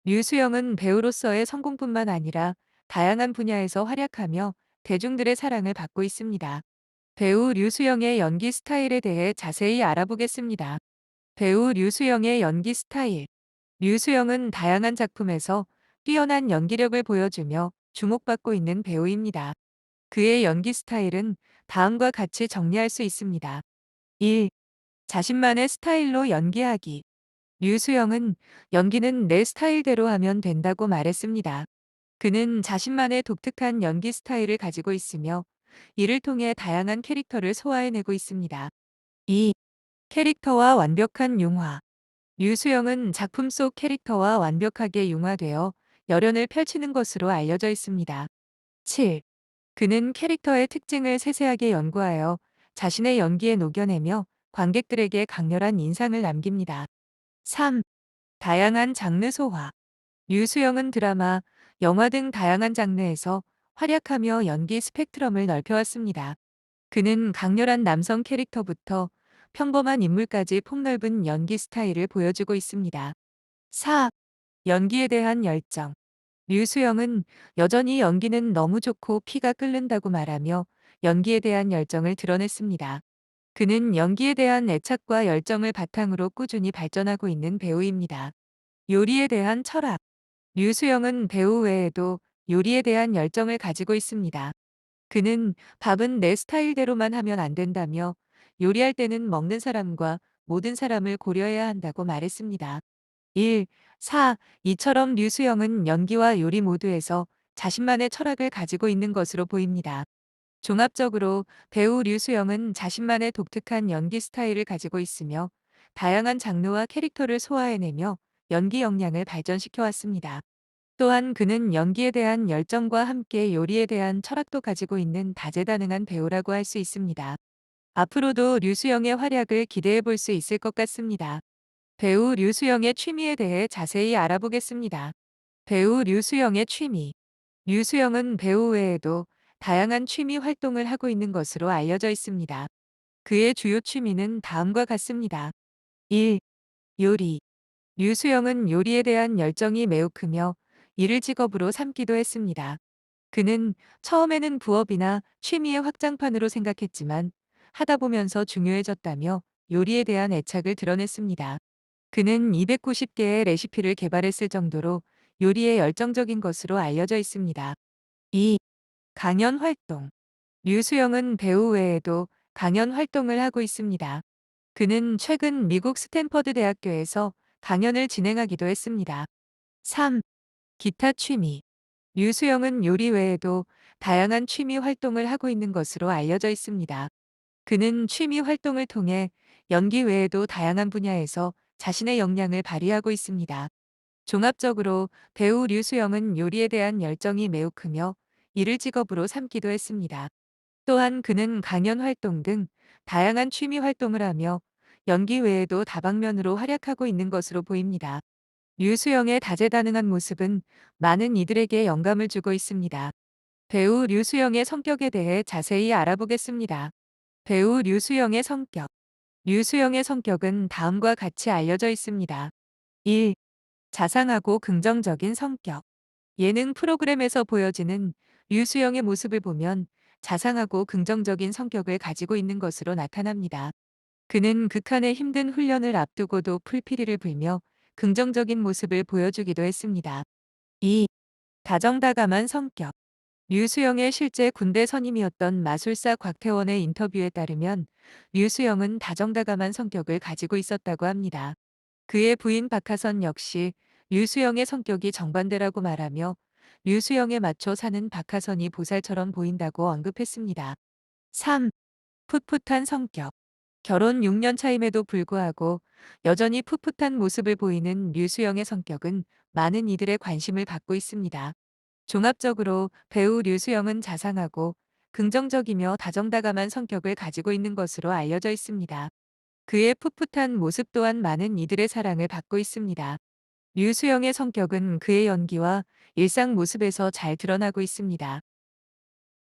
류수영은 배우로서의 성공뿐만 아니라 다양한 분야에서 활약하며 대중들의 사랑을 받고 있습니다. 배우 류수영의 연기 스타일에 대해 자세히 알아보겠습니다. 배우 류수영의 연기 스타일. 류수영은 다양한 작품에서 뛰어난 연기력을 보여주며 주목받고 있는 배우입니다. 그의 연기 스타일은 다음과 같이 정리할 수 있습니다. 1. 자신만의 스타일로 연기하기. 류수영은 연기는 내 스타일대로 하면 된다고 말했습니다. 그는 자신만의 독특한 연기 스타일을 가지고 있으며 이를 통해 다양한 캐릭터를 소화해내고 있습니다. 2. 캐릭터와 완벽한 융화. 류수영은 작품 속 캐릭터와 완벽하게 융화되어 열연을 펼치는 것으로 알려져 있습니다. 7. 그는 캐릭터의 특징을 세세하게 연구하여 자신의 연기에 녹여내며 관객들에게 강렬한 인상을 남깁니다. 3. 다양한 장르 소화. 류수영은 드라마, 영화 등 다양한 장르에서 활약하며 연기 스펙트럼을 넓혀왔습니다. 그는 강렬한 남성 캐릭터부터 평범한 인물까지 폭넓은 연기 스타일을 보여주고 있습니다. 4. 연기에 대한 열정. 류수영은 여전히 연기는 너무 좋고 피가 끓는다고 말하며 연기에 대한 열정을 드러냈습니다. 그는 연기에 대한 애착과 열정을 바탕으로 꾸준히 발전하고 있는 배우입니다. 요리에 대한 철학. 류수영은 배우 외에도 요리에 대한 열정을 가지고 있습니다. 그는 밥은 내 스타일대로만 하면 안 된다며 요리할 때는 먹는 사람과 모든 사람을 고려해야 한다고 말했습니다. 1, 4, 이처럼 류수영은 연기와 요리 모두에서 자신만의 철학을 가지고 있는 것으로 보입니다. 종합적으로 배우 류수영은 자신만의 독특한 연기 스타일을 가지고 있으며 다양한 장르와 캐릭터를 소화해내며 연기 역량을 발전시켜 왔습니다. 또한 그는 연기에 대한 열정과 함께 요리에 대한 철학도 가지고 있는 다재다능한 배우라고 할 수 있습니다. 앞으로도 류수영의 활약을 기대해 볼 수 있을 것 같습니다. 배우 류수영의 취미에 대해 자세히 알아보겠습니다. 배우 류수영의 취미. 류수영은 배우 외에도 다양한 취미 활동을 하고 있는 것으로 알려져 있습니다. 그의 주요 취미는 다음과 같습니다. 1. 요리. 류수영은 요리에 대한 열정이 매우 크며 이를 직업으로 삼기도 했습니다. 그는 처음에는 부업이나 취미의 확장판으로 생각했지만 하다 보면서 중요해졌다며 요리에 대한 애착을 드러냈습니다. 그는 290개의 레시피를 개발했을 정도로 요리에 열정적인 것으로 알려져 있습니다. 2. 강연 활동. 류수영은 배우 외에도 강연 활동을 하고 있습니다. 그는 최근 미국 스탠퍼드 대학교에서 강연을 진행하기도 했습니다. 3. 기타 취미. 류수영은 요리 외에도 다양한 취미 활동을 하고 있는 것으로 알려져 있습니다. 그는 취미 활동을 통해 연기 외에도 다양한 분야에서 자신의 역량을 발휘하고 있습니다. 종합적으로 배우 류수영은 요리에 대한 열정이 매우 크며 이를 직업으로 삼기도 했습니다. 또한 그는 강연 활동 등 다양한 취미 활동을 하며 연기 외에도 다방면으로 활약하고 있는 것으로 보입니다. 류수영의 다재다능한 모습은 많은 이들에게 영감을 주고 있습니다. 배우 류수영의 성격에 대해 자세히 알아보겠습니다. 배우 류수영의 성격. 류수영의 성격은 다음과 같이 알려져 있습니다. 1. 자상하고 긍정적인 성격. 예능 프로그램에서 보여지는 류수영의 모습을 보면 자상하고 긍정적인 성격을 가지고 있는 것으로 나타납니다. 그는 극한의 힘든 훈련을 앞두고도 풀피리를 불며 긍정적인 모습을 보여주기도 했습니다. 2. 다정다감한 성격. 류수영의 실제 군대 선임이었던 마술사 곽태원의 인터뷰에 따르면 류수영은 다정다감한 성격을 가지고 있었다고 합니다. 그의 부인 박하선 역시 류수영의 성격이 정반대라고 말하며 류수영에 맞춰 사는 박하선이 보살처럼 보인다고 언급했습니다. 3. 풋풋한 성격. 결혼 6년 차임에도 불구하고 여전히 풋풋한 모습을 보이는 류수영의 성격은 많은 이들의 관심을 받고 있습니다. 종합적으로 배우 류수영은 자상하고 긍정적이며 다정다감한 성격을 가지고 있는 것으로 알려져 있습니다. 그의 풋풋한 모습 또한 많은 이들의 사랑을 받고 있습니다. 류수영의 성격은 그의 연기와 일상 모습에서 잘 드러나고 있습니다.